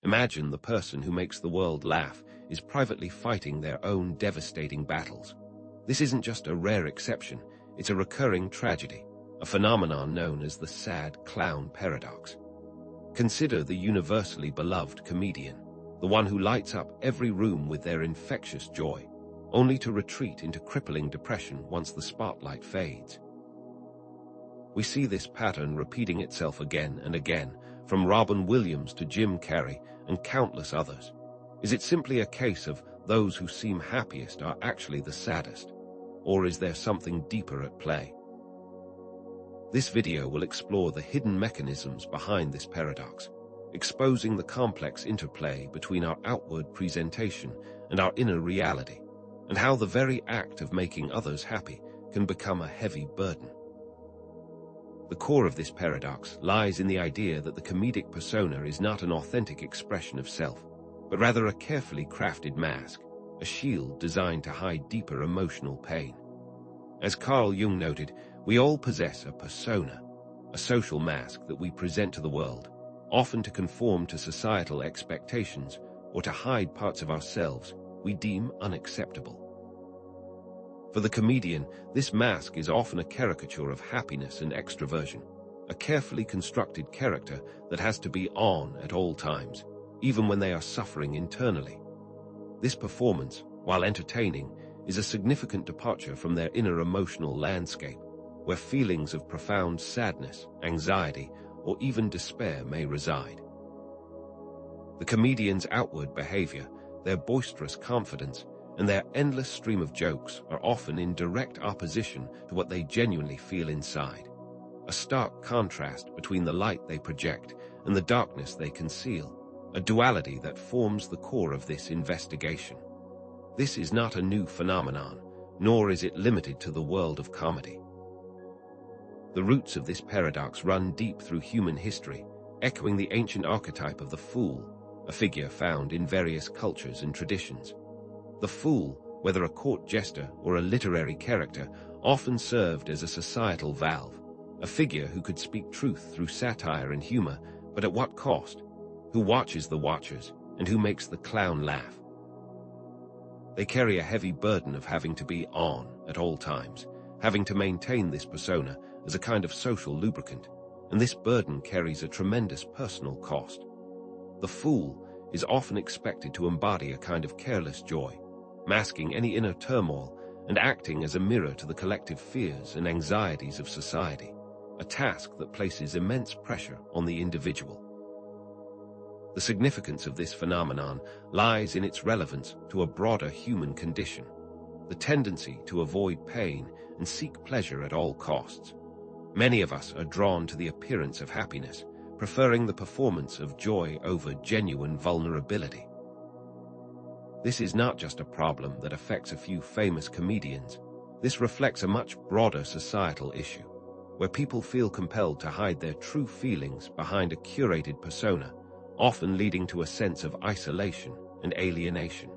Imagine the person who makes the world laugh is privately fighting their own devastating battles. This isn't just a rare exception, it's a recurring tragedy, a phenomenon known as the sad clown paradox. Consider the universally beloved comedian, the one who lights up every room with their infectious joy, only to retreat into crippling depression once the spotlight fades. We see this pattern repeating itself again and again, from Robin Williams to Jim Carrey and countless others. Is it simply a case of those who seem happiest are actually the saddest? Or is there something deeper at play? This video will explore the hidden mechanisms behind this paradox, exposing the complex interplay between our outward presentation and our inner reality, and how the very act of making others happy can become a heavy burden. The core of this paradox lies in the idea that the comedic persona is not an authentic expression of self, but rather a carefully crafted mask, a shield designed to hide deeper emotional pain. As Carl Jung noted, we all possess a persona, a social mask that we present to the world, often to conform to societal expectations or to hide parts of ourselves we deem unacceptable. For the comedian, this mask is often a caricature of happiness and extroversion, a carefully constructed character that has to be on at all times, even when they are suffering internally. This performance, while entertaining, is a significant departure from their inner emotional landscape, where feelings of profound sadness, anxiety, or even despair may reside. The comedian's outward behavior, their boisterous confidence, and their endless stream of jokes are often in direct opposition to what they genuinely feel inside, a stark contrast between the light they project and the darkness they conceal, a duality that forms the core of this investigation. This is not a new phenomenon, nor is it limited to the world of comedy. The roots of this paradox run deep through human history, echoing the ancient archetype of the fool, a figure found in various cultures and traditions. The fool, whether a court jester or a literary character, often served as a societal valve, a figure who could speak truth through satire and humor, but at what cost? Who watches the watchers, and who makes the clown laugh? They carry a heavy burden of having to be on at all times, having to maintain this persona as a kind of social lubricant, and this burden carries a tremendous personal cost. The fool is often expected to embody a kind of careless joy, masking any inner turmoil and acting as a mirror to the collective fears and anxieties of society, a task that places immense pressure on the individual. The significance of this phenomenon lies in its relevance to a broader human condition, the tendency to avoid pain and seek pleasure at all costs. Many of us are drawn to the appearance of happiness, preferring the performance of joy over genuine vulnerability. This is not just a problem that affects a few famous comedians. This reflects a much broader societal issue, where people feel compelled to hide their true feelings behind a curated persona, often leading to a sense of isolation and alienation.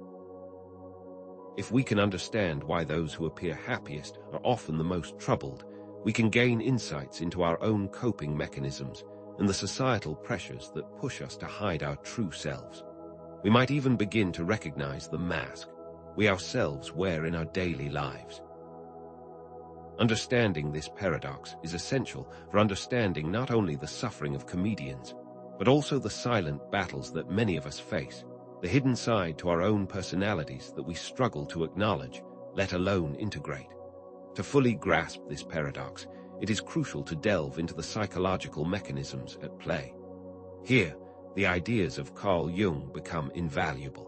If we can understand why those who appear happiest are often the most troubled, we can gain insights into our own coping mechanisms and the societal pressures that push us to hide our true selves. We might even begin to recognize the mask we ourselves wear in our daily lives. Understanding this paradox is essential for understanding not only the suffering of comedians, but also the silent battles that many of us face, the hidden side to our own personalities that we struggle to acknowledge, let alone integrate. To fully grasp this paradox, it is crucial to delve into the psychological mechanisms at play. Here, the ideas of Carl Jung become invaluable.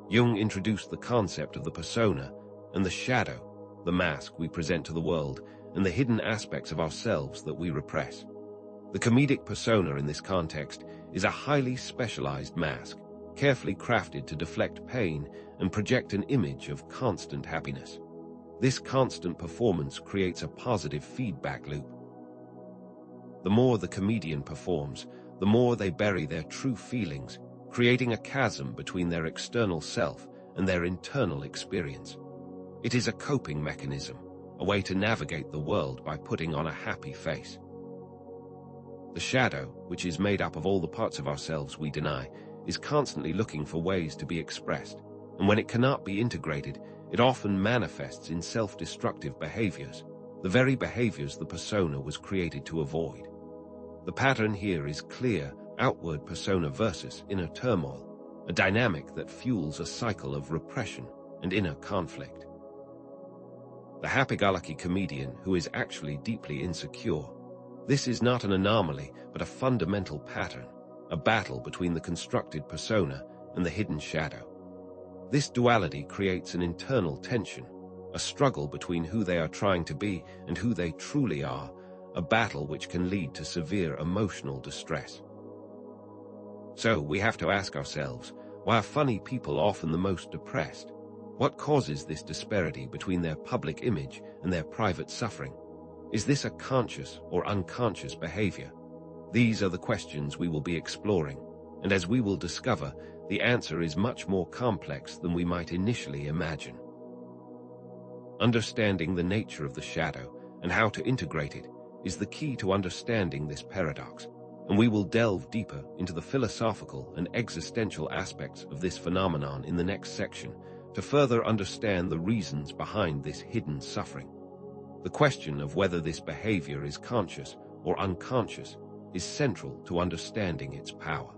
Jung introduced the concept of the persona and the shadow, the mask we present to the world, and the hidden aspects of ourselves that we repress. The comedic persona in this context is a highly specialized mask, carefully crafted to deflect pain and project an image of constant happiness. This constant performance creates a positive feedback loop. The more the comedian performs, the more they bury their true feelings, creating a chasm between their external self and their internal experience. It is a coping mechanism, a way to navigate the world by putting on a happy face. The shadow, which is made up of all the parts of ourselves we deny, is constantly looking for ways to be expressed, and when it cannot be integrated, it often manifests in self-destructive behaviors, the very behaviors the persona was created to avoid. The pattern here is clear, outward persona versus inner turmoil, a dynamic that fuels a cycle of repression and inner conflict. The happy-go-lucky comedian who is actually deeply insecure. This is not an anomaly, but a fundamental pattern, a battle between the constructed persona and the hidden shadow. This duality creates an internal tension, a struggle between who they are trying to be and who they truly are, a battle which can lead to severe emotional distress. So we have to ask ourselves, why are funny people often the most depressed? What causes this disparity between their public image and their private suffering? Is this a conscious or unconscious behavior? These are the questions we will be exploring, and as we will discover, the answer is much more complex than we might initially imagine. Understanding the nature of the shadow and how to integrate it is the key to understanding this paradox, and we will delve deeper into the philosophical and existential aspects of this phenomenon in the next section to further understand the reasons behind this hidden suffering. The question of whether this behavior is conscious or unconscious is central to understanding its power.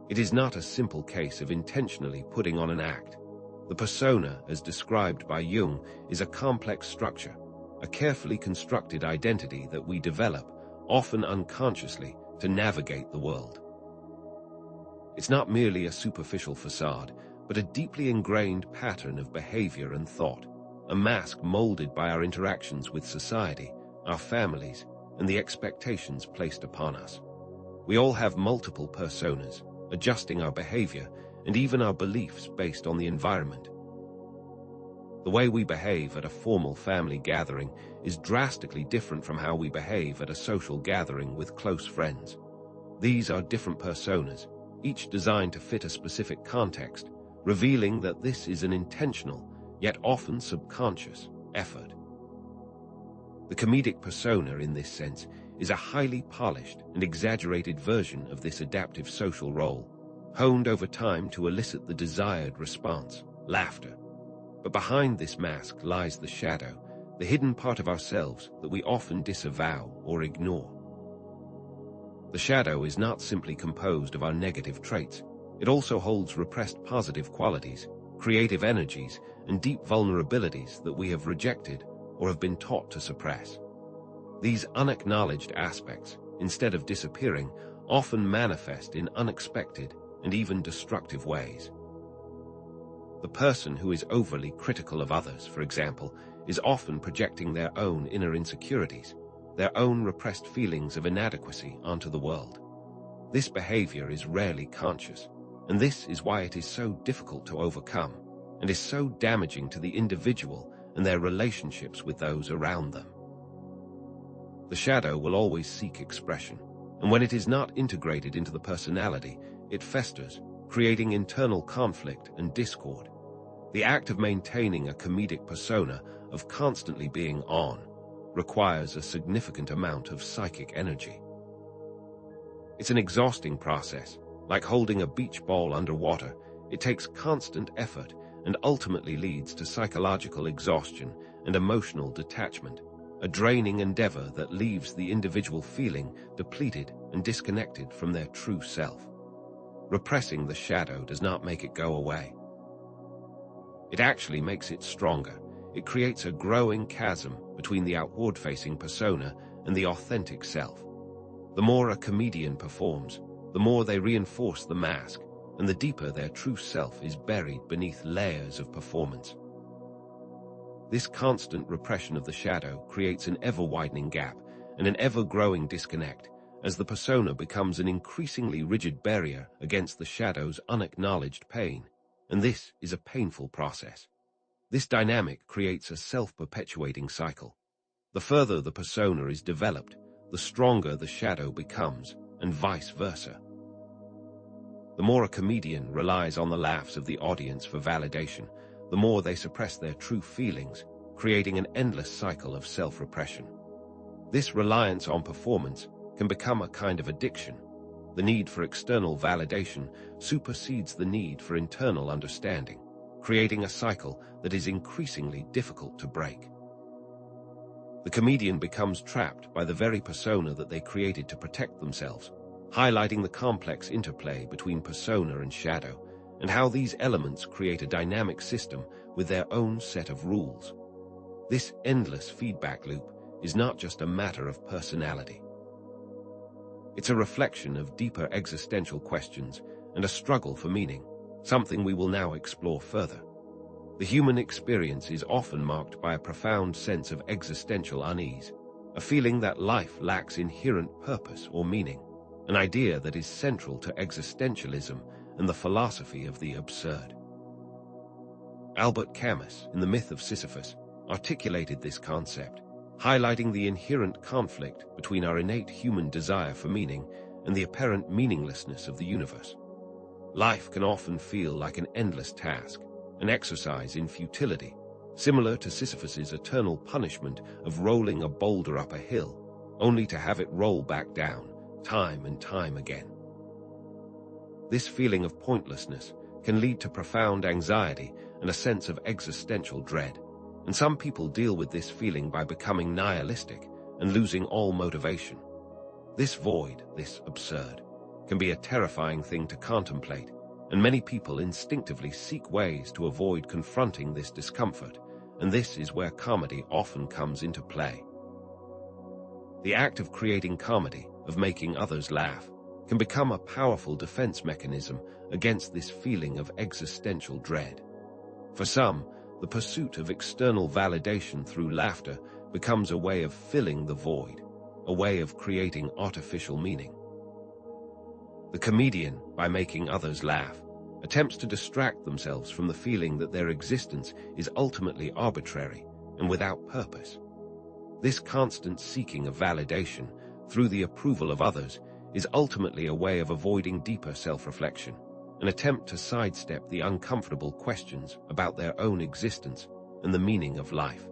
It is not a simple case of intentionally putting on an act. The persona, as described by Jung, is a complex structure, a carefully constructed identity that we develop, often unconsciously, to navigate the world. It's not merely a superficial facade, but a deeply ingrained pattern of behavior and thought, a mask molded by our interactions with society, our families, and the expectations placed upon us. We all have multiple personas, adjusting our behavior and even our beliefs based on the environment. The way we behave at a formal family gathering is drastically different from how we behave at a social gathering with close friends. These are different personas, each designed to fit a specific context, revealing that this is an intentional, yet often subconscious, effort. The comedic persona, in this sense, is a highly polished and exaggerated version of this adaptive social role, honed over time to elicit the desired response, laughter. But behind this mask lies the shadow, the hidden part of ourselves that we often disavow or ignore. The shadow is not simply composed of our negative traits. It also holds repressed positive qualities, creative energies, and deep vulnerabilities that we have rejected or have been taught to suppress. These unacknowledged aspects, instead of disappearing, often manifest in unexpected and even destructive ways. The person who is overly critical of others, for example, is often projecting their own inner insecurities, their own repressed feelings of inadequacy onto the world. This behavior is rarely conscious, and this is why it is so difficult to overcome, and is so damaging to the individual and their relationships with those around them. The shadow will always seek expression, and when it is not integrated into the personality, it festers, creating internal conflict and discord. The act of maintaining a comedic persona, of constantly being on, requires a significant amount of psychic energy. It's an exhausting process. Like holding a beach ball underwater, it takes constant effort and ultimately leads to psychological exhaustion and emotional detachment, a draining endeavor that leaves the individual feeling depleted and disconnected from their true self. Repressing the shadow does not make it go away. It actually makes it stronger. It creates a growing chasm between the outward-facing persona and the authentic self. The more a comedian performs, the more they reinforce the mask, and the deeper their true self is buried beneath layers of performance. This constant repression of the shadow creates an ever-widening gap and an ever-growing disconnect, as the persona becomes an increasingly rigid barrier against the shadow's unacknowledged pain, and this is a painful process. This dynamic creates a self-perpetuating cycle. The further the persona is developed, the stronger the shadow becomes, and vice versa. The more a comedian relies on the laughs of the audience for validation, the more they suppress their true feelings, creating an endless cycle of self-repression. This reliance on performance, can become a kind of addiction. The need for external validation supersedes the need for internal understanding, creating a cycle that is increasingly difficult to break. The comedian becomes trapped by the very persona that they created to protect themselves, highlighting the complex interplay between persona and shadow, and how these elements create a dynamic system with their own set of rules. This endless feedback loop is not just a matter of personality. It's a reflection of deeper existential questions and a struggle for meaning, something we will now explore further. The human experience is often marked by a profound sense of existential unease, a feeling that life lacks inherent purpose or meaning, an idea that is central to existentialism and the philosophy of the absurd. Albert Camus, in The Myth of Sisyphus, articulated this concept, highlighting the inherent conflict between our innate human desire for meaning and the apparent meaninglessness of the universe. Life can often feel like an endless task, an exercise in futility, similar to Sisyphus's eternal punishment of rolling a boulder up a hill, only to have it roll back down, time and time again. This feeling of pointlessness can lead to profound anxiety and a sense of existential dread, and some people deal with this feeling by becoming nihilistic and losing all motivation. This void, this absurd, can be a terrifying thing to contemplate, and many people instinctively seek ways to avoid confronting this discomfort, and this is where comedy often comes into play. The act of creating comedy, of making others laugh, can become a powerful defense mechanism against this feeling of existential dread. For some, the pursuit of external validation through laughter becomes a way of filling the void, a way of creating artificial meaning. The comedian, by making others laugh, attempts to distract themselves from the feeling that their existence is ultimately arbitrary and without purpose. This constant seeking of validation through the approval of others is ultimately a way of avoiding deeper self-reflection, an attempt to sidestep the uncomfortable questions about their own existence and the meaning of life.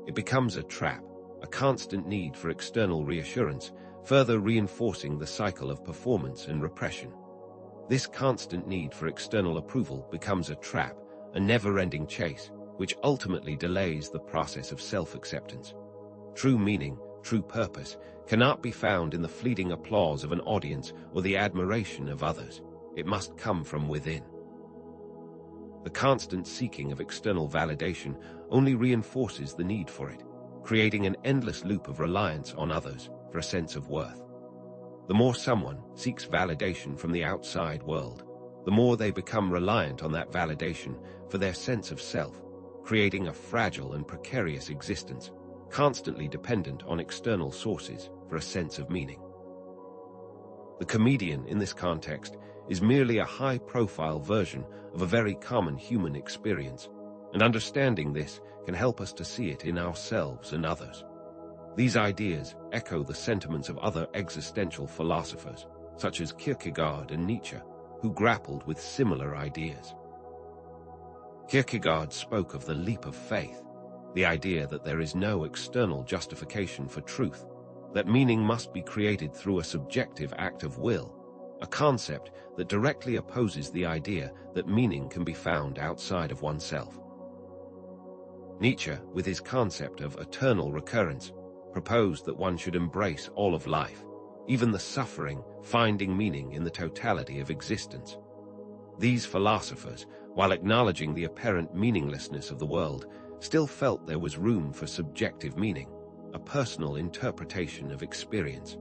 It becomes a trap, a constant need for external reassurance, further reinforcing the cycle of performance and repression. This constant need for external approval becomes a trap, a never-ending chase, which ultimately delays the process of self-acceptance. True meaning, true purpose, cannot be found in the fleeting applause of an audience or the admiration of others. It must come from within. The constant seeking of external validation only reinforces the need for it, creating an endless loop of reliance on others for a sense of worth. The more someone seeks validation from the outside world, the more they become reliant on that validation for their sense of self, creating a fragile and precarious existence, constantly dependent on external sources for a sense of meaning. The comedian, in this context, is merely a high-profile version of a very common human experience, and understanding this can help us to see it in ourselves and others. These ideas echo the sentiments of other existential philosophers, such as Kierkegaard and Nietzsche, who grappled with similar ideas. Kierkegaard spoke of the leap of faith, the idea that there is no external justification for truth, that meaning must be created through a subjective act of will, a concept that directly opposes the idea that meaning can be found outside of oneself. Nietzsche, with his concept of eternal recurrence, proposed that one should embrace all of life, even the suffering, finding meaning in the totality of existence. These philosophers, while acknowledging the apparent meaninglessness of the world, still felt there was room for subjective meaning, a personal interpretation of experience.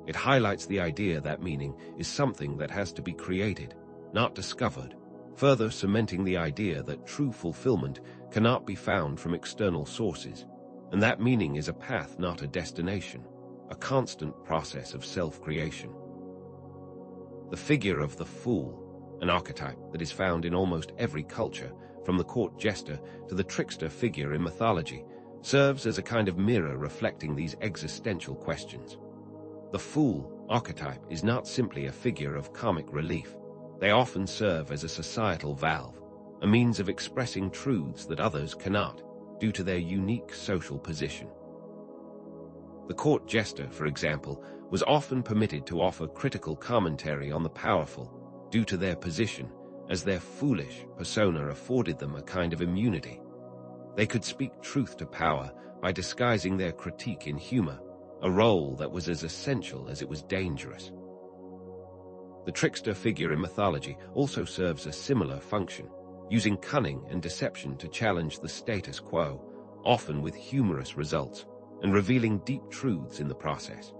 It highlights the idea that meaning is something that has to be created, not discovered, further cementing the idea that true fulfillment cannot be found from external sources, and that meaning is a path, not a destination, a constant process of self-creation. The figure of the fool, an archetype that is found in almost every culture, from the court jester to the trickster figure in mythology, serves as a kind of mirror reflecting these existential questions. The fool archetype is not simply a figure of comic relief. They often serve as a societal valve, a means of expressing truths that others cannot, due to their unique social position. The court jester, for example, was often permitted to offer critical commentary on the powerful due to their position, as their foolish persona afforded them a kind of immunity. They could speak truth to power by disguising their critique in humor, a role that was as essential as it was dangerous. The trickster figure in mythology also serves a similar function, using cunning and deception to challenge the status quo, often with humorous results, and revealing deep truths in the process.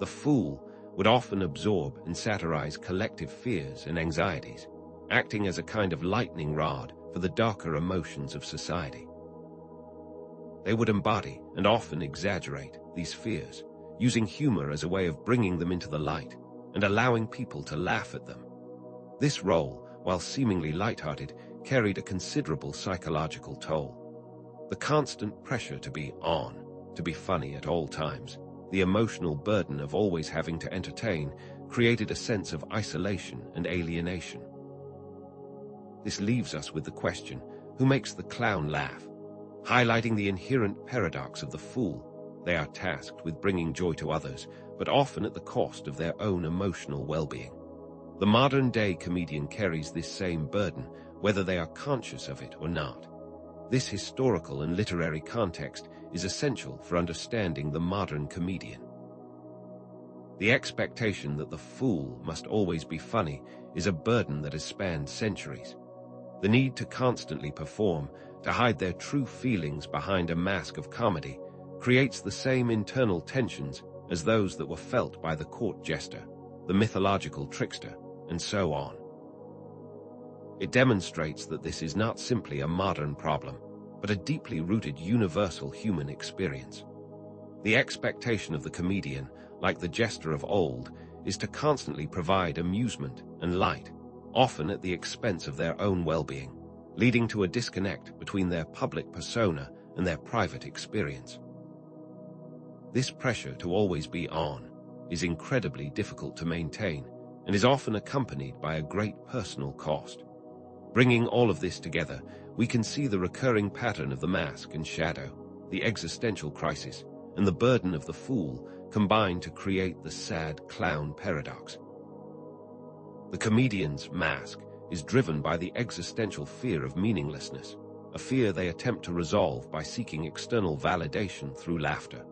The fool would often absorb and satirize collective fears and anxieties, acting as a kind of lightning rod for the darker emotions of society. They would embody and often exaggerate these fears, using humor as a way of bringing them into the light and allowing people to laugh at them. This role, while seemingly lighthearted, carried a considerable psychological toll. The constant pressure to be on, to be funny at all times, the emotional burden of always having to entertain, created a sense of isolation and alienation. This leaves us with the question, who makes the clown laugh? Highlighting the inherent paradox of the fool. They are tasked with bringing joy to others, but often at the cost of their own emotional well-being. The modern-day comedian carries this same burden, whether they are conscious of it or not. This historical and literary context is essential for understanding the modern comedian. The expectation that the fool must always be funny is a burden that has spanned centuries. The need to constantly perform, to hide their true feelings behind a mask of comedy, creates the same internal tensions as those that were felt by the court jester, the mythological trickster, and so on. It demonstrates that this is not simply a modern problem, but a deeply rooted universal human experience. The expectation of the comedian, like the jester of old, is to constantly provide amusement and light, often at the expense of their own well-being, leading to a disconnect between their public persona and their private experience. This pressure to always be on is incredibly difficult to maintain and is often accompanied by a great personal cost. Bringing all of this together, we can see the recurring pattern of the mask and shadow, the existential crisis, and the burden of the fool combine to create the sad clown paradox. The comedian's mask is driven by the existential fear of meaninglessness, a fear they attempt to resolve by seeking external validation through laughter.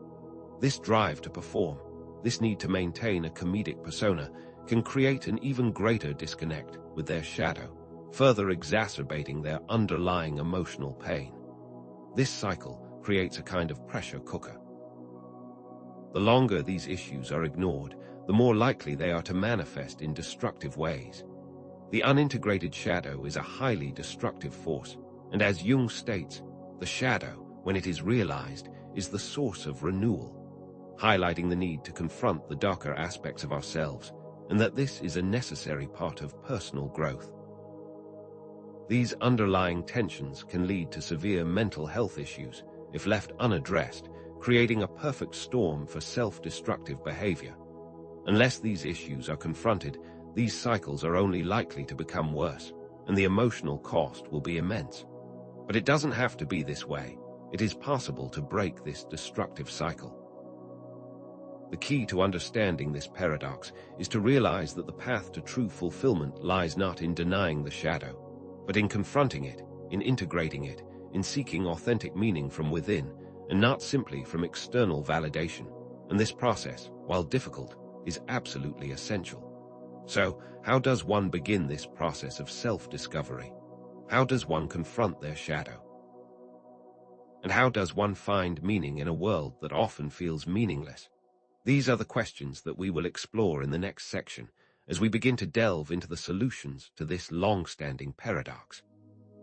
This drive to perform, this need to maintain a comedic persona, can create an even greater disconnect with their shadow, further exacerbating their underlying emotional pain. This cycle creates a kind of pressure cooker. The longer these issues are ignored, the more likely they are to manifest in destructive ways. The unintegrated shadow is a highly destructive force, and as Jung states, the shadow, when it is realized, is the source of renewal, highlighting the need to confront the darker aspects of ourselves, and that this is a necessary part of personal growth. These underlying tensions can lead to severe mental health issues if left unaddressed, creating a perfect storm for self-destructive behavior. Unless these issues are confronted, these cycles are only likely to become worse, and the emotional cost will be immense. But it doesn't have to be this way. It is possible to break this destructive cycle. The key to understanding this paradox is to realize that the path to true fulfillment lies not in denying the shadow, but in confronting it, in integrating it, in seeking authentic meaning from within, and not simply from external validation. And this process, while difficult, is absolutely essential. So, how does one begin this process of self-discovery? How does one confront their shadow? And how does one find meaning in a world that often feels meaningless? These are the questions that we will explore in the next section as we begin to delve into the solutions to this long-standing paradox.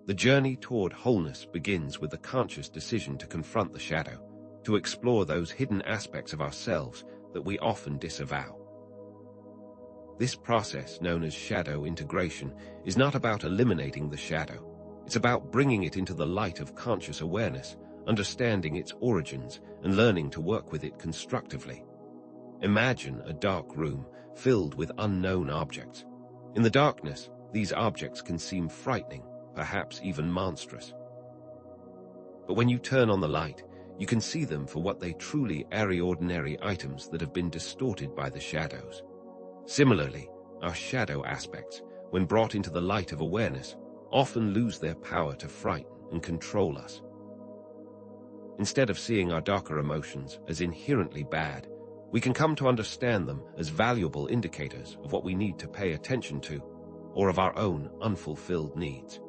The journey toward wholeness begins with the conscious decision to confront the shadow, to explore those hidden aspects of ourselves that we often disavow. This process, known as shadow integration, is not about eliminating the shadow. It's about bringing it into the light of conscious awareness, understanding its origins, and learning to work with it constructively. Imagine a dark room filled with unknown objects. In the darkness, these objects can seem frightening, perhaps even monstrous. But when you turn on the light, you can see them for what they truly are: ordinary items that have been distorted by the shadows. Similarly, our shadow aspects, when brought into the light of awareness, often lose their power to frighten and control us. Instead of seeing our darker emotions as inherently bad, we can come to understand them as valuable indicators of what we need to pay attention to, or of our own unfulfilled needs.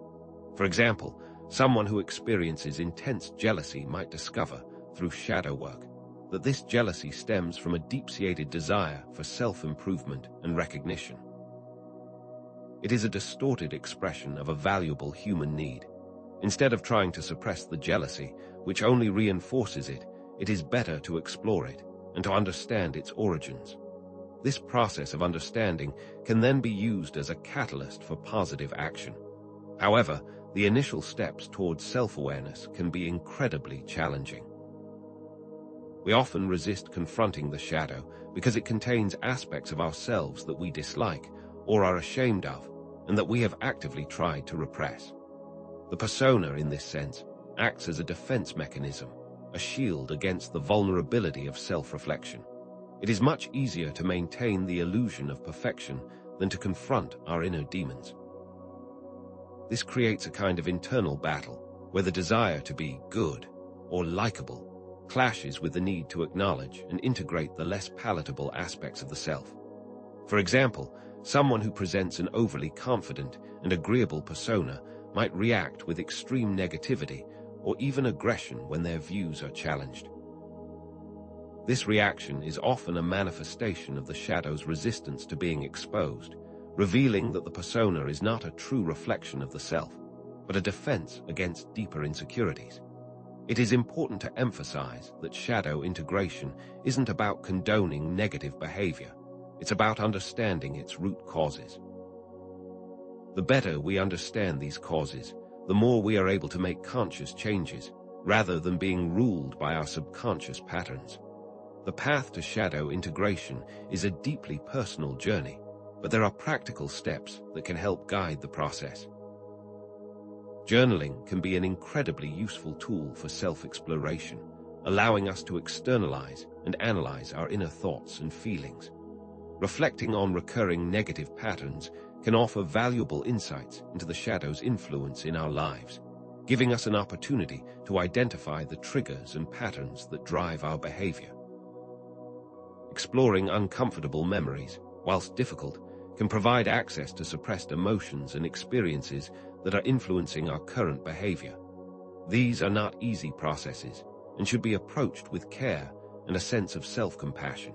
For example, someone who experiences intense jealousy might discover, through shadow work, that this jealousy stems from a deep-seated desire for self-improvement and recognition. It is a distorted expression of a valuable human need. Instead of trying to suppress the jealousy, which only reinforces it, it is better to explore it and to understand its origins. This process of understanding can then be used as a catalyst for positive action. However, the initial steps towards self-awareness can be incredibly challenging. We often resist confronting the shadow because it contains aspects of ourselves that we dislike or are ashamed of, and that we have actively tried to repress. The persona, in this sense, acts as a defense mechanism, a shield against the vulnerability of self-reflection. It is much easier to maintain the illusion of perfection than to confront our inner demons. This creates a kind of internal battle, where the desire to be good or likable clashes with the need to acknowledge and integrate the less palatable aspects of the self. For example, someone who presents an overly confident and agreeable persona might react with extreme negativity or even aggression when their views are challenged. This reaction is often a manifestation of the shadow's resistance to being exposed, revealing that the persona is not a true reflection of the self, but a defense against deeper insecurities. It is important to emphasize that shadow integration isn't about condoning negative behavior. It's about understanding its root causes. The better we understand these causes, the more we are able to make conscious changes, rather than being ruled by our subconscious patterns. The path to shadow integration is a deeply personal journey, but there are practical steps that can help guide the process. Journaling can be an incredibly useful tool for self-exploration, allowing us to externalize and analyze our inner thoughts and feelings. Reflecting on recurring negative patterns can offer valuable insights into the shadow's influence in our lives, giving us an opportunity to identify the triggers and patterns that drive our behavior. Exploring uncomfortable memories, whilst difficult, can provide access to suppressed emotions and experiences that are influencing our current behavior. These are not easy processes and should be approached with care and a sense of self-compassion.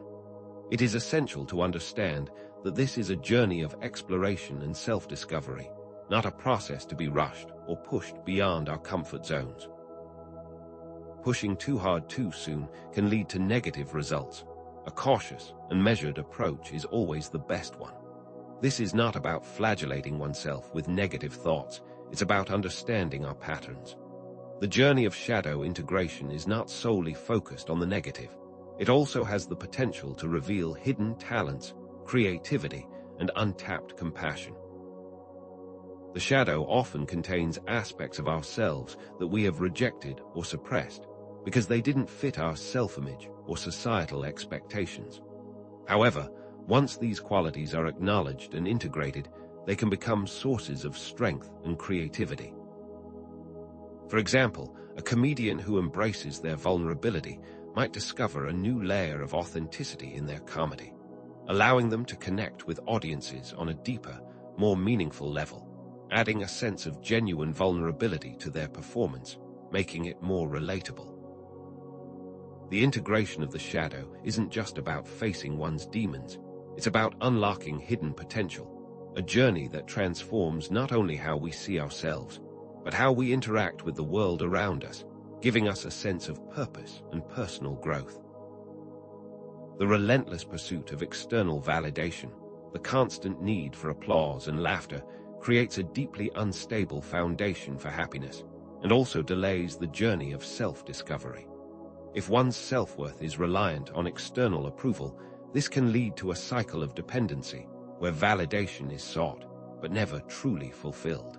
It is essential to understand that this is a journey of exploration and self-discovery, not a process to be rushed or pushed beyond our comfort zones. Pushing too hard too soon can lead to negative results. A cautious and measured approach is always the best one. This is not about flagellating oneself with negative thoughts, it's about understanding our patterns. The journey of shadow integration is not solely focused on the negative. It also has the potential to reveal hidden talents, creativity, and untapped compassion. The shadow often contains aspects of ourselves that we have rejected or suppressed because they didn't fit our self-image or societal expectations. However, once these qualities are acknowledged and integrated, they can become sources of strength and creativity. For example, a comedian who embraces their vulnerability might discover a new layer of authenticity in their comedy, allowing them to connect with audiences on a deeper, more meaningful level, adding a sense of genuine vulnerability to their performance, making it more relatable. The integration of the shadow isn't just about facing one's demons, it's about unlocking hidden potential, a journey that transforms not only how we see ourselves, but how we interact with the world around us, giving us a sense of purpose and personal growth. The relentless pursuit of external validation, the constant need for applause and laughter, creates a deeply unstable foundation for happiness, and also delays the journey of self-discovery. If one's self-worth is reliant on external approval, this can lead to a cycle of dependency, where validation is sought, but never truly fulfilled.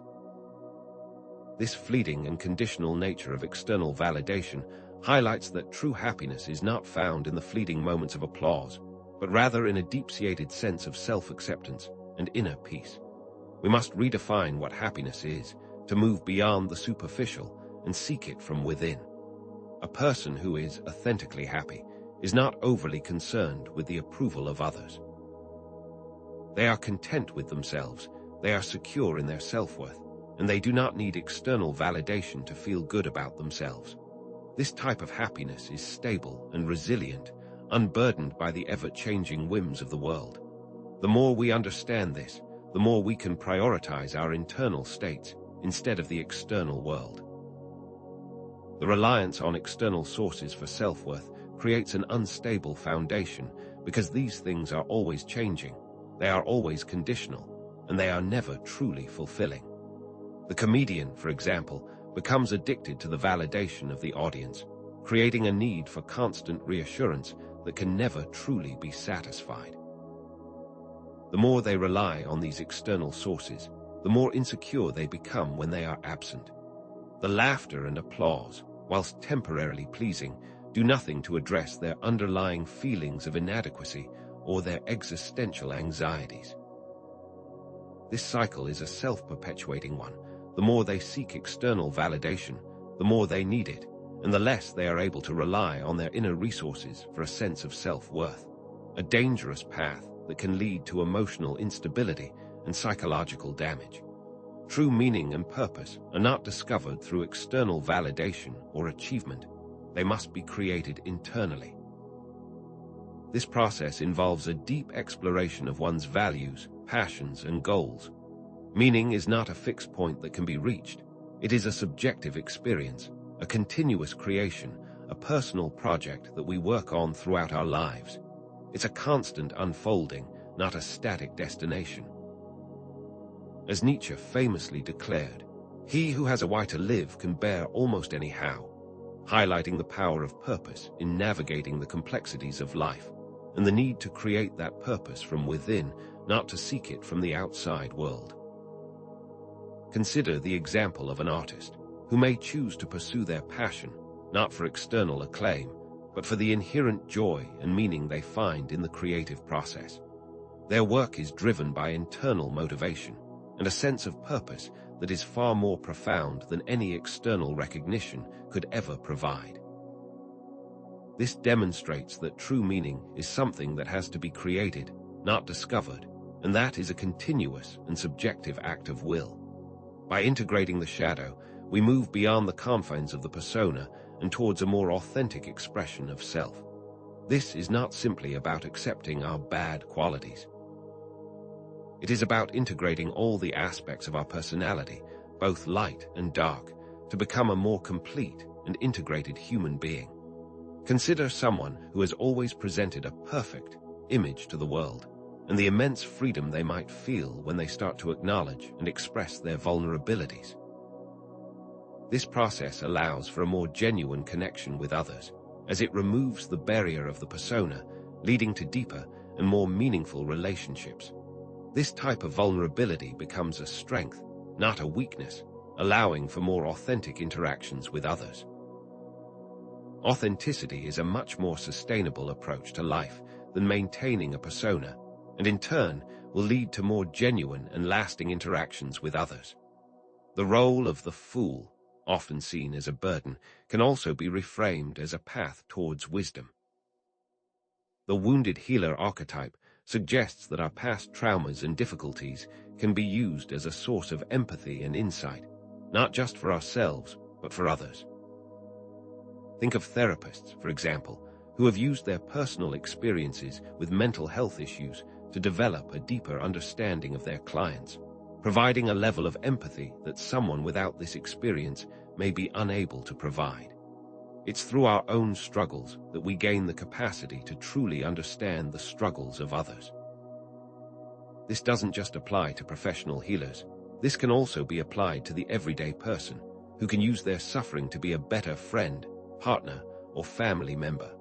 This fleeting and conditional nature of external validation highlights that true happiness is not found in the fleeting moments of applause, but rather in a deep-seated sense of self-acceptance and inner peace. We must redefine what happiness is, to move beyond the superficial and seek it from within. A person who is authentically happy is not overly concerned with the approval of others. They are content with themselves, they are secure in their self-worth, and they do not need external validation to feel good about themselves. This type of happiness is stable and resilient, unburdened by the ever-changing whims of the world. The more we understand this, the more we can prioritize our internal states instead of the external world. The reliance on external sources for self-worth creates an unstable foundation because these things are always changing, they are always conditional, and they are never truly fulfilling. The comedian, for example, becomes addicted to the validation of the audience, creating a need for constant reassurance that can never truly be satisfied. The more they rely on these external sources, the more insecure they become when they are absent. The laughter and applause, whilst temporarily pleasing, do nothing to address their underlying feelings of inadequacy or their existential anxieties. This cycle is a self-perpetuating one. The more they seek external validation, the more they need it, and the less they are able to rely on their inner resources for a sense of self-worth. A dangerous path that can lead to emotional instability and psychological damage. True meaning and purpose are not discovered through external validation or achievement. They must be created internally. This process involves a deep exploration of one's values, passions, and goals. Meaning is not a fixed point that can be reached. It is a subjective experience, a continuous creation, a personal project that we work on throughout our lives. It's a constant unfolding, not a static destination. As Nietzsche famously declared, "He who has a why to live can bear almost any how," highlighting the power of purpose in navigating the complexities of life, and the need to create that purpose from within, not to seek it from the outside world. Consider the example of an artist who may choose to pursue their passion, not for external acclaim, but for the inherent joy and meaning they find in the creative process. Their work is driven by internal motivation and a sense of purpose that is far more profound than any external recognition could ever provide. This demonstrates that true meaning is something that has to be created, not discovered, and that is a continuous and subjective act of will. By integrating the shadow, we move beyond the confines of the persona and towards a more authentic expression of self. This is not simply about accepting our bad qualities. It is about integrating all the aspects of our personality, both light and dark, to become a more complete and integrated human being. Consider someone who has always presented a perfect image to the world, and the immense freedom they might feel when they start to acknowledge and express their vulnerabilities. This process allows for a more genuine connection with others, as it removes the barrier of the persona, leading to deeper and more meaningful relationships. This type of vulnerability becomes a strength, not a weakness, allowing for more authentic interactions with others. Authenticity is a much more sustainable approach to life than maintaining a persona, and in turn will lead to more genuine and lasting interactions with others. The role of the fool, often seen as a burden, can also be reframed as a path towards wisdom. The wounded healer archetype suggests that our past traumas and difficulties can be used as a source of empathy and insight, not just for ourselves, but for others. Think of therapists, for example, who have used their personal experiences with mental health issues to develop a deeper understanding of their clients, providing a level of empathy that someone without this experience may be unable to provide. It's through our own struggles that we gain the capacity to truly understand the struggles of others. This doesn't just apply to professional healers. This can also be applied to the everyday person, who can use their suffering to be a better friend, partner, or family member.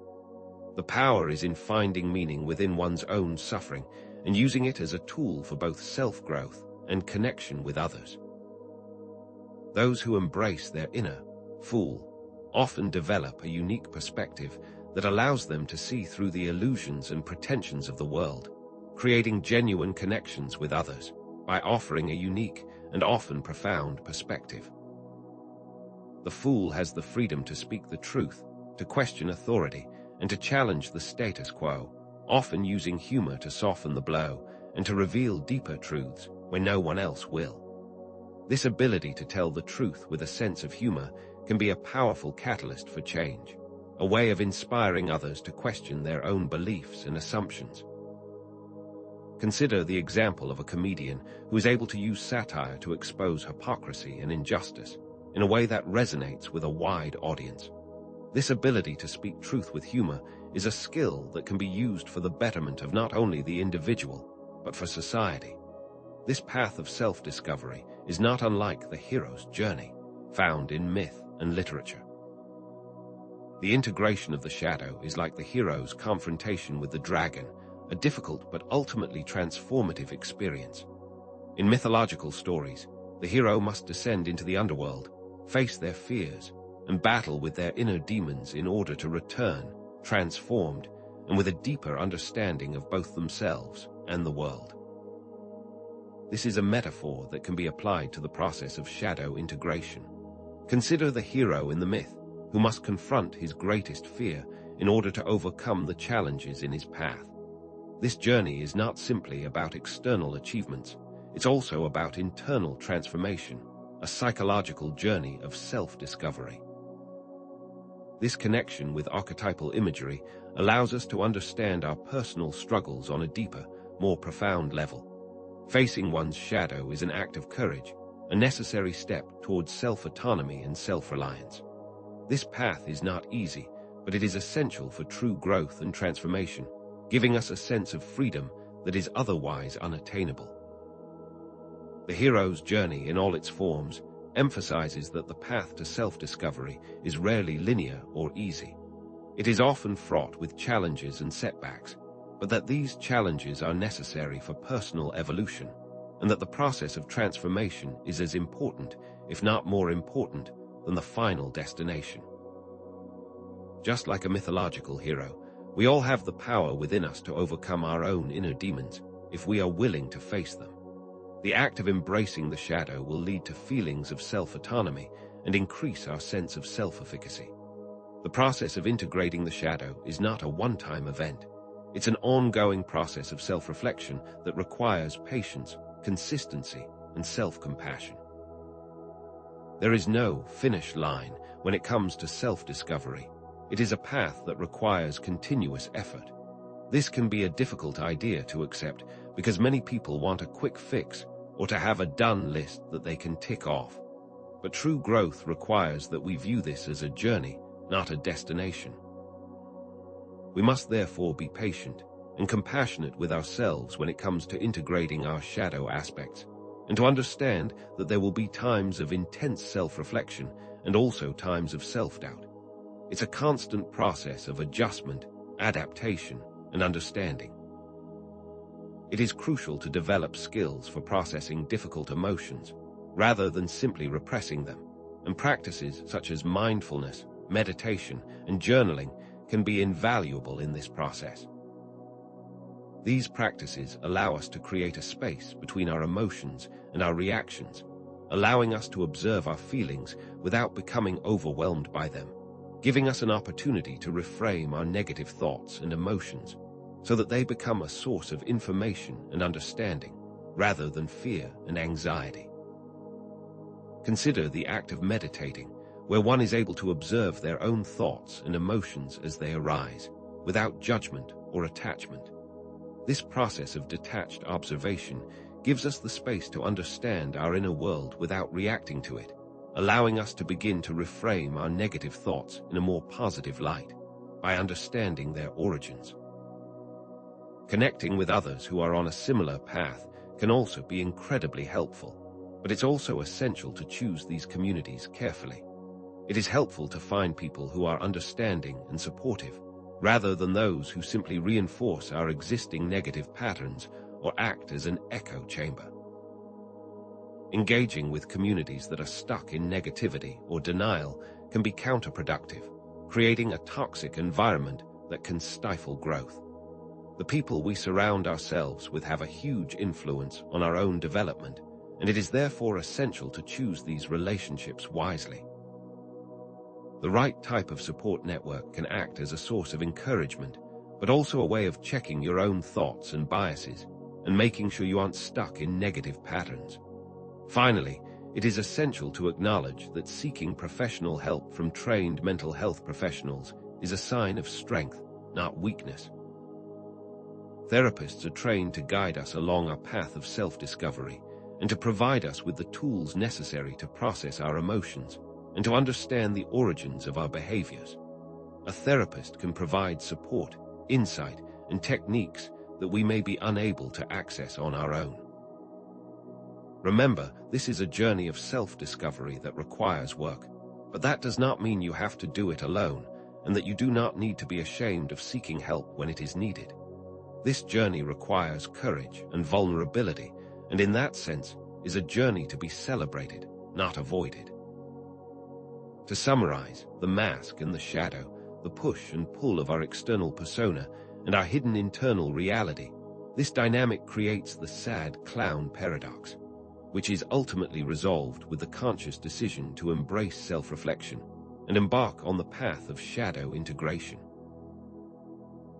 The power is in finding meaning within one's own suffering and using it as a tool for both self-growth and connection with others. Those who embrace their inner fool often develop a unique perspective that allows them to see through the illusions and pretensions of the world, creating genuine connections with others by offering a unique and often profound perspective. The fool has the freedom to speak the truth, to question authority, and to challenge the status quo, often using humor to soften the blow and to reveal deeper truths when no one else will. This ability to tell the truth with a sense of humor can be a powerful catalyst for change, a way of inspiring others to question their own beliefs and assumptions. Consider the example of a comedian who is able to use satire to expose hypocrisy and injustice in a way that resonates with a wide audience. This ability to speak truth with humor is a skill that can be used for the betterment of not only the individual, but for society. This path of self-discovery is not unlike the hero's journey, found in myth and literature. The integration of the shadow is like the hero's confrontation with the dragon, a difficult but ultimately transformative experience. In mythological stories, the hero must descend into the underworld, face their fears, and battle with their inner demons in order to return, transformed, and with a deeper understanding of both themselves and the world. This is a metaphor that can be applied to the process of shadow integration. Consider the hero in the myth, who must confront his greatest fear in order to overcome the challenges in his path. This journey is not simply about external achievements, it's also about internal transformation, a psychological journey of self-discovery. This connection with archetypal imagery allows us to understand our personal struggles on a deeper, more profound level. Facing one's shadow is an act of courage, a necessary step towards self-autonomy and self-reliance. This path is not easy, but it is essential for true growth and transformation, giving us a sense of freedom that is otherwise unattainable. The hero's journey in all its forms emphasizes that the path to self-discovery is rarely linear or easy. It is often fraught with challenges and setbacks, but that these challenges are necessary for personal evolution, and that the process of transformation is as important, if not more important, than the final destination. Just like a mythological hero, we all have the power within us to overcome our own inner demons if we are willing to face them. The act of embracing the shadow will lead to feelings of self-autonomy and increase our sense of self-efficacy. The process of integrating the shadow is not a one-time event. It's an ongoing process of self-reflection that requires patience, consistency, and self-compassion. There is no finish line when it comes to self-discovery. It is a path that requires continuous effort. This can be a difficult idea to accept because many people want a quick fix or to have a done list that they can tick off. But true growth requires that we view this as a journey, not a destination. We must therefore be patient and compassionate with ourselves when it comes to integrating our shadow aspects, and to understand that there will be times of intense self-reflection and also times of self-doubt. It's a constant process of adjustment, adaptation, and understanding. It is crucial to develop skills for processing difficult emotions, rather than simply repressing them, and practices such as mindfulness, meditation, and journaling can be invaluable in this process. These practices allow us to create a space between our emotions and our reactions, allowing us to observe our feelings without becoming overwhelmed by them, giving us an opportunity to reframe our negative thoughts and emotions so that they become a source of information and understanding, rather than fear and anxiety. Consider the act of meditating, where one is able to observe their own thoughts and emotions as they arise, without judgment or attachment. This process of detached observation gives us the space to understand our inner world without reacting to it, allowing us to begin to reframe our negative thoughts in a more positive light by understanding their origins. Connecting with others who are on a similar path can also be incredibly helpful, but it's also essential to choose these communities carefully. It is helpful to find people who are understanding and supportive, rather than those who simply reinforce our existing negative patterns or act as an echo chamber. Engaging with communities that are stuck in negativity or denial can be counterproductive, creating a toxic environment that can stifle growth. The people we surround ourselves with have a huge influence on our own development, and it is therefore essential to choose these relationships wisely. The right type of support network can act as a source of encouragement, but also a way of checking your own thoughts and biases, and making sure you aren't stuck in negative patterns. Finally, it is essential to acknowledge that seeking professional help from trained mental health professionals is a sign of strength, not weakness. Therapists are trained to guide us along our path of self-discovery and to provide us with the tools necessary to process our emotions and to understand the origins of our behaviors. A therapist can provide support, insight, and techniques that we may be unable to access on our own. Remember, this is a journey of self-discovery that requires work, but that does not mean you have to do it alone, and that you do not need to be ashamed of seeking help when it is needed. This journey requires courage and vulnerability, and in that sense is a journey to be celebrated, not avoided. To summarize, the mask and the shadow, the push and pull of our external persona, and our hidden internal reality, this dynamic creates the sad clown paradox, which is ultimately resolved with the conscious decision to embrace self-reflection and embark on the path of shadow integration.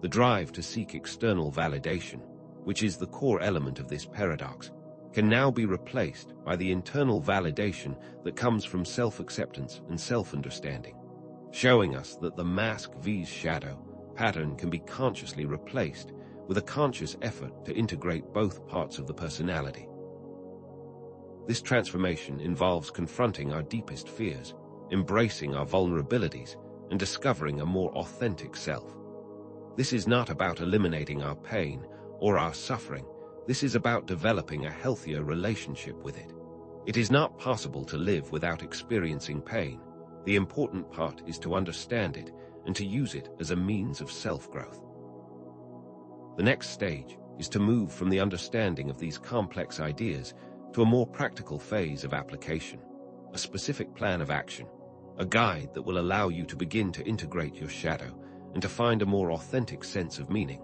The drive to seek external validation, which is the core element of this paradox, can now be replaced by the internal validation that comes from self-acceptance and self-understanding, showing us that the mask vs shadow pattern can be consciously replaced with a conscious effort to integrate both parts of the personality. This transformation involves confronting our deepest fears, embracing our vulnerabilities, and discovering a more authentic self. This is not about eliminating our pain or our suffering. This is about developing a healthier relationship with it. It is not possible to live without experiencing pain. The important part is to understand it and to use it as a means of self-growth. The next stage is to move from the understanding of these complex ideas to a more practical phase of application, a specific plan of action, a guide that will allow you to begin to integrate your shadow and to find a more authentic sense of meaning,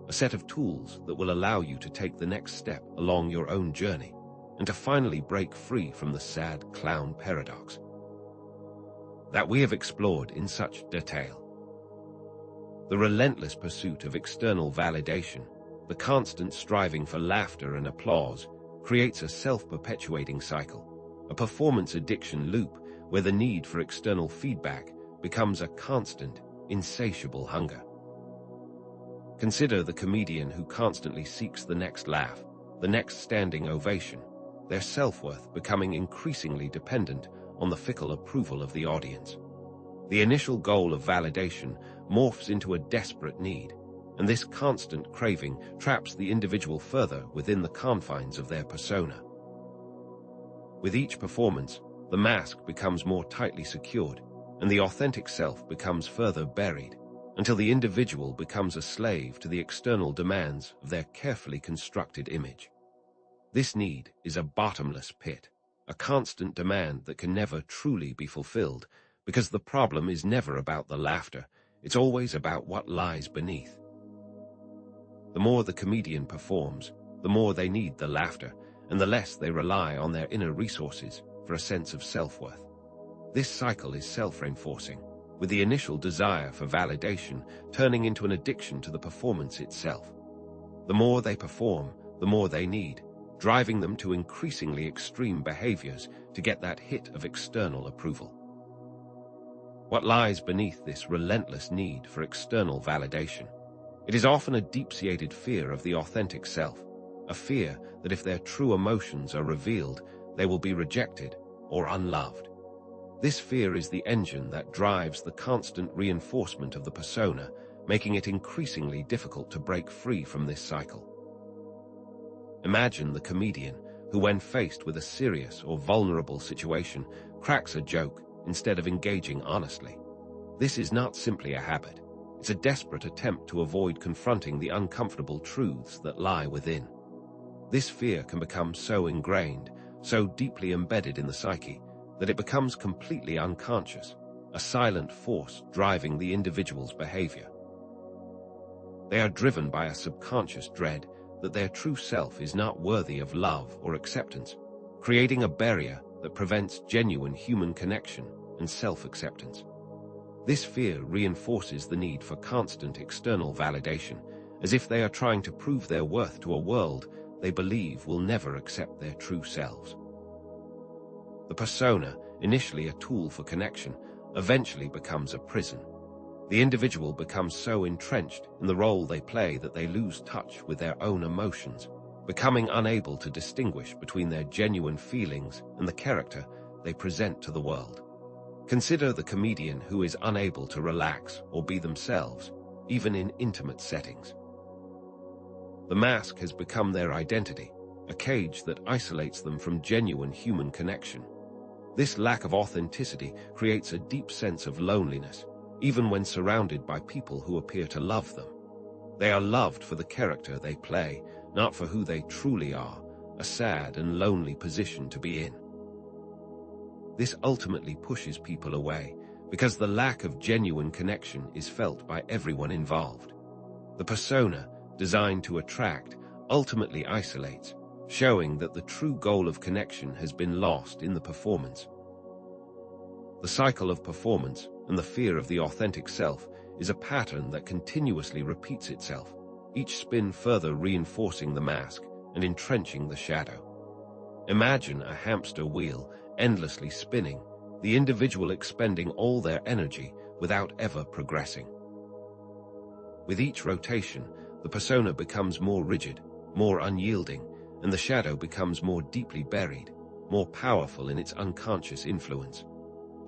a set of tools that will allow you to take the next step along your own journey and to finally break free from the sad clown paradox that we have explored in such detail. The relentless pursuit of external validation, the constant striving for laughter and applause, creates a self-perpetuating cycle, a performance addiction loop where the need for external feedback becomes a constant, insatiable hunger. Consider the comedian who constantly seeks the next laugh, the next standing ovation, their self-worth becoming increasingly dependent on the fickle approval of the audience. The initial goal of validation morphs into a desperate need, and this constant craving traps the individual further within the confines of their persona. With each performance, the mask becomes more tightly secured, and the authentic self becomes further buried, until the individual becomes a slave to the external demands of their carefully constructed image. This need is a bottomless pit, a constant demand that can never truly be fulfilled, because the problem is never about the laughter, it's always about what lies beneath. The more the comedian performs, the more they need the laughter, and the less they rely on their inner resources for a sense of self-worth. This cycle is self-reinforcing, with the initial desire for validation turning into an addiction to the performance itself. The more they perform, the more they need, driving them to increasingly extreme behaviors to get that hit of external approval. What lies beneath this relentless need for external validation? It is often a deep-seated fear of the authentic self, a fear that if their true emotions are revealed, they will be rejected or unloved. This fear is the engine that drives the constant reinforcement of the persona, making it increasingly difficult to break free from this cycle. Imagine the comedian who, when faced with a serious or vulnerable situation, cracks a joke instead of engaging honestly. This is not simply a habit. It's a desperate attempt to avoid confronting the uncomfortable truths that lie within. This fear can become so ingrained, so deeply embedded in the psyche, that it becomes completely unconscious, a silent force driving the individual's behavior. They are driven by a subconscious dread that their true self is not worthy of love or acceptance, creating a barrier that prevents genuine human connection and self-acceptance. This fear reinforces the need for constant external validation, as if they are trying to prove their worth to a world they believe will never accept their true selves. The persona, initially a tool for connection, eventually becomes a prison. The individual becomes so entrenched in the role they play that they lose touch with their own emotions, becoming unable to distinguish between their genuine feelings and the character they present to the world. Consider the comedian who is unable to relax or be themselves, even in intimate settings. The mask has become their identity, a cage that isolates them from genuine human connection. This lack of authenticity creates a deep sense of loneliness, even when surrounded by people who appear to love them. They are loved for the character they play, not for who they truly are, a sad and lonely position to be in. This ultimately pushes people away, because the lack of genuine connection is felt by everyone involved. The persona, designed to attract, ultimately isolates, showing that the true goal of connection has been lost in the performance. The cycle of performance and the fear of the authentic self is a pattern that continuously repeats itself, each spin further reinforcing the mask and entrenching the shadow. Imagine a hamster wheel endlessly spinning, the individual expending all their energy without ever progressing. With each rotation, the persona becomes more rigid, more unyielding, and the shadow becomes more deeply buried, more powerful in its unconscious influence.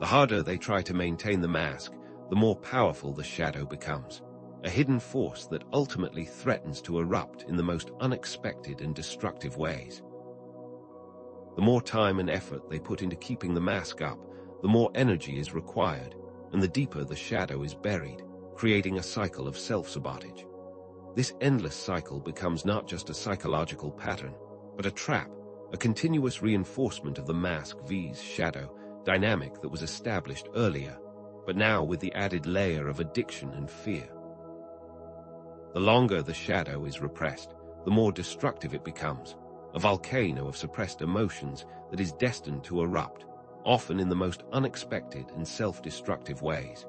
The harder they try to maintain the mask, the more powerful the shadow becomes, a hidden force that ultimately threatens to erupt in the most unexpected and destructive ways. The more time and effort they put into keeping the mask up, the more energy is required, and the deeper the shadow is buried, creating a cycle of self-sabotage. This endless cycle becomes not just a psychological pattern, but a trap, a continuous reinforcement of the mask vs. shadow dynamic that was established earlier, but now with the added layer of addiction and fear. The longer the shadow is repressed, the more destructive it becomes, a volcano of suppressed emotions that is destined to erupt, often in the most unexpected and self-destructive ways.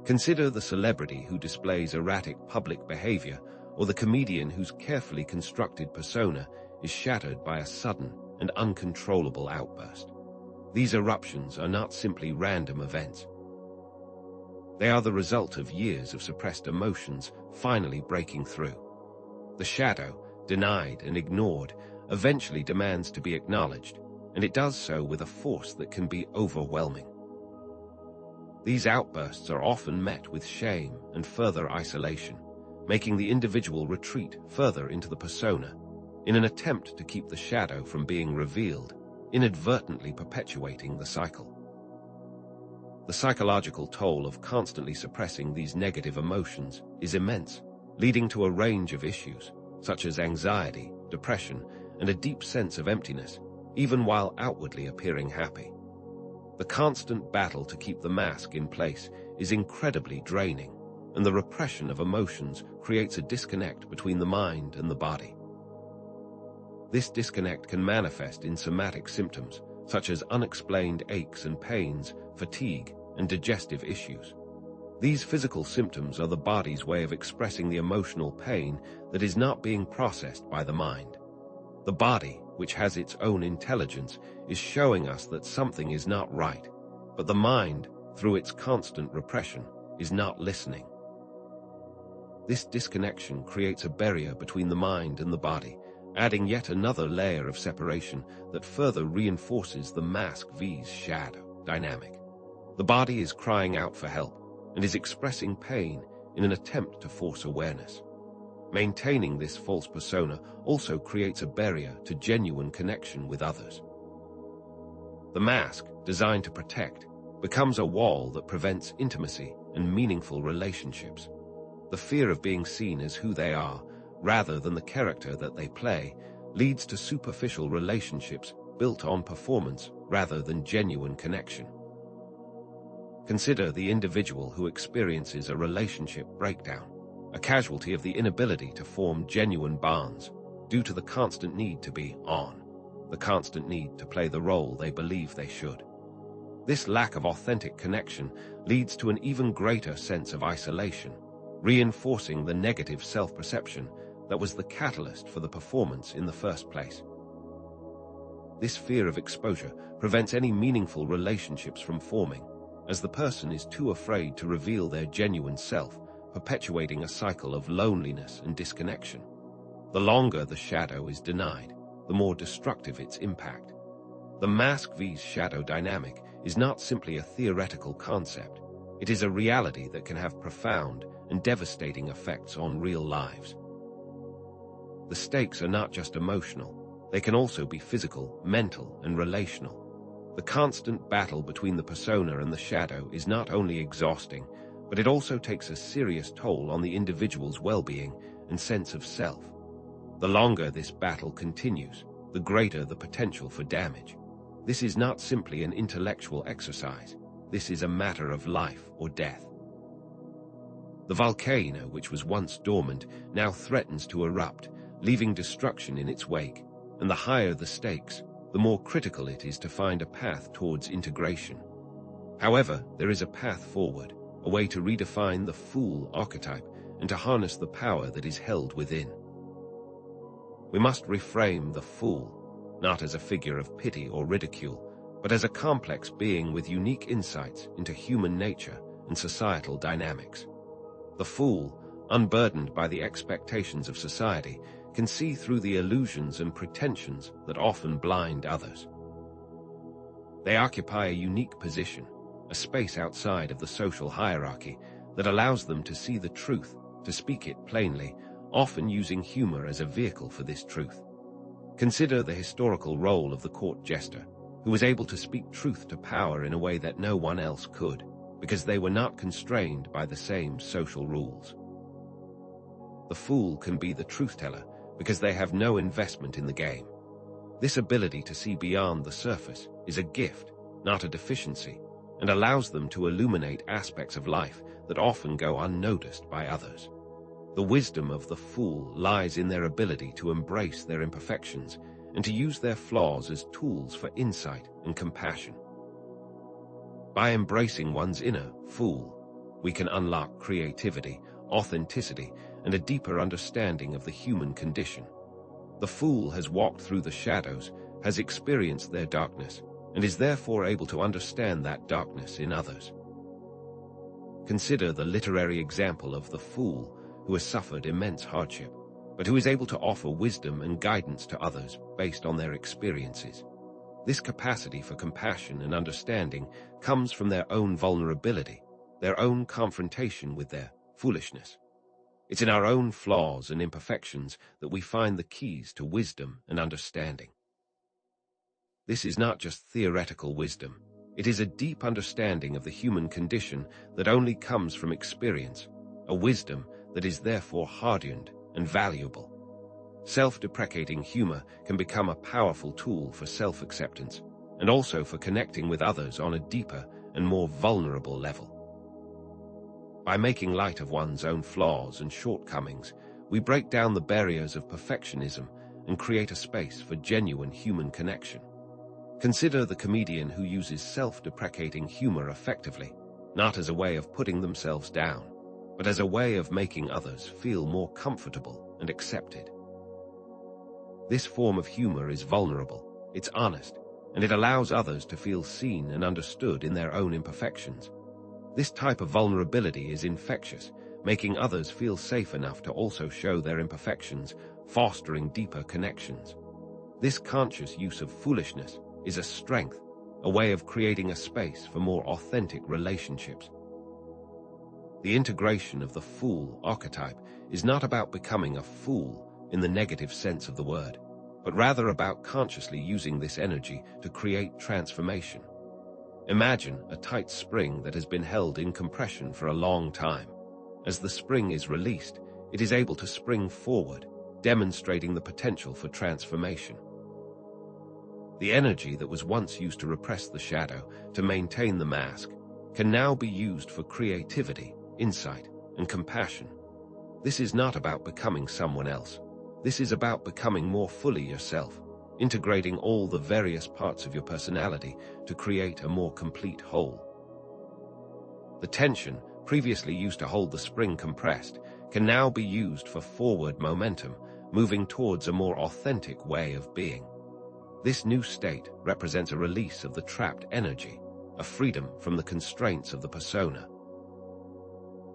Consider the celebrity who displays erratic public behavior, or the comedian whose carefully constructed persona is shattered by a sudden and uncontrollable outburst. These eruptions are not simply random events. They are the result of years of suppressed emotions finally breaking through. The shadow, denied and ignored, eventually demands to be acknowledged, and it does so with a force that can be overwhelming. These outbursts are often met with shame and further isolation, making the individual retreat further into the persona, in an attempt to keep the shadow from being revealed, inadvertently perpetuating the cycle. The psychological toll of constantly suppressing these negative emotions is immense, leading to a range of issues, such as anxiety, depression, and a deep sense of emptiness, even while outwardly appearing happy. The constant battle to keep the mask in place is incredibly draining, and the repression of emotions creates a disconnect between the mind and the body. This disconnect can manifest in somatic symptoms, such as unexplained aches and pains, fatigue, and digestive issues. These physical symptoms are the body's way of expressing the emotional pain that is not being processed by the mind. The body, which has its own intelligence, is showing us that something is not right, but the mind, through its constant repression, is not listening. This disconnection creates a barrier between the mind and the body, adding yet another layer of separation that further reinforces the mask vs. shadow dynamic. The body is crying out for help and is expressing pain in an attempt to force awareness. Maintaining this false persona also creates a barrier to genuine connection with others. The mask, designed to protect, becomes a wall that prevents intimacy and meaningful relationships. The fear of being seen as who they are, rather than the character that they play, leads to superficial relationships built on performance rather than genuine connection. Consider the individual who experiences a relationship breakdown, a casualty of the inability to form genuine bonds due to the constant need to be on, the constant need to play the role they believe they should. This lack of authentic connection leads to an even greater sense of isolation, reinforcing the negative self-perception that was the catalyst for the performance in the first place. This fear of exposure prevents any meaningful relationships from forming, as the person is too afraid to reveal their genuine self, perpetuating a cycle of loneliness and disconnection. The longer the shadow is denied, the more destructive its impact. The mask vs. shadow dynamic is not simply a theoretical concept. It is a reality that can have profound and devastating effects on real lives. The stakes are not just emotional, they can also be physical, mental, and relational. The constant battle between the persona and the shadow is not only exhausting, but it also takes a serious toll on the individual's well-being and sense of self. The longer this battle continues, the greater the potential for damage. This is not simply an intellectual exercise. This is a matter of life or death. The volcano, which was once dormant, now threatens to erupt, leaving destruction in its wake, and the higher the stakes, the more critical it is to find a path towards integration. However, there is a path forward, a way to redefine the fool archetype and to harness the power that is held within. We must reframe the fool, not as a figure of pity or ridicule, but as a complex being with unique insights into human nature and societal dynamics. The fool, unburdened by the expectations of society, can see through the illusions and pretensions that often blind others. They occupy a unique position, a space outside of the social hierarchy that allows them to see the truth, to speak it plainly, often using humor as a vehicle for this truth. Consider the historical role of the court jester, who was able to speak truth to power in a way that no one else could, because they were not constrained by the same social rules. The fool can be the truth-teller because they have no investment in the game. This ability to see beyond the surface is a gift, not a deficiency, and allows them to illuminate aspects of life that often go unnoticed by others. The wisdom of the fool lies in their ability to embrace their imperfections and to use their flaws as tools for insight and compassion. By embracing one's inner fool, we can unlock creativity, authenticity, and a deeper understanding of the human condition. The fool has walked through the shadows, has experienced their darkness, and is therefore able to understand that darkness in others. Consider the literary example of the fool who has suffered immense hardship, but who is able to offer wisdom and guidance to others based on their experiences. This capacity for compassion and understanding comes from their own vulnerability, their own confrontation with their foolishness. It's in our own flaws and imperfections that we find the keys to wisdom and understanding. This is not just theoretical wisdom. It is a deep understanding of the human condition that only comes from experience, a wisdom that is therefore hard-earned and valuable. Self-deprecating humor can become a powerful tool for self-acceptance and also for connecting with others on a deeper and more vulnerable level. By making light of one's own flaws and shortcomings, we break down the barriers of perfectionism and create a space for genuine human connection. Consider the comedian who uses self-deprecating humor effectively, not as a way of putting themselves down, but as a way of making others feel more comfortable and accepted. This form of humor is vulnerable, it's honest, and it allows others to feel seen and understood in their own imperfections. This type of vulnerability is infectious, making others feel safe enough to also show their imperfections, fostering deeper connections. This conscious use of foolishness is a strength, a way of creating a space for more authentic relationships. The integration of the fool archetype is not about becoming a fool in the negative sense of the word, but rather about consciously using this energy to create transformation. Imagine a tight spring that has been held in compression for a long time. As the spring is released, it is able to spring forward, demonstrating the potential for transformation. The energy that was once used to repress the shadow, to maintain the mask, can now be used for creativity, insight, and compassion. This is not about becoming someone else. This is about becoming more fully yourself, integrating all the various parts of your personality to create a more complete whole. The tension, previously used to hold the spring compressed, can now be used for forward momentum, moving towards a more authentic way of being. This new state represents a release of the trapped energy, a freedom from the constraints of the persona.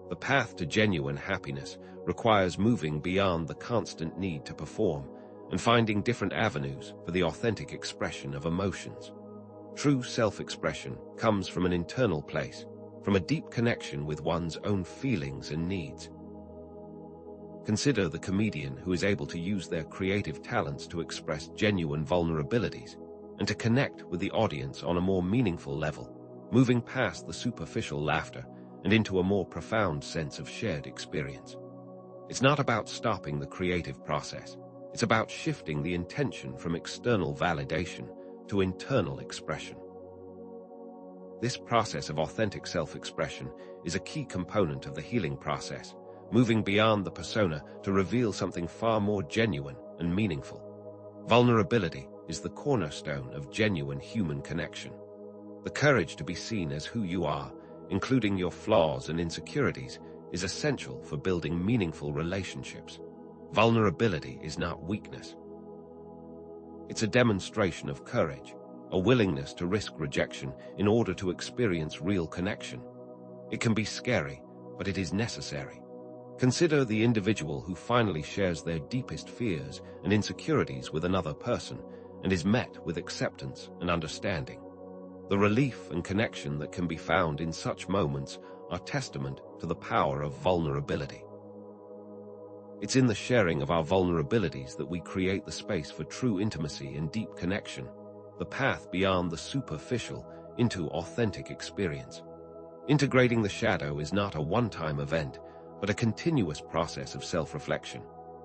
The path to genuine happiness requires moving beyond the constant need to perform and finding different avenues for the authentic expression of emotions. True self-expression comes from an internal place, from a deep connection with one's own feelings and needs. Consider the comedian who is able to use their creative talents to express genuine vulnerabilities and to connect with the audience on a more meaningful level, moving past the superficial laughter and into a more profound sense of shared experience. It's not about stopping the creative process. It's about shifting the intention from external validation to internal expression. This process of authentic self-expression is a key component of the healing process, moving beyond the persona to reveal something far more genuine and meaningful. Vulnerability is the cornerstone of genuine human connection. The courage to be seen as who you are, including your flaws and insecurities, is essential for building meaningful relationships. Vulnerability is not weakness. It's a demonstration of courage, a willingness to risk rejection in order to experience real connection. It can be scary, but it is necessary. Consider the individual who finally shares their deepest fears and insecurities with another person and is met with acceptance and understanding. The relief and connection that can be found in such moments are testament to the power of vulnerability. It's in the sharing of our vulnerabilities that we create the space for true intimacy and deep connection, the path beyond the superficial into authentic experience. Integrating the shadow is not a one-time event, but a continuous process of self-reflection,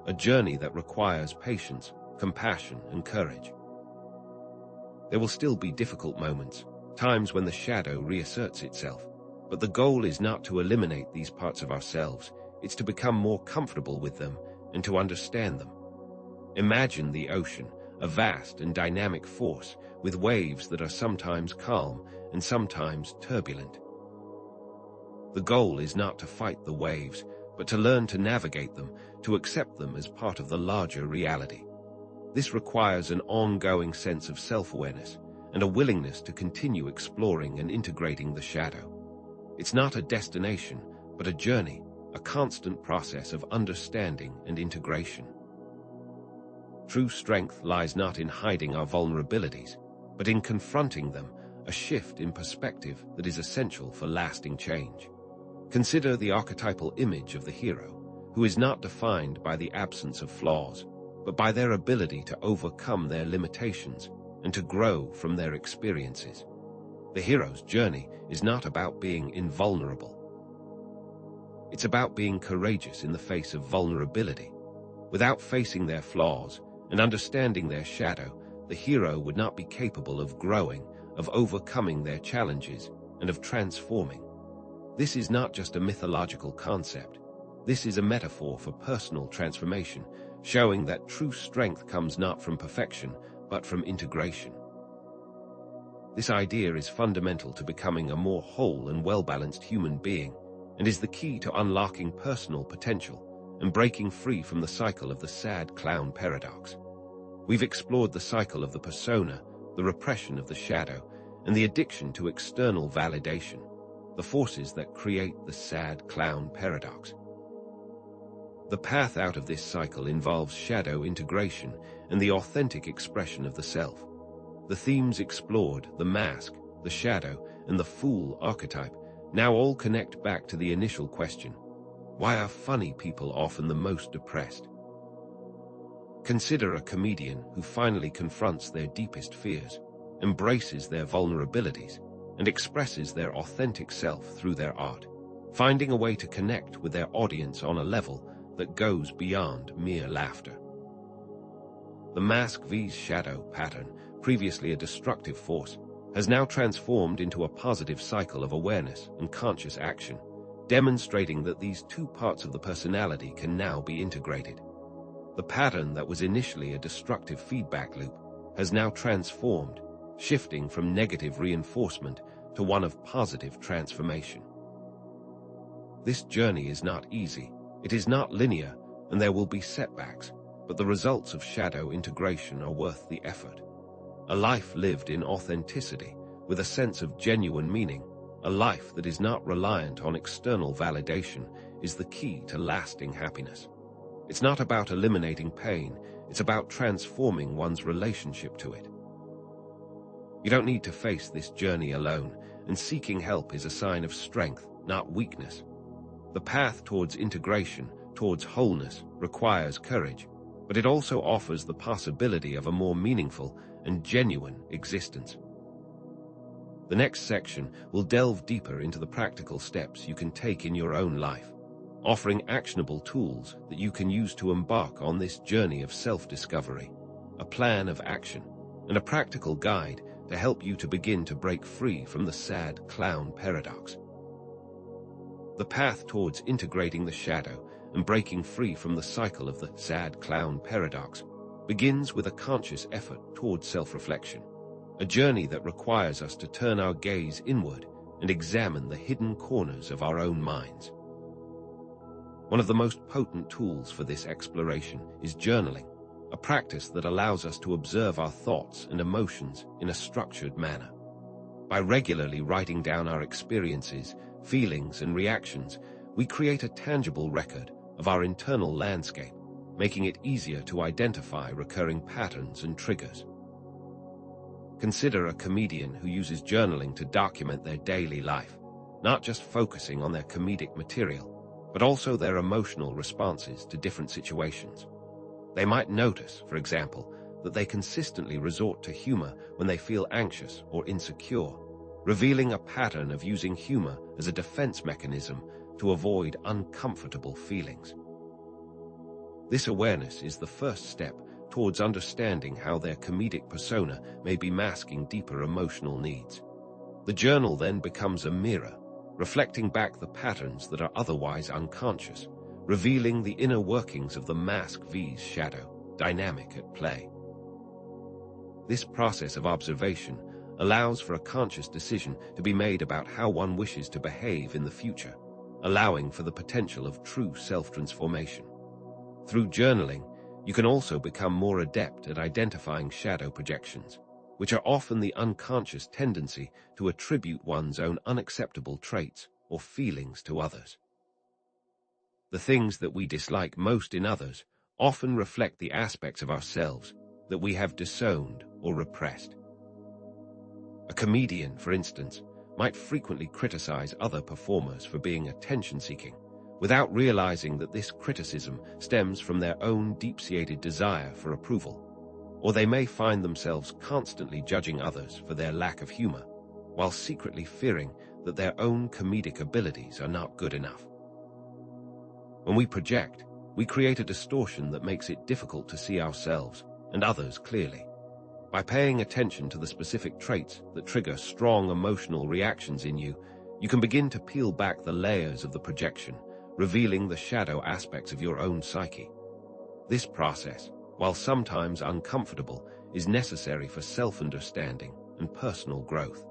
a journey that requires patience, compassion, and courage. There will still be difficult moments, times when the shadow reasserts itself, but the goal is not to eliminate these parts of ourselves, it's to become more comfortable with them and to understand them. Imagine the ocean, a vast and dynamic force with waves that are sometimes calm and sometimes turbulent. The goal is not to fight the waves, but to learn to navigate them, to accept them as part of the larger reality. This requires an ongoing sense of self-awareness and a willingness to continue exploring and integrating the shadow. It's not a destination, but a journey, a constant process of understanding and integration. True strength lies not in hiding our vulnerabilities, but in confronting them, a shift in perspective that is essential for lasting change. Consider the archetypal image of the hero, who is not defined by the absence of flaws, but by their ability to overcome their limitations and to grow from their experiences. The hero's journey is not about being invulnerable. It's about being courageous in the face of vulnerability. Without facing their flaws and understanding their shadow, the hero would not be capable of growing, of overcoming their challenges, and of transforming. This is not just a mythological concept. This is a metaphor for personal transformation, showing that true strength comes not from perfection, but from integration. This idea is fundamental to becoming a more whole and well-balanced human being, and is the key to unlocking personal potential and breaking free from the cycle of the sad clown paradox. We've explored the cycle of the persona, the repression of the shadow, and the addiction to external validation, the forces that create the sad clown paradox. The path out of this cycle involves shadow integration and the authentic expression of the self. The themes explored, the mask, the shadow, and the fool archetype, now all connect back to the initial question: why are funny people often the most depressed? Consider a comedian who finally confronts their deepest fears, embraces their vulnerabilities, and expresses their authentic self through their art, finding a way to connect with their audience on a level that goes beyond mere laughter. The mask vs. shadow pattern, previously a destructive force, has now transformed into a positive cycle of awareness and conscious action, demonstrating that these two parts of the personality can now be integrated. The pattern that was initially a destructive feedback loop has now transformed, shifting from negative reinforcement to one of positive transformation. This journey is not easy, it is not linear, and there will be setbacks, but the results of shadow integration are worth the effort. A life lived in authenticity, with a sense of genuine meaning, a life that is not reliant on external validation, is the key to lasting happiness. It's not about eliminating pain, it's about transforming one's relationship to it. You don't need to face this journey alone, and seeking help is a sign of strength, not weakness. The path towards integration, towards wholeness, requires courage, but it also offers the possibility of a more meaningful and genuine existence. The next section will delve deeper into the practical steps you can take in your own life, offering actionable tools that you can use to embark on this journey of self-discovery, a plan of action, and a practical guide to help you to begin to break free from the sad clown paradox. The path towards integrating the shadow and breaking free from the cycle of the sad clown paradox begins with a conscious effort towards self-reflection, a journey that requires us to turn our gaze inward and examine the hidden corners of our own minds. One of the most potent tools for this exploration is journaling, a practice that allows us to observe our thoughts and emotions in a structured manner. By regularly writing down our experiences, feelings, and reactions, we create a tangible record of our internal landscape, making it easier to identify recurring patterns and triggers. Consider a comedian who uses journaling to document their daily life, not just focusing on their comedic material, but also their emotional responses to different situations. They might notice, for example, that they consistently resort to humor when they feel anxious or insecure, revealing a pattern of using humor as a defense mechanism to avoid uncomfortable feelings. This awareness is the first step towards understanding how their comedic persona may be masking deeper emotional needs. The journal then becomes a mirror, reflecting back the patterns that are otherwise unconscious, revealing the inner workings of the mask vs shadow dynamic at play. This process of observation allows for a conscious decision to be made about how one wishes to behave in the future, allowing for the potential of true self-transformation. Through journaling, you can also become more adept at identifying shadow projections, which are often the unconscious tendency to attribute one's own unacceptable traits or feelings to others. The things that we dislike most in others often reflect the aspects of ourselves that we have disowned or repressed. A comedian, for instance, might frequently criticize other performers for being attention-seeking, without realizing that this criticism stems from their own deep-seated desire for approval. Or they may find themselves constantly judging others for their lack of humor, while secretly fearing that their own comedic abilities are not good enough. When we project, we create a distortion that makes it difficult to see ourselves and others clearly. By paying attention to the specific traits that trigger strong emotional reactions in you, you can begin to peel back the layers of the projection, revealing the shadow aspects of your own psyche. This process, while sometimes uncomfortable, is necessary for self-understanding and personal growth.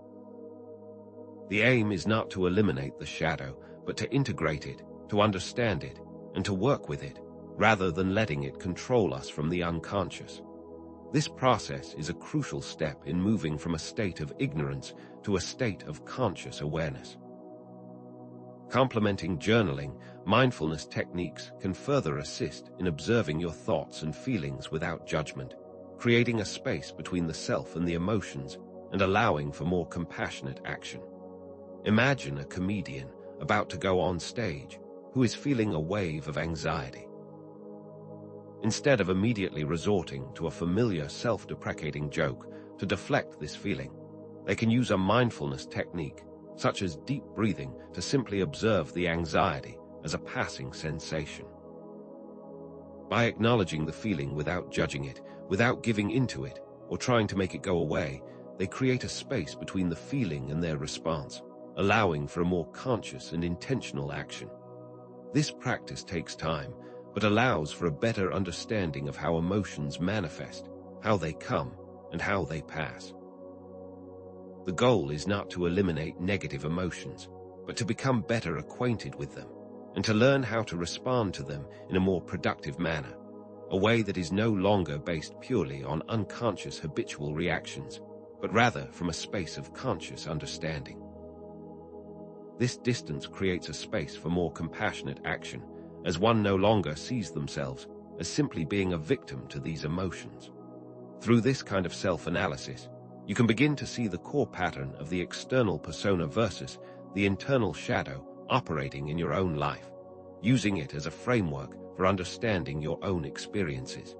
The aim is not to eliminate the shadow, but to integrate it, to understand it, and to work with it, rather than letting it control us from the unconscious. This process is a crucial step in moving from a state of ignorance to a state of conscious awareness. Complementing journaling, mindfulness techniques can further assist in observing your thoughts and feelings without judgment, creating a space between the self and the emotions and allowing for more compassionate action. Imagine a comedian about to go on stage who is feeling a wave of anxiety. Instead of immediately resorting to a familiar self-deprecating joke to deflect this feeling, they can use a mindfulness technique such as deep breathing to simply observe the anxiety as a passing sensation. By acknowledging the feeling without judging it, without giving into it, or trying to make it go away, they create a space between the feeling and their response, allowing for a more conscious and intentional action. This practice takes time, but allows for a better understanding of how emotions manifest, how they come, and how they pass. The goal is not to eliminate negative emotions, but to become better acquainted with them, and to learn how to respond to them in a more productive manner, a way that is no longer based purely on unconscious habitual reactions, but rather from a space of conscious understanding. This distance creates a space for more compassionate action, as one no longer sees themselves as simply being a victim to these emotions. Through this kind of self-analysis, you can begin to see the core pattern of the external persona versus the internal shadow operating in your own life, using it as a framework for understanding your own experiences.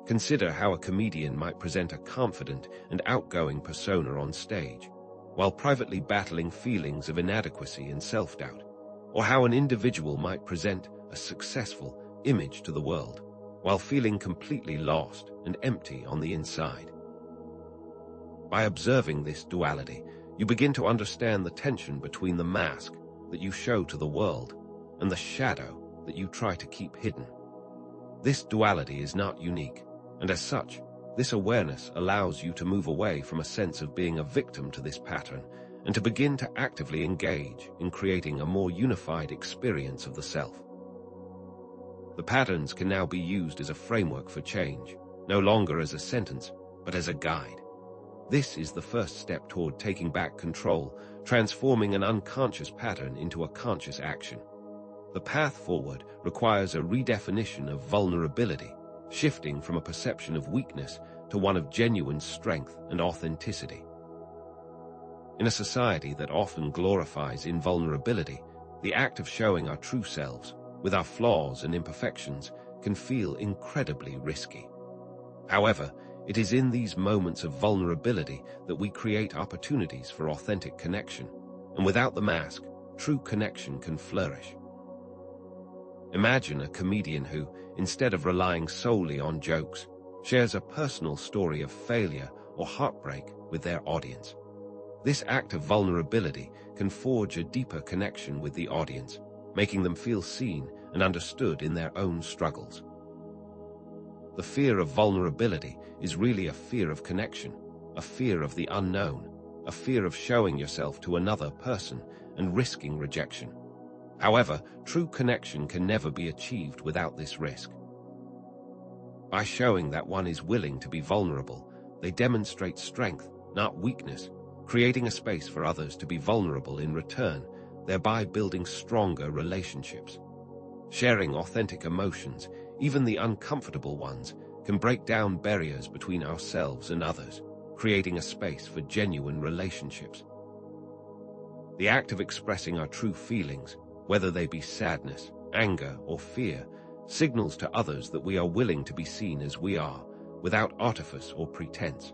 Consider how a comedian might present a confident and outgoing persona on stage, while privately battling feelings of inadequacy and self-doubt, or how an individual might present a successful image to the world, while feeling completely lost and empty on the inside. By observing this duality, you begin to understand the tension between the mask that you show to the world and the shadow that you try to keep hidden. This duality is not unique, and as such, this awareness allows you to move away from a sense of being a victim to this pattern and to begin to actively engage in creating a more unified experience of the self. The patterns can now be used as a framework for change, no longer as a sentence, but as a guide. This is the first step toward taking back control, transforming an unconscious pattern into a conscious action. The path forward requires a redefinition of vulnerability, shifting from a perception of weakness to one of genuine strength and authenticity. In a society that often glorifies invulnerability, the act of showing our true selves, with our flaws and imperfections, can feel incredibly risky. However, it is in these moments of vulnerability that we create opportunities for authentic connection, and without the mask, true connection can flourish. Imagine a comedian who, instead of relying solely on jokes, shares a personal story of failure or heartbreak with their audience. This act of vulnerability can forge a deeper connection with the audience, making them feel seen and understood in their own struggles. The fear of vulnerability is really a fear of connection, a fear of the unknown, a fear of showing yourself to another person and risking rejection. However, true connection can never be achieved without this risk. By showing that one is willing to be vulnerable, they demonstrate strength, not weakness, creating a space for others to be vulnerable in return, thereby building stronger relationships. Sharing authentic emotions, even the uncomfortable ones, can break down barriers between ourselves and others, creating a space for genuine relationships. The act of expressing our true feelings, whether they be sadness, anger, or fear, signals to others that we are willing to be seen as we are, without artifice or pretense.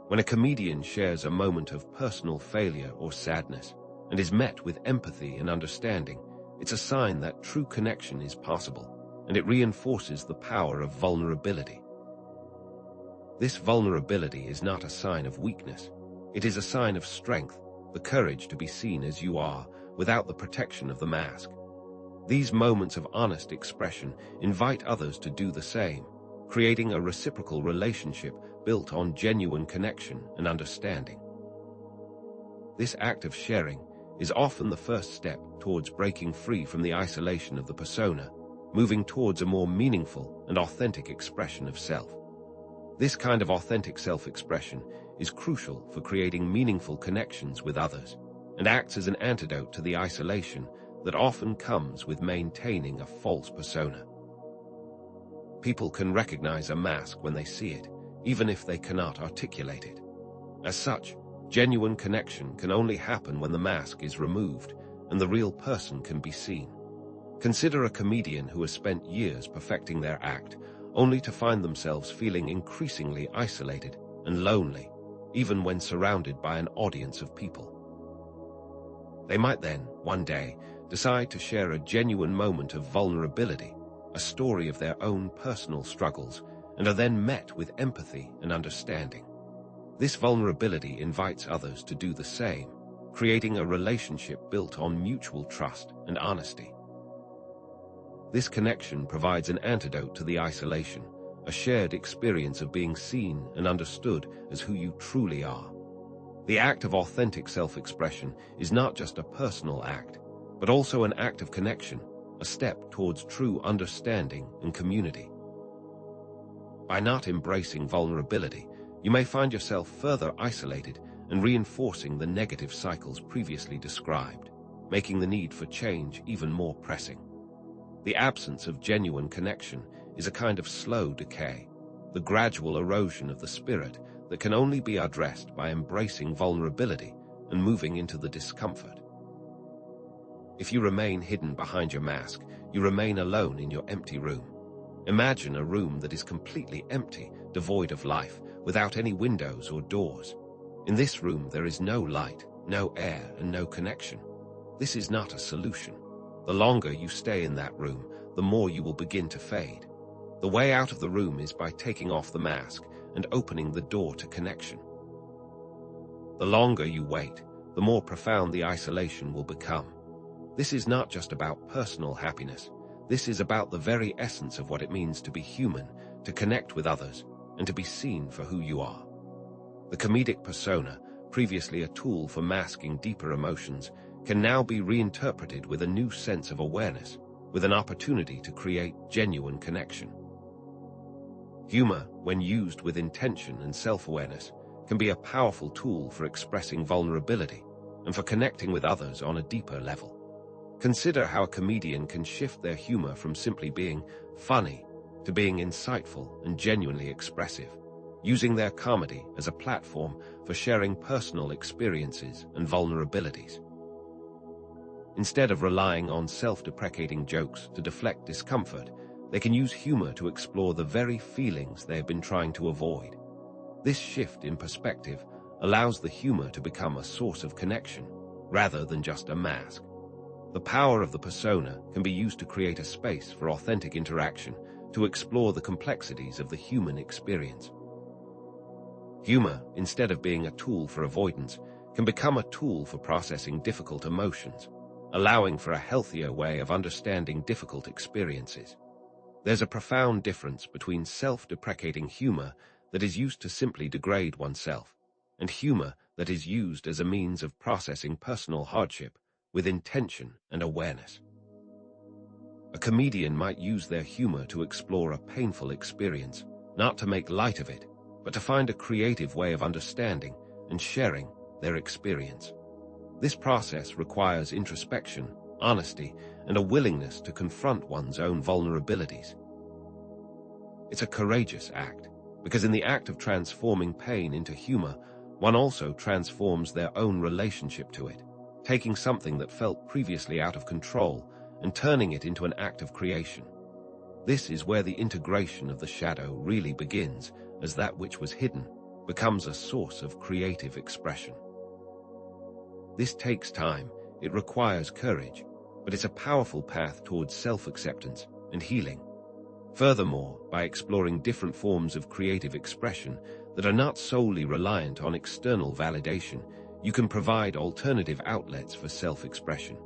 When a comedian shares a moment of personal failure or sadness, and is met with empathy and understanding, it's a sign that true connection is possible, and it reinforces the power of vulnerability. This vulnerability is not a sign of weakness. It is a sign of strength, the courage to be seen as you are, without the protection of the mask. These moments of honest expression invite others to do the same, creating a reciprocal relationship built on genuine connection and understanding. This act of sharing is often the first step towards breaking free from the isolation of the persona, moving towards a more meaningful and authentic expression of self. This kind of authentic self-expression is crucial for creating meaningful connections with others, and acts as an antidote to the isolation that often comes with maintaining a false persona. People can recognize a mask when they see it, even if they cannot articulate it. As such, genuine connection can only happen when the mask is removed and the real person can be seen. Consider a comedian who has spent years perfecting their act, only to find themselves feeling increasingly isolated and lonely, even when surrounded by an audience of people. They might then, one day, decide to share a genuine moment of vulnerability, a story of their own personal struggles, and are then met with empathy and understanding. This vulnerability invites others to do the same, creating a relationship built on mutual trust and honesty. This connection provides an antidote to the isolation, a shared experience of being seen and understood as who you truly are. The act of authentic self-expression is not just a personal act, but also an act of connection, a step towards true understanding and community. By not embracing vulnerability, you may find yourself further isolated and reinforcing the negative cycles previously described, making the need for change even more pressing. The absence of genuine connection is a kind of slow decay, the gradual erosion of the spirit that can only be addressed by embracing vulnerability and moving into the discomfort. If you remain hidden behind your mask, you remain alone in your empty room. Imagine a room that is completely empty, devoid of life, without any windows or doors. In this room, there is no light, no air, and no connection. This is not a solution. The longer you stay in that room, the more you will begin to fade. The way out of the room is by taking off the mask and opening the door to connection. The longer you wait, the more profound the isolation will become. This is not just about personal happiness. This is about the very essence of what it means to be human, to connect with others, and to be seen for who you are. The comedic persona, previously a tool for masking deeper emotions, can now be reinterpreted with a new sense of awareness, with an opportunity to create genuine connection. Humor, when used with intention and self-awareness, can be a powerful tool for expressing vulnerability and for connecting with others on a deeper level. Consider how a comedian can shift their humor from simply being funny to being insightful and genuinely expressive, using their comedy as a platform for sharing personal experiences and vulnerabilities. Instead of relying on self-deprecating jokes to deflect discomfort, they can use humor to explore the very feelings they have been trying to avoid. This shift in perspective allows the humor to become a source of connection, rather than just a mask. The power of the persona can be used to create a space for authentic interaction, to explore the complexities of the human experience. Humor, instead of being a tool for avoidance, can become a tool for processing difficult emotions, allowing for a healthier way of understanding difficult experiences. There's a profound difference between self-deprecating humor that is used to simply degrade oneself, and humor that is used as a means of processing personal hardship with intention and awareness. A comedian might use their humor to explore a painful experience, not to make light of it, but to find a creative way of understanding and sharing their experience. This process requires introspection, honesty, and a willingness to confront one's own vulnerabilities. It's a courageous act, because in the act of transforming pain into humor, one also transforms their own relationship to it, taking something that felt previously out of control and turning it into an act of creation. This is where the integration of the shadow really begins, as that which was hidden becomes a source of creative expression. This takes time, it requires courage, but it's a powerful path towards self-acceptance and healing. Furthermore, by exploring different forms of creative expression that are not solely reliant on external validation, you can provide alternative outlets for self-expression.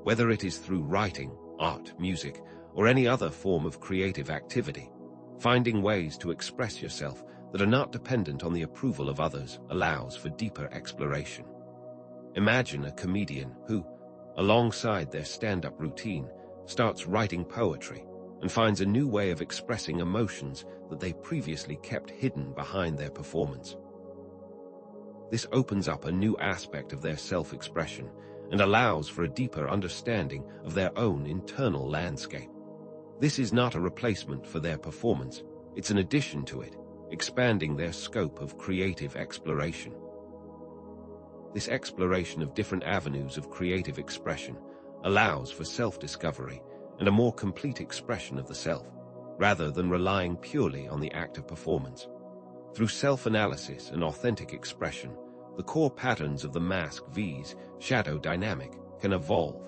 Whether it is through writing, art, music, or any other form of creative activity, finding ways to express yourself that are not dependent on the approval of others allows for deeper exploration. Imagine a comedian who, alongside their stand-up routine, starts writing poetry and finds a new way of expressing emotions that they previously kept hidden behind their performance. This opens up a new aspect of their self-expression and allows for a deeper understanding of their own internal landscape. This is not a replacement for their performance, it's an addition to it, expanding their scope of creative exploration. This exploration of different avenues of creative expression allows for self-discovery and a more complete expression of the self, rather than relying purely on the act of performance. Through self-analysis and authentic expression, the core patterns of the Mask V's shadow dynamic can evolve,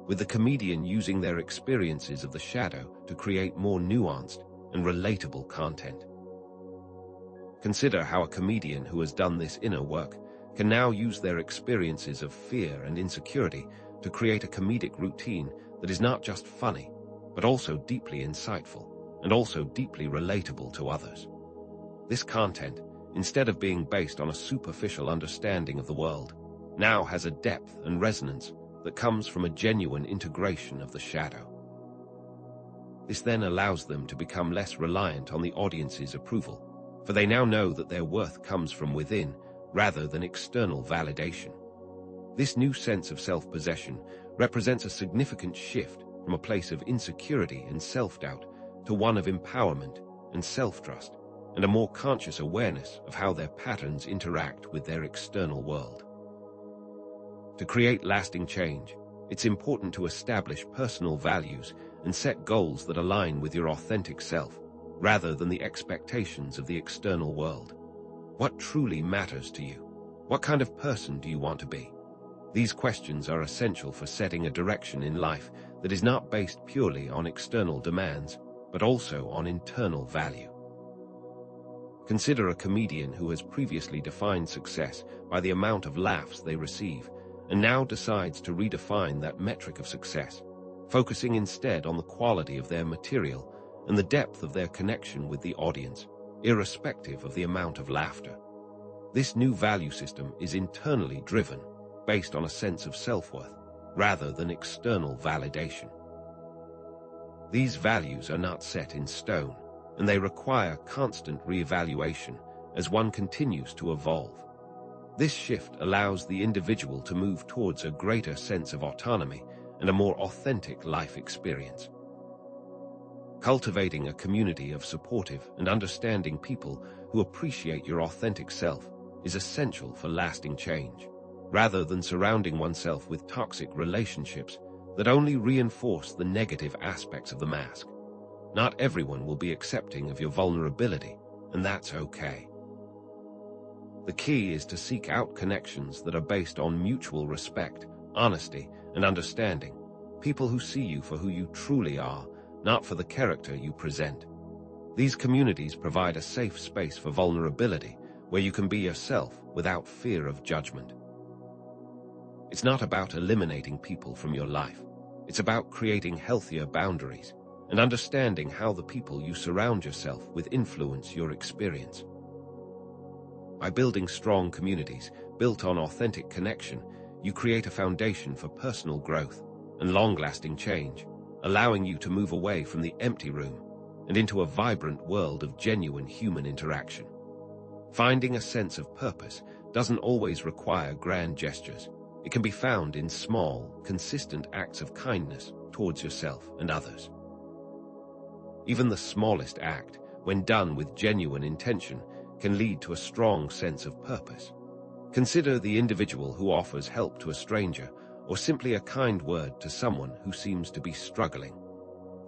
with the comedian using their experiences of the shadow to create more nuanced and relatable content. Consider how a comedian who has done this inner work can now use their experiences of fear and insecurity to create a comedic routine that is not just funny, but also deeply insightful and also deeply relatable to others. This content, instead of being based on a superficial understanding of the world, now has a depth and resonance that comes from a genuine integration of the shadow. This then allows them to become less reliant on the audience's approval, for they now know that their worth comes from within rather than external validation. This new sense of self-possession represents a significant shift from a place of insecurity and self-doubt to one of empowerment and self-trust, and a more conscious awareness of how their patterns interact with their external world. To create lasting change, it's important to establish personal values and set goals that align with your authentic self, rather than the expectations of the external world. What truly matters to you? What kind of person do you want to be? These questions are essential for setting a direction in life that is not based purely on external demands, but also on internal value. Consider a comedian who has previously defined success by the amount of laughs they receive, and now decides to redefine that metric of success, focusing instead on the quality of their material and the depth of their connection with the audience, irrespective of the amount of laughter. This new value system is internally driven, based on a sense of self-worth, rather than external validation. These values are not set in stone, and they require constant re-evaluation as one continues to evolve. This shift allows the individual to move towards a greater sense of autonomy and a more authentic life experience. Cultivating a community of supportive and understanding people who appreciate your authentic self is essential for lasting change, rather than surrounding oneself with toxic relationships that only reinforce the negative aspects of the mask. Not everyone will be accepting of your vulnerability, and that's okay. The key is to seek out connections that are based on mutual respect, honesty, and understanding, people who see you for who you truly are, not for the character you present. These communities provide a safe space for vulnerability, where you can be yourself without fear of judgment. It's not about eliminating people from your life. It's about creating healthier boundaries and understanding how the people you surround yourself with influence your experience. By building strong communities built on authentic connection, you create a foundation for personal growth and long-lasting change, allowing you to move away from the empty room and into a vibrant world of genuine human interaction. Finding a sense of purpose doesn't always require grand gestures. It can be found in small, consistent acts of kindness towards yourself and others. Even the smallest act, when done with genuine intention, can lead to a strong sense of purpose. Consider the individual who offers help to a stranger or simply a kind word to someone who seems to be struggling.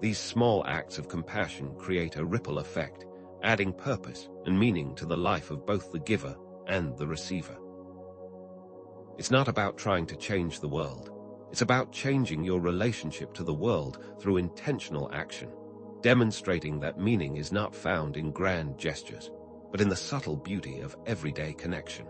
These small acts of compassion create a ripple effect, adding purpose and meaning to the life of both the giver and the receiver. It's not about trying to change the world. It's about changing your relationship to the world through intentional action, demonstrating that meaning is not found in grand gestures, but in the subtle beauty of everyday connection.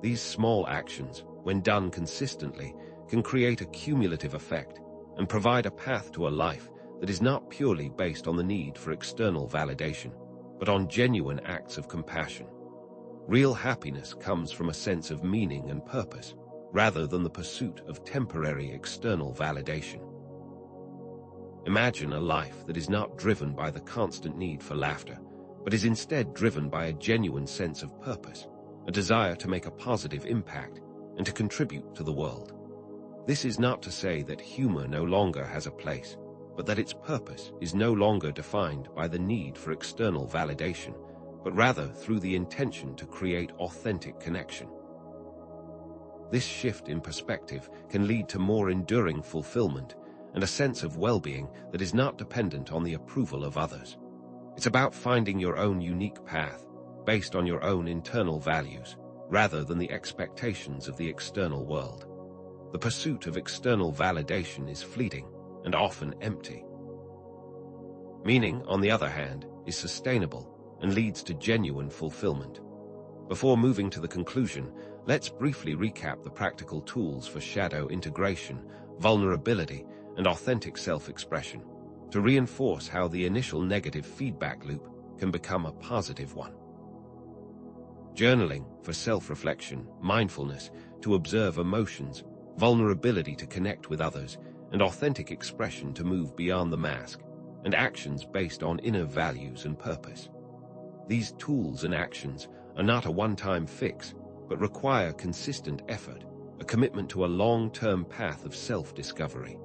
These small actions, when done consistently, can create a cumulative effect and provide a path to a life that is not purely based on the need for external validation, but on genuine acts of compassion. Real happiness comes from a sense of meaning and purpose, rather than the pursuit of temporary external validation. Imagine a life that is not driven by the constant need for laughter, but is instead driven by a genuine sense of purpose, a desire to make a positive impact and to contribute to the world. This is not to say that humor no longer has a place, but that its purpose is no longer defined by the need for external validation, but rather through the intention to create authentic connection. This shift in perspective can lead to more enduring fulfillment and a sense of well-being that is not dependent on the approval of others. It's about finding your own unique path, based on your own internal values, rather than the expectations of the external world. The pursuit of external validation is fleeting and often empty. Meaning, on the other hand, is sustainable and leads to genuine fulfillment. Before moving to the conclusion, let's briefly recap the practical tools for shadow integration, vulnerability, and authentic self-expression to reinforce how the initial negative feedback loop can become a positive one. Journaling for self-reflection, mindfulness to observe emotions, vulnerability to connect with others, and authentic expression to move beyond the mask, and actions based on inner values and purpose. These tools and actions are not a one-time fix, but require consistent effort, a commitment to a long-term path of self-discovery.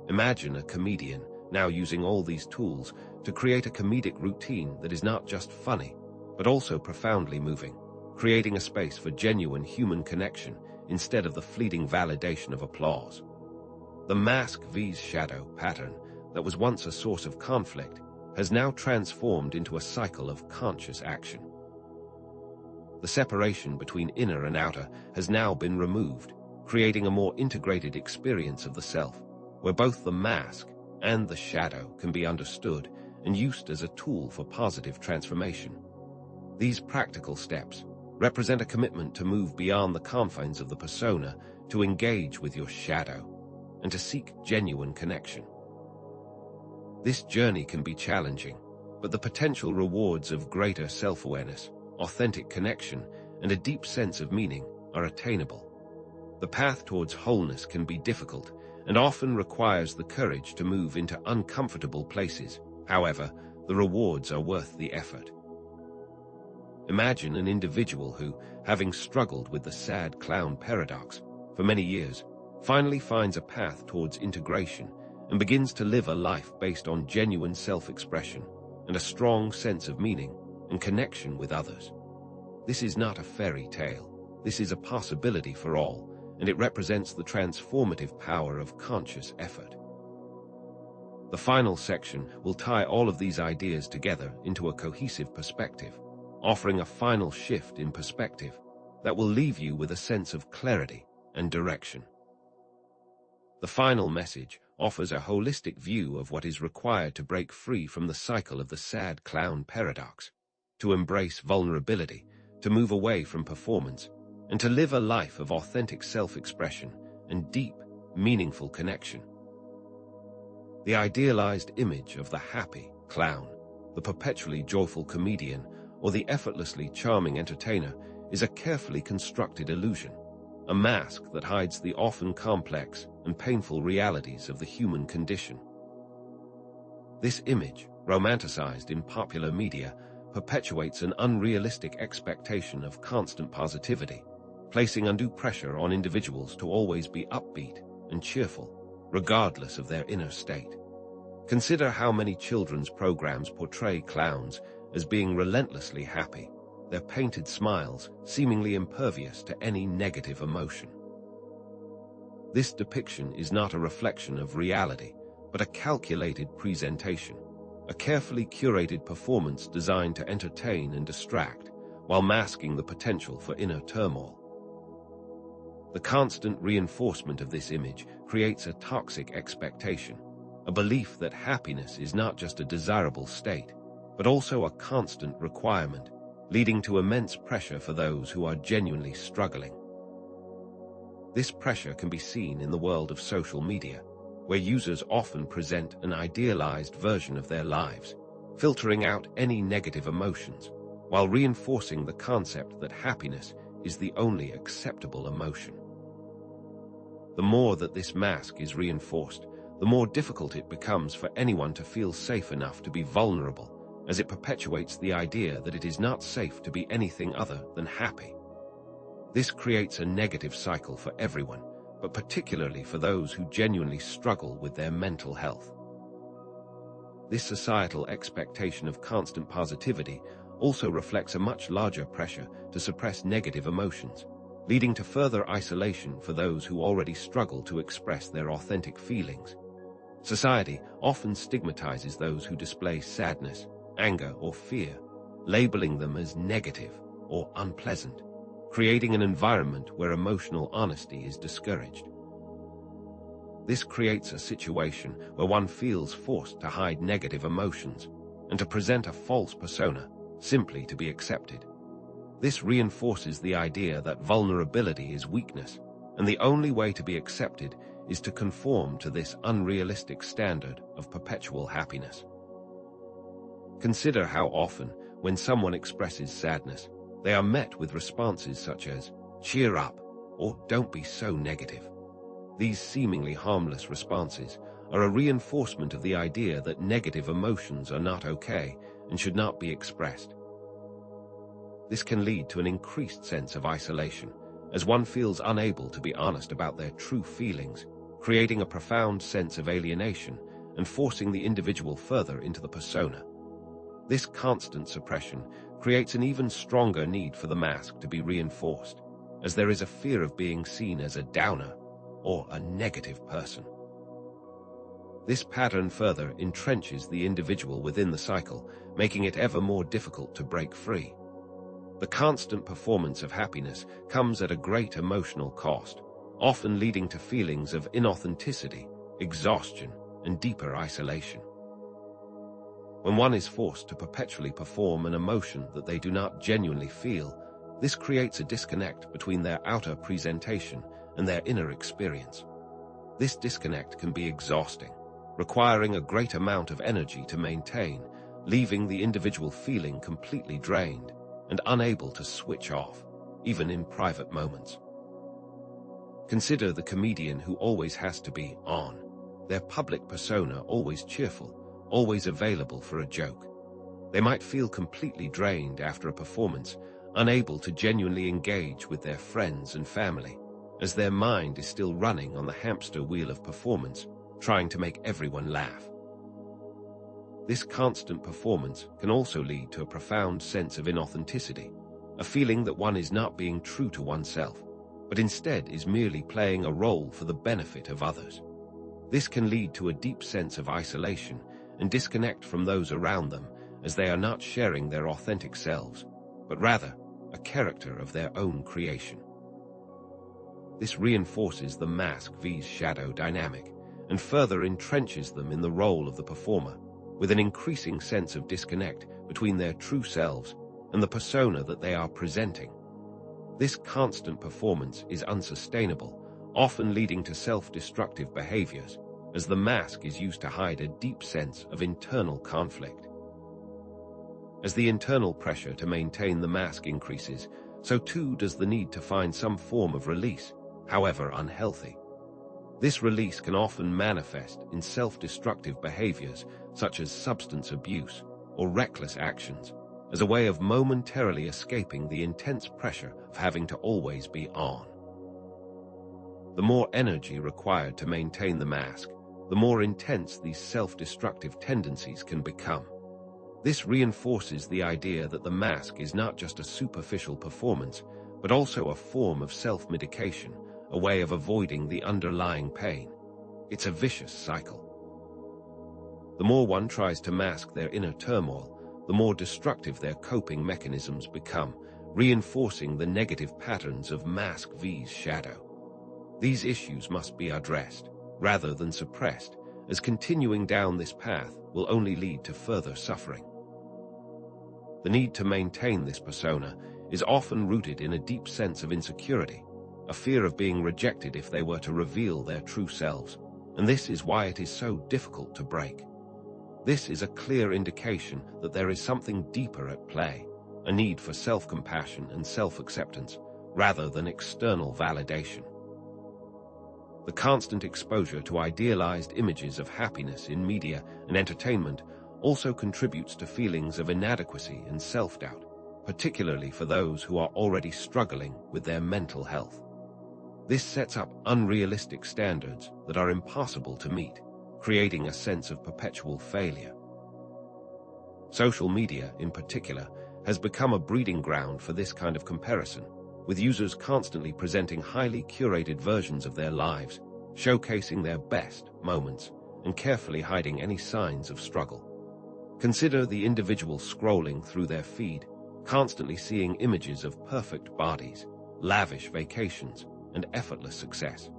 Imagine a comedian now using all these tools to create a comedic routine that is not just funny, but also profoundly moving, creating a space for genuine human connection instead of the fleeting validation of applause. The mask vs shadow pattern that was once a source of conflict has now transformed into a cycle of conscious action. The separation between inner and outer has now been removed, creating a more integrated experience of the self, where both the mask and the shadow can be understood and used as a tool for positive transformation. These practical steps represent a commitment to move beyond the confines of the persona, to engage with your shadow, and to seek genuine connection. This journey can be challenging, but the potential rewards of greater self-awareness, authentic connection, and a deep sense of meaning are attainable. The path towards wholeness can be difficult and often requires the courage to move into uncomfortable places. However, the rewards are worth the effort. Imagine an individual who, having struggled with the sad clown paradox for many years, finally finds a path towards integration and begins to live a life based on genuine self-expression and a strong sense of meaning and connection with others. This is not a fairy tale. This is a possibility for all, and it represents the transformative power of conscious effort. The final section will tie all of these ideas together into a cohesive perspective, offering a final shift in perspective that will leave you with a sense of clarity and direction. The final message offers a holistic view of what is required to break free from the cycle of the sad clown paradox, to embrace vulnerability, to move away from performance, and to live a life of authentic self-expression and deep, meaningful connection. The idealized image of the happy clown, the perpetually joyful comedian, or the effortlessly charming entertainer is a carefully constructed illusion, a mask that hides the often complex and painful realities of the human condition. This image, romanticized in popular media, perpetuates an unrealistic expectation of constant positivity, placing undue pressure on individuals to always be upbeat and cheerful, regardless of their inner state. Consider how many children's programs portray clowns as being relentlessly happy, their painted smiles seemingly impervious to any negative emotion. This depiction is not a reflection of reality, but a calculated presentation, a carefully curated performance designed to entertain and distract, while masking the potential for inner turmoil. The constant reinforcement of this image creates a toxic expectation, a belief that happiness is not just a desirable state, but also a constant requirement, leading to immense pressure for those who are genuinely struggling. This pressure can be seen in the world of social media, where users often present an idealized version of their lives, filtering out any negative emotions, while reinforcing the concept that happiness is the only acceptable emotion. The more that this mask is reinforced, the more difficult it becomes for anyone to feel safe enough to be vulnerable, as it perpetuates the idea that it is not safe to be anything other than happy. This creates a negative cycle for everyone, but particularly for those who genuinely struggle with their mental health. This societal expectation of constant positivity also reflects a much larger pressure to suppress negative emotions, leading to further isolation for those who already struggle to express their authentic feelings. Society often stigmatizes those who display sadness, anger, or fear, labeling them as negative or unpleasant, creating an environment where emotional honesty is discouraged. This creates a situation where one feels forced to hide negative emotions, and to present a false persona simply to be accepted. This reinforces the idea that vulnerability is weakness, and the only way to be accepted is to conform to this unrealistic standard of perpetual happiness. Consider how often, when someone expresses sadness, they are met with responses such as, "Cheer up," or "Don't be so negative." These seemingly harmless responses are a reinforcement of the idea that negative emotions are not okay and should not be expressed. This can lead to an increased sense of isolation, as one feels unable to be honest about their true feelings, creating a profound sense of alienation and forcing the individual further into the persona. This constant suppression creates an even stronger need for the mask to be reinforced, as there is a fear of being seen as a downer or a negative person. This pattern further entrenches the individual within the cycle, making it ever more difficult to break free. The constant performance of happiness comes at a great emotional cost, often leading to feelings of inauthenticity, exhaustion, and deeper isolation. When one is forced to perpetually perform an emotion that they do not genuinely feel, this creates a disconnect between their outer presentation and their inner experience. This disconnect can be exhausting, requiring a great amount of energy to maintain, leaving the individual feeling completely drained and unable to switch off, even in private moments. Consider the comedian who always has to be on, their public persona always cheerful, always available for a joke. They might feel completely drained after a performance, unable to genuinely engage with their friends and family, as their mind is still running on the hamster wheel of performance, trying to make everyone laugh. This constant performance can also lead to a profound sense of inauthenticity, a feeling that one is not being true to oneself, but instead is merely playing a role for the benefit of others. This can lead to a deep sense of isolation and disconnect from those around them, as they are not sharing their authentic selves, but rather a character of their own creation. This reinforces the mask vs shadow dynamic and further entrenches them in the role of the performer, with an increasing sense of disconnect between their true selves and the persona that they are presenting. This constant performance is unsustainable, often leading to self-destructive behaviors, as the mask is used to hide a deep sense of internal conflict. As the internal pressure to maintain the mask increases, so too does the need to find some form of release, however unhealthy. This release can often manifest in self-destructive behaviors such as substance abuse or reckless actions, as a way of momentarily escaping the intense pressure of having to always be on. The more energy required to maintain the mask, the more intense these self-destructive tendencies can become. This reinforces the idea that the mask is not just a superficial performance, but also a form of self-medication, a way of avoiding the underlying pain. It's a vicious cycle. The more one tries to mask their inner turmoil, the more destructive their coping mechanisms become, reinforcing the negative patterns of mask vs shadow. These issues must be addressed, rather than suppressed, as continuing down this path will only lead to further suffering. The need to maintain this persona is often rooted in a deep sense of insecurity, a fear of being rejected if they were to reveal their true selves, and this is why it is so difficult to break. This is a clear indication that there is something deeper at play, a need for self-compassion and self-acceptance, rather than external validation. The constant exposure to idealized images of happiness in media and entertainment also contributes to feelings of inadequacy and self-doubt, particularly for those who are already struggling with their mental health. This sets up unrealistic standards that are impossible to meet, creating a sense of perpetual failure. Social media, in particular, has become a breeding ground for this kind of comparison, with users constantly presenting highly curated versions of their lives, showcasing their best moments, and carefully hiding any signs of struggle. Consider the individual scrolling through their feed, constantly seeing images of perfect bodies, lavish vacations, and effortless success.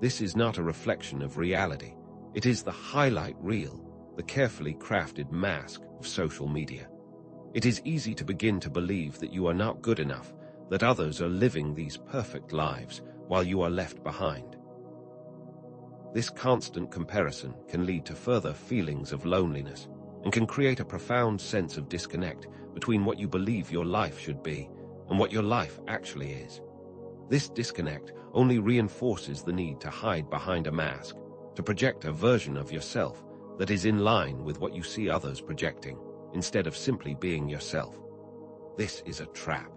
This is not a reflection of reality. It is the highlight reel, the carefully crafted mask of social media. It is easy to begin to believe that you are not good enough, that others are living these perfect lives while you are left behind. This constant comparison can lead to further feelings of loneliness and can create a profound sense of disconnect between what you believe your life should be and what your life actually is. This disconnect only reinforces the need to hide behind a mask, to project a version of yourself that is in line with what you see others projecting, instead of simply being yourself. This is a trap.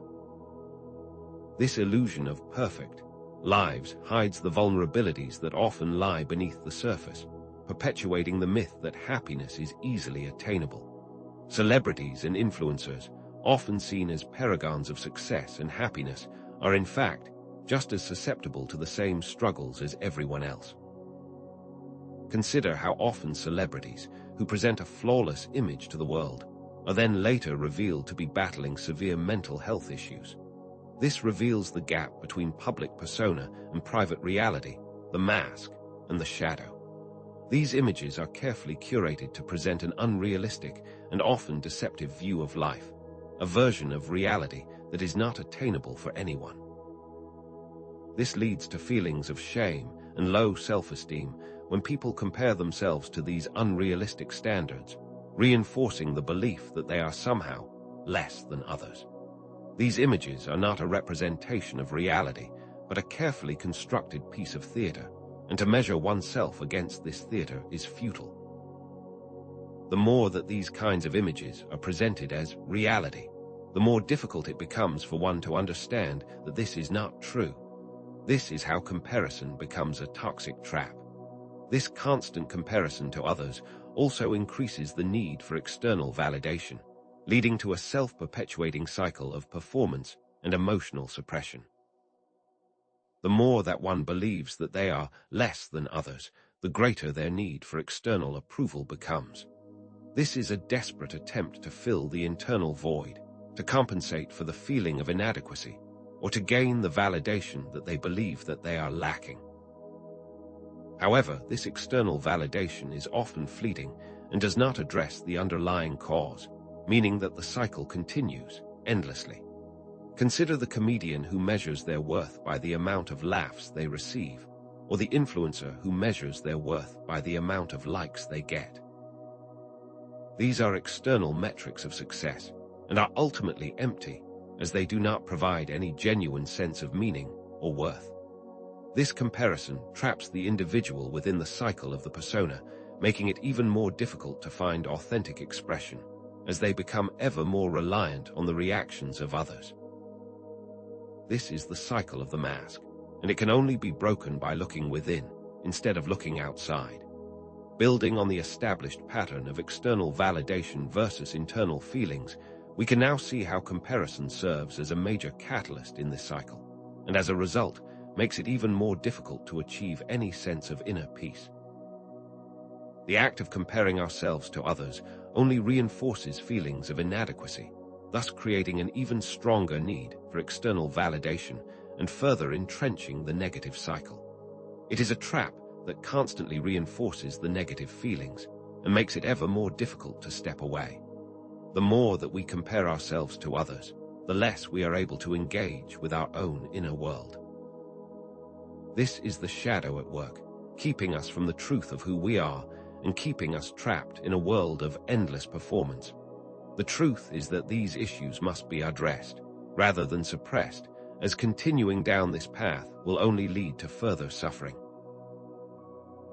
This illusion of perfect lives hides the vulnerabilities that often lie beneath the surface, perpetuating the myth that happiness is easily attainable. Celebrities and influencers, often seen as paragons of success and happiness, are in fact just as susceptible to the same struggles as everyone else. Consider how often celebrities, who present a flawless image to the world, are then later revealed to be battling severe mental health issues. This reveals the gap between public persona and private reality, the mask and the shadow. These images are carefully curated to present an unrealistic and often deceptive view of life, a version of reality that is not attainable for anyone. This leads to feelings of shame and low self-esteem when people compare themselves to these unrealistic standards, reinforcing the belief that they are somehow less than others. These images are not a representation of reality, but a carefully constructed piece of theater, and to measure oneself against this theater is futile. The more that these kinds of images are presented as reality, the more difficult it becomes for one to understand that this is not true. This is how comparison becomes a toxic trap. This constant comparison to others also increases the need for external validation, leading to a self-perpetuating cycle of performance and emotional suppression. The more that one believes that they are less than others, the greater their need for external approval becomes. This is a desperate attempt to fill the internal void, to compensate for the feeling of inadequacy, or to gain the validation that they believe that they are lacking. However, this external validation is often fleeting and does not address the underlying cause, meaning that the cycle continues endlessly. Consider the comedian who measures their worth by the amount of laughs they receive, or the influencer who measures their worth by the amount of likes they get. These are external metrics of success and are ultimately empty, as they do not provide any genuine sense of meaning or worth. This comparison traps the individual within the cycle of the persona, making it even more difficult to find authentic expression, as they become ever more reliant on the reactions of others. This is the cycle of the mask, and it can only be broken by looking within, instead of looking outside. Building on the established pattern of external validation versus internal feelings, we can now see how comparison serves as a major catalyst in this cycle, and as a result, makes it even more difficult to achieve any sense of inner peace. The act of comparing ourselves to others only reinforces feelings of inadequacy, thus creating an even stronger need for external validation and further entrenching the negative cycle. It is a trap that constantly reinforces the negative feelings and makes it ever more difficult to step away. The more that we compare ourselves to others, the less we are able to engage with our own inner world. This is the shadow at work, keeping us from the truth of who we are and keeping us trapped in a world of endless performance. The truth is that these issues must be addressed, rather than suppressed, as continuing down this path will only lead to further suffering.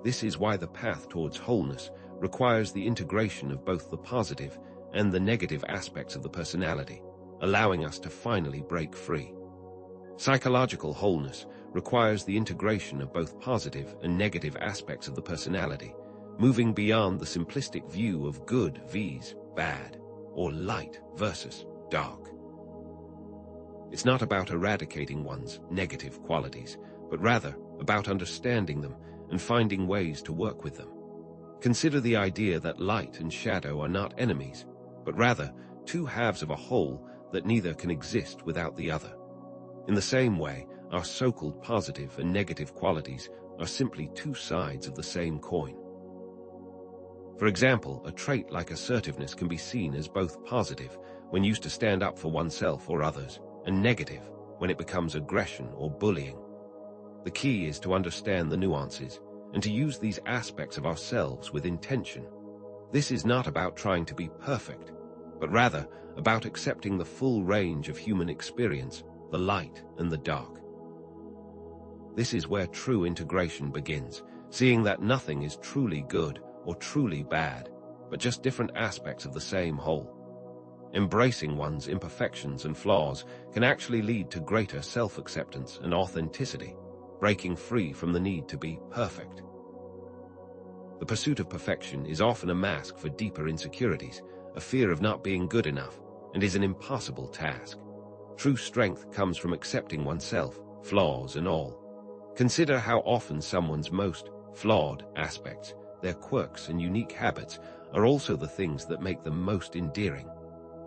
This is why the path towards wholeness requires the integration of both the positive and the negative aspects of the personality, allowing us to finally break free. Psychological wholeness requires the integration of both positive and negative aspects of the personality, moving beyond the simplistic view of good vs bad, or light versus dark. It's not about eradicating one's negative qualities, but rather about understanding them and finding ways to work with them. Consider the idea that light and shadow are not enemies, but rather two halves of a whole that neither can exist without the other. In the same way, our so-called positive and negative qualities are simply two sides of the same coin. For example, a trait like assertiveness can be seen as both positive when used to stand up for oneself or others, and negative when it becomes aggression or bullying. The key is to understand the nuances and to use these aspects of ourselves with intention. This is not about trying to be perfect, but rather about accepting the full range of human experience, the light and the dark. This is where true integration begins, seeing that nothing is truly good or truly bad, but just different aspects of the same whole. Embracing one's imperfections and flaws can actually lead to greater self-acceptance and authenticity, breaking free from the need to be perfect. The pursuit of perfection is often a mask for deeper insecurities, a fear of not being good enough, and is an impossible task. True strength comes from accepting oneself, flaws and all. Consider how often someone's most flawed aspects, their quirks and unique habits, are also the things that make them most endearing.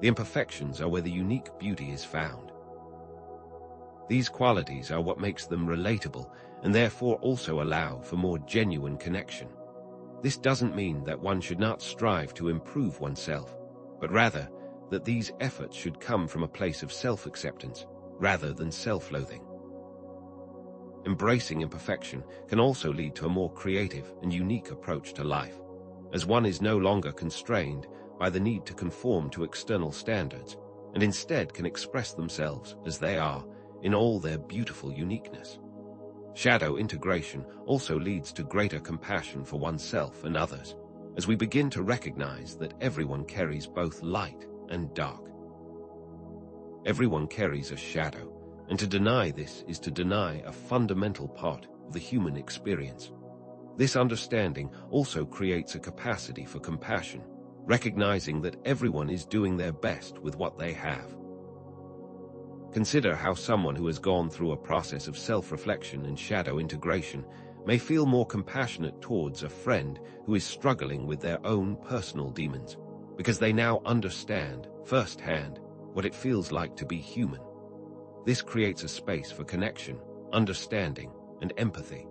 The imperfections are where the unique beauty is found. These qualities are what makes them relatable and therefore also allow for more genuine connection. This doesn't mean that one should not strive to improve oneself, but rather that these efforts should come from a place of self-acceptance rather than self-loathing. Embracing imperfection can also lead to a more creative and unique approach to life, as one is no longer constrained by the need to conform to external standards, and instead can express themselves as they are in all their beautiful uniqueness. Shadow integration also leads to greater compassion for oneself and others, as we begin to recognize that everyone carries both light and dark. Everyone carries a shadow, and to deny this is to deny a fundamental part of the human experience. This understanding also creates a capacity for compassion, recognizing that everyone is doing their best with what they have. Consider how someone who has gone through a process of self-reflection and shadow integration may feel more compassionate towards a friend who is struggling with their own personal demons, because they now understand firsthand what it feels like to be human. This creates a space for connection, understanding, and empathy.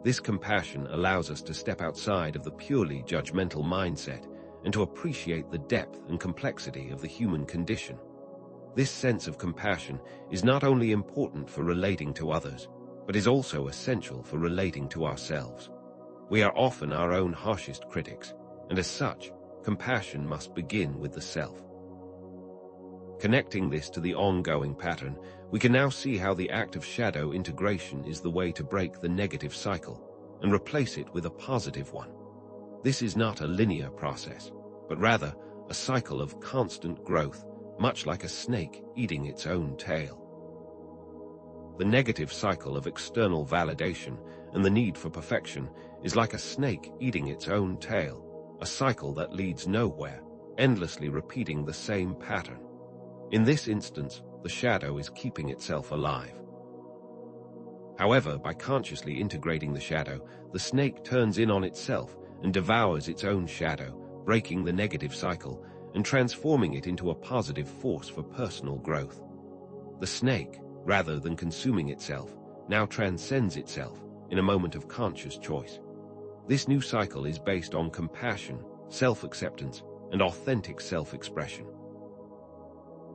This compassion allows us to step outside of the purely judgmental mindset and to appreciate the depth and complexity of the human condition. This sense of compassion is not only important for relating to others, but is also essential for relating to ourselves. We are often our own harshest critics, and as such, compassion must begin with the self. Connecting this to the ongoing pattern, we can now see how the act of shadow integration is the way to break the negative cycle and replace it with a positive one. This is not a linear process, but rather a cycle of constant growth, much like a snake eating its own tail. The negative cycle of external validation and the need for perfection is like a snake eating its own tail, a cycle that leads nowhere, endlessly repeating the same pattern. In this instance, the shadow is keeping itself alive. However, by consciously integrating the shadow, the snake turns in on itself and devours its own shadow, breaking the negative cycle and transforming it into a positive force for personal growth. The snake, rather than consuming itself, now transcends itself in a moment of conscious choice. This new cycle is based on compassion, self-acceptance, and authentic self-expression.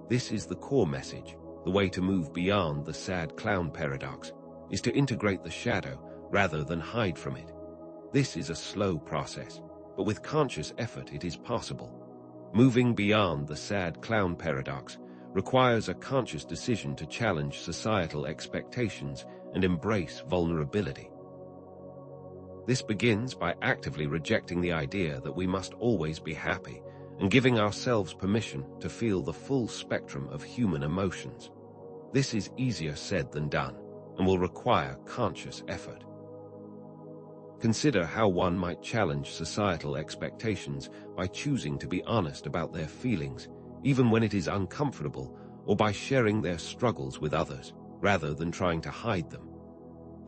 This is the core message. The way to move beyond the sad clown paradox is to integrate the shadow rather than hide from it. This is a slow process, but with conscious effort it is possible. Moving beyond the sad clown paradox requires a conscious decision to challenge societal expectations and embrace vulnerability. This begins by actively rejecting the idea that we must always be happy and giving ourselves permission to feel the full spectrum of human emotions. This is easier said than done and will require conscious effort. Consider how one might challenge societal expectations by choosing to be honest about their feelings, even when it is uncomfortable, or by sharing their struggles with others, rather than trying to hide them.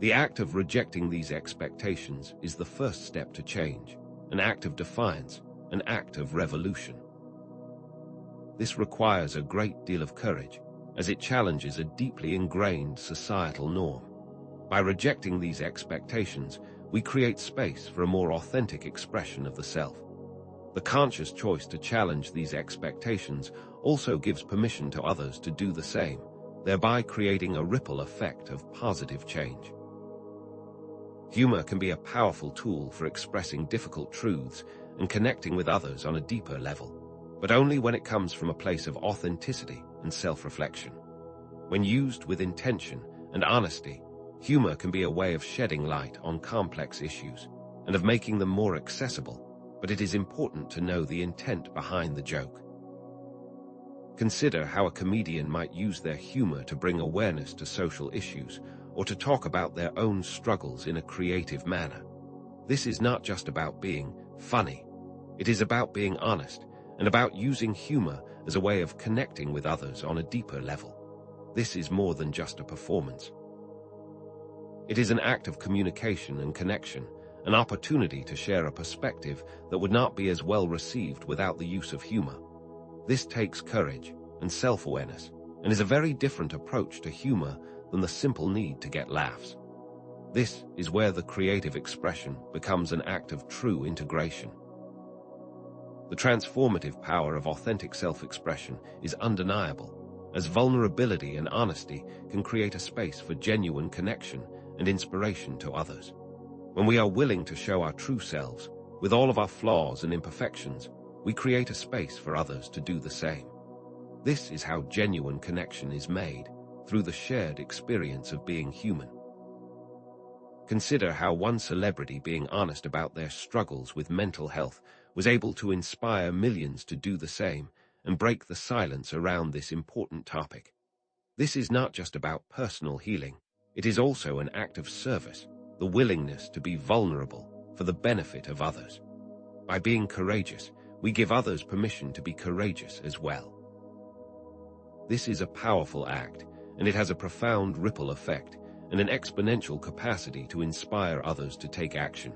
The act of rejecting these expectations is the first step to change, an act of defiance, an act of revolution. This requires a great deal of courage, as it challenges a deeply ingrained societal norm. By rejecting these expectations, we create space for a more authentic expression of the self. The conscious choice to challenge these expectations also gives permission to others to do the same, thereby creating a ripple effect of positive change. Humor can be a powerful tool for expressing difficult truths and connecting with others on a deeper level, but only when it comes from a place of authenticity and self-reflection. When used with intention and honesty, humor can be a way of shedding light on complex issues and of making them more accessible, but it is important to know the intent behind the joke. Consider how a comedian might use their humor to bring awareness to social issues or to talk about their own struggles in a creative manner. This is not just about being funny. It is about being honest and about using humor as a way of connecting with others on a deeper level. This is more than just a performance. It is an act of communication and connection, an opportunity to share a perspective that would not be as well received without the use of humor. This takes courage and self-awareness, and is a very different approach to humor than the simple need to get laughs. This is where the creative expression becomes an act of true integration. The transformative power of authentic self-expression is undeniable, as vulnerability and honesty can create a space for genuine connection and inspiration to others. When we are willing to show our true selves, with all of our flaws and imperfections, we create a space for others to do the same. This is how genuine connection is made, through the shared experience of being human. Consider how one celebrity being honest about their struggles with mental health was able to inspire millions to do the same and break the silence around this important topic. This is not just about personal healing, it is also an act of service, the willingness to be vulnerable for the benefit of others. By being courageous, we give others permission to be courageous as well. This is a powerful act, and it has a profound ripple effect and an exponential capacity to inspire others to take action.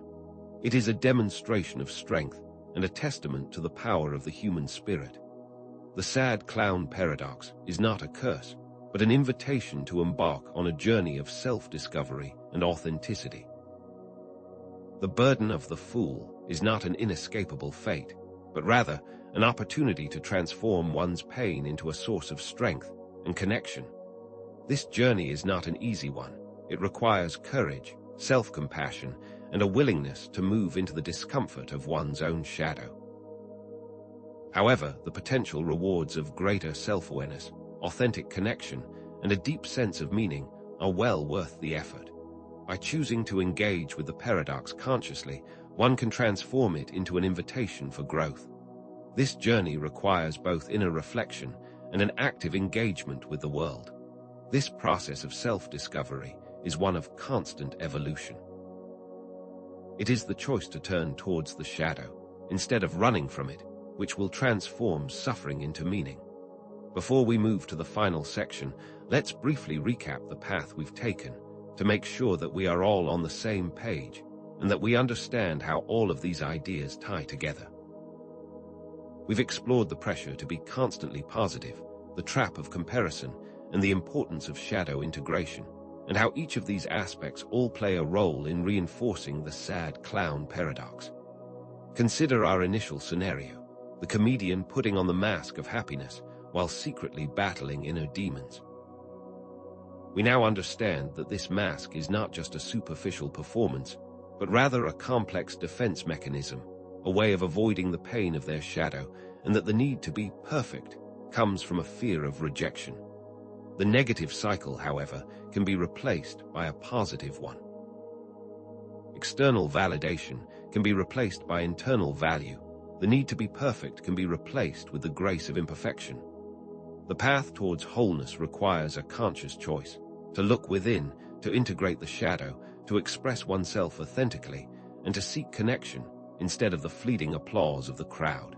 It is a demonstration of strength and a testament to the power of the human spirit. The sad clown paradox is not a curse, but an invitation to embark on a journey of self-discovery and authenticity. The burden of the fool is not an inescapable fate, but rather an opportunity to transform one's pain into a source of strength and connection. This journey is not an easy one. It requires courage, self-compassion, and a willingness to move into the discomfort of one's own shadow. However, the potential rewards of greater self-awareness, authentic connection, and a deep sense of meaning are well worth the effort. By choosing to engage with the paradox consciously, one can transform it into an invitation for growth. This journey requires both inner reflection and an active engagement with the world. This process of self-discovery is one of constant evolution. It is the choice to turn towards the shadow, instead of running from it, which will transform suffering into meaning. Before we move to the final section, let's briefly recap the path we've taken to make sure that we are all on the same page and that we understand how all of these ideas tie together. We've explored the pressure to be constantly positive, the trap of comparison, and the importance of shadow integration, and how each of these aspects all play a role in reinforcing the sad clown paradox. Consider our initial scenario, the comedian putting on the mask of happiness while secretly battling inner demons. We now understand that this mask is not just a superficial performance, but rather a complex defense mechanism, a way of avoiding the pain of their shadow, and that the need to be perfect comes from a fear of rejection. The negative cycle, however, can be replaced by a positive one. External validation can be replaced by internal value. The need to be perfect can be replaced with the grace of imperfection. The path towards wholeness requires a conscious choice, to look within, to integrate the shadow, to express oneself authentically, and to seek connection instead of the fleeting applause of the crowd.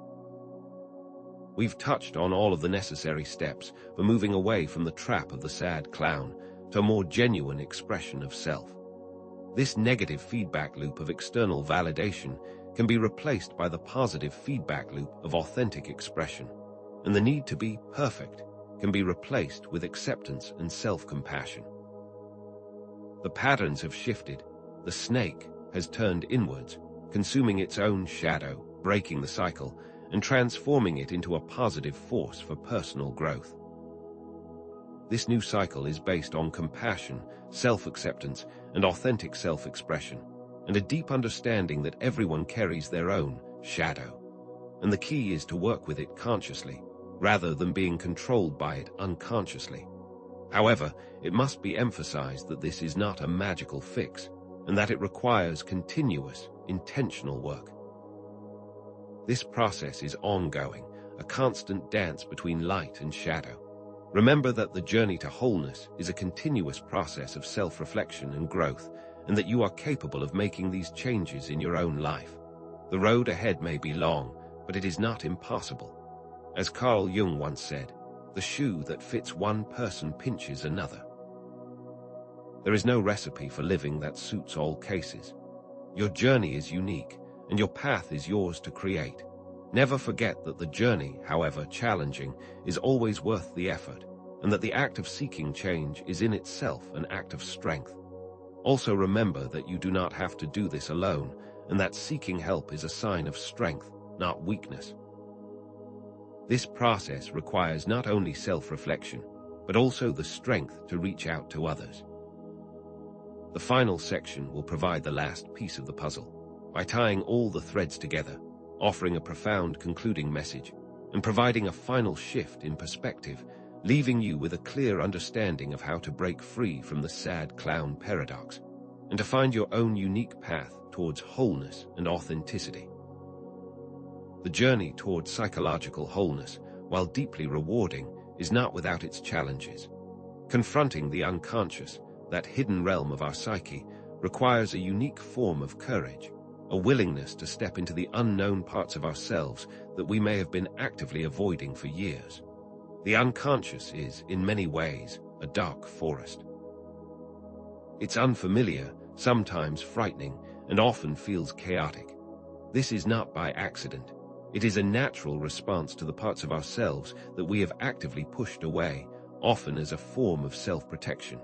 We've touched on all of the necessary steps for moving away from the trap of the sad clown to a more genuine expression of self. This negative feedback loop of external validation can be replaced by the positive feedback loop of authentic expression, and the need to be perfect can be replaced with acceptance and self-compassion. The patterns have shifted. The snake has turned inwards, consuming its own shadow, breaking the cycle, and transforming it into a positive force for personal growth. This new cycle is based on compassion, self-acceptance, and authentic self-expression, and a deep understanding that everyone carries their own shadow. And the key is to work with it consciously, rather than being controlled by it unconsciously. However, it must be emphasized that this is not a magical fix, and that it requires continuous, intentional work. This process is ongoing, a constant dance between light and shadow. Remember that the journey to wholeness is a continuous process of self-reflection and growth, and that you are capable of making these changes in your own life. The road ahead may be long, but it is not impossible. As Carl Jung once said, the shoe that fits one person pinches another. There is no recipe for living that suits all cases. Your journey is unique, and your path is yours to create. Never forget that the journey, however challenging, is always worth the effort, and that the act of seeking change is in itself an act of strength. Also remember that you do not have to do this alone, and that seeking help is a sign of strength, not weakness. This process requires not only self-reflection, but also the strength to reach out to others. The final section will provide the last piece of the puzzle, by tying all the threads together, offering a profound concluding message, and providing a final shift in perspective, leaving you with a clear understanding of how to break free from the sad clown paradox, and to find your own unique path towards wholeness and authenticity. The journey towards psychological wholeness, while deeply rewarding, is not without its challenges. Confronting the unconscious, that hidden realm of our psyche, requires a unique form of courage, a willingness to step into the unknown parts of ourselves that we may have been actively avoiding for years. The unconscious is, in many ways, a dark forest. It's unfamiliar, sometimes frightening, and often feels chaotic. This is not by accident. It is a natural response to the parts of ourselves that we have actively pushed away, often as a form of self-protection.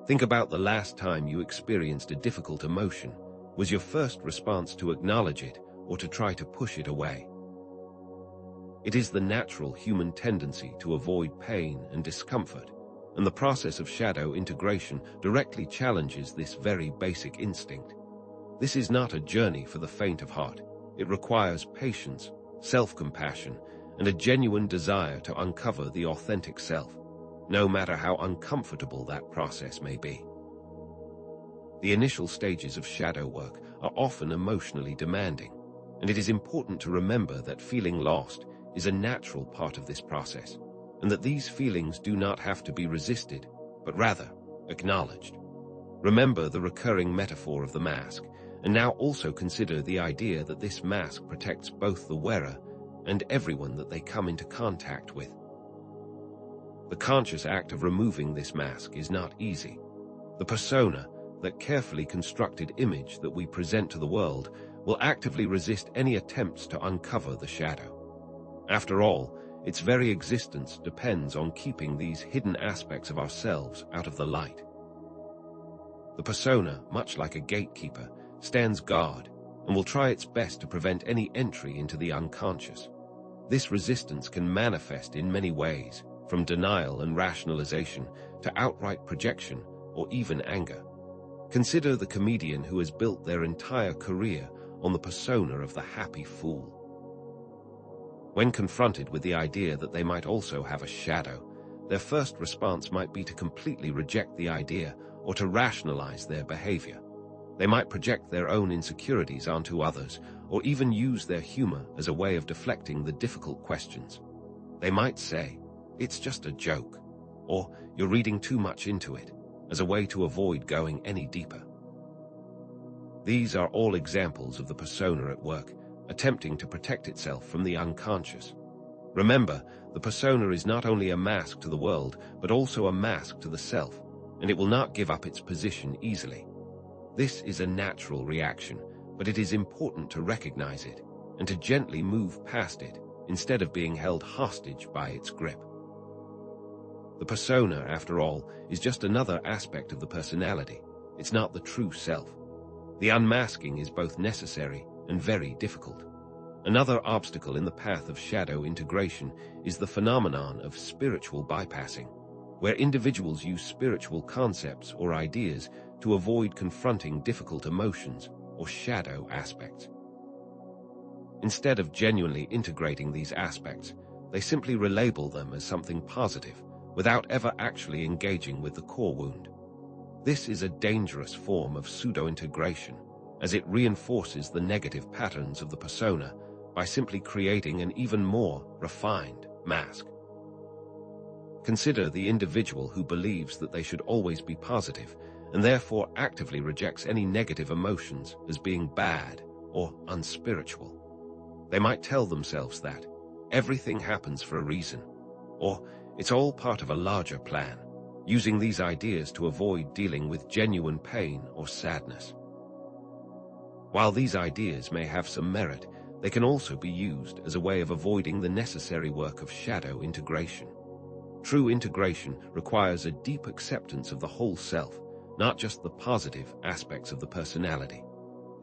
Think about the last time you experienced a difficult emotion. Was your first response to acknowledge it or to try to push it away? It is the natural human tendency to avoid pain and discomfort, and the process of shadow integration directly challenges this very basic instinct. This is not a journey for the faint of heart. It requires patience, self-compassion, and a genuine desire to uncover the authentic self, no matter how uncomfortable that process may be. The initial stages of shadow work are often emotionally demanding, and it is important to remember that feeling lost is a natural part of this process, and that these feelings do not have to be resisted, but rather acknowledged. Remember the recurring metaphor of the mask, and now also consider the idea that this mask protects both the wearer and everyone that they come into contact with. The conscious act of removing this mask is not easy. The persona, that carefully constructed image that we present to the world, will actively resist any attempts to uncover the shadow. After all, its very existence depends on keeping these hidden aspects of ourselves out of the light. The persona, much like a gatekeeper, stands guard and will try its best to prevent any entry into the unconscious. This resistance can manifest in many ways, from denial and rationalization to outright projection or even anger. Consider the comedian who has built their entire career on the persona of the happy fool. When confronted with the idea that they might also have a shadow, their first response might be to completely reject the idea or to rationalize their behavior. They might project their own insecurities onto others, or even use their humor as a way of deflecting the difficult questions. They might say, "It's just a joke," or "You're reading too much into it," as a way to avoid going any deeper. These are all examples of the persona at work, attempting to protect itself from the unconscious. Remember, the persona is not only a mask to the world, but also a mask to the self, and it will not give up its position easily. This is a natural reaction, but it is important to recognize it and to gently move past it instead of being held hostage by its grip. The persona, after all, is just another aspect of the personality. It's not the true self. The unmasking is both necessary and very difficult. Another obstacle in the path of shadow integration is the phenomenon of spiritual bypassing, where individuals use spiritual concepts or ideas to avoid confronting difficult emotions or shadow aspects. Instead of genuinely integrating these aspects, they simply relabel them as something positive without ever actually engaging with the core wound. This is a dangerous form of pseudo-integration, as it reinforces the negative patterns of the persona by simply creating an even more refined mask. Consider the individual who believes that they should always be positive and therefore actively rejects any negative emotions as being bad or unspiritual. They might tell themselves that everything happens for a reason, or it's all part of a larger plan, using these ideas to avoid dealing with genuine pain or sadness. While these ideas may have some merit, they can also be used as a way of avoiding the necessary work of shadow integration. True integration requires a deep acceptance of the whole self, not just the positive aspects of the personality.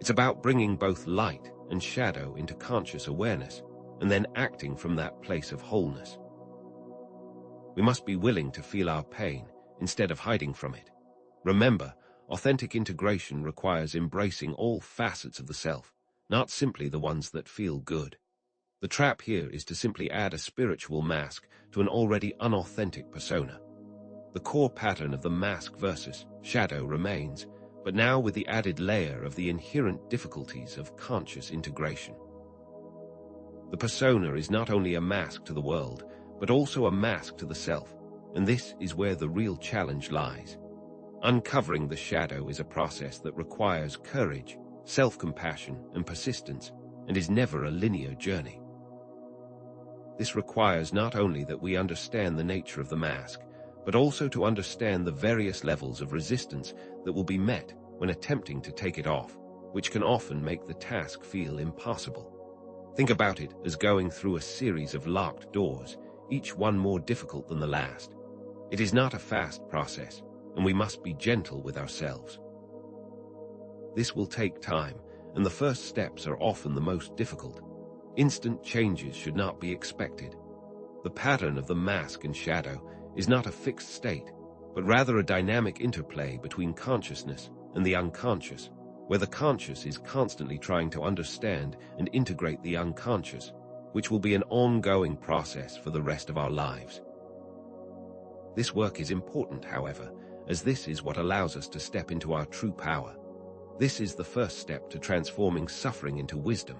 It's about bringing both light and shadow into conscious awareness, and then acting from that place of wholeness. We must be willing to feel our pain instead of hiding from it. Remember, authentic integration requires embracing all facets of the self, not simply the ones that feel good. The trap here is to simply add a spiritual mask to an already unauthentic persona. The core pattern of the mask versus shadow remains, but now with the added layer of the inherent difficulties of conscious integration. The persona is not only a mask to the world, but also a mask to the self, and this is where the real challenge lies. Uncovering the shadow is a process that requires courage, self-compassion, and persistence, and is never a linear journey. This requires not only that we understand the nature of the mask, but also to understand the various levels of resistance that will be met when attempting to take it off, which can often make the task feel impossible. Think about it as going through a series of locked doors, each one more difficult than the last. It is not a fast process, and we must be gentle with ourselves. This will take time, and the first steps are often the most difficult. Instant changes should not be expected. The pattern of the mask and shadow is not a fixed state, but rather a dynamic interplay between consciousness and the unconscious, where the conscious is constantly trying to understand and integrate the unconscious, which will be an ongoing process for the rest of our lives. This work is important, however, as this is what allows us to step into our true power. This is the first step to transforming suffering into wisdom.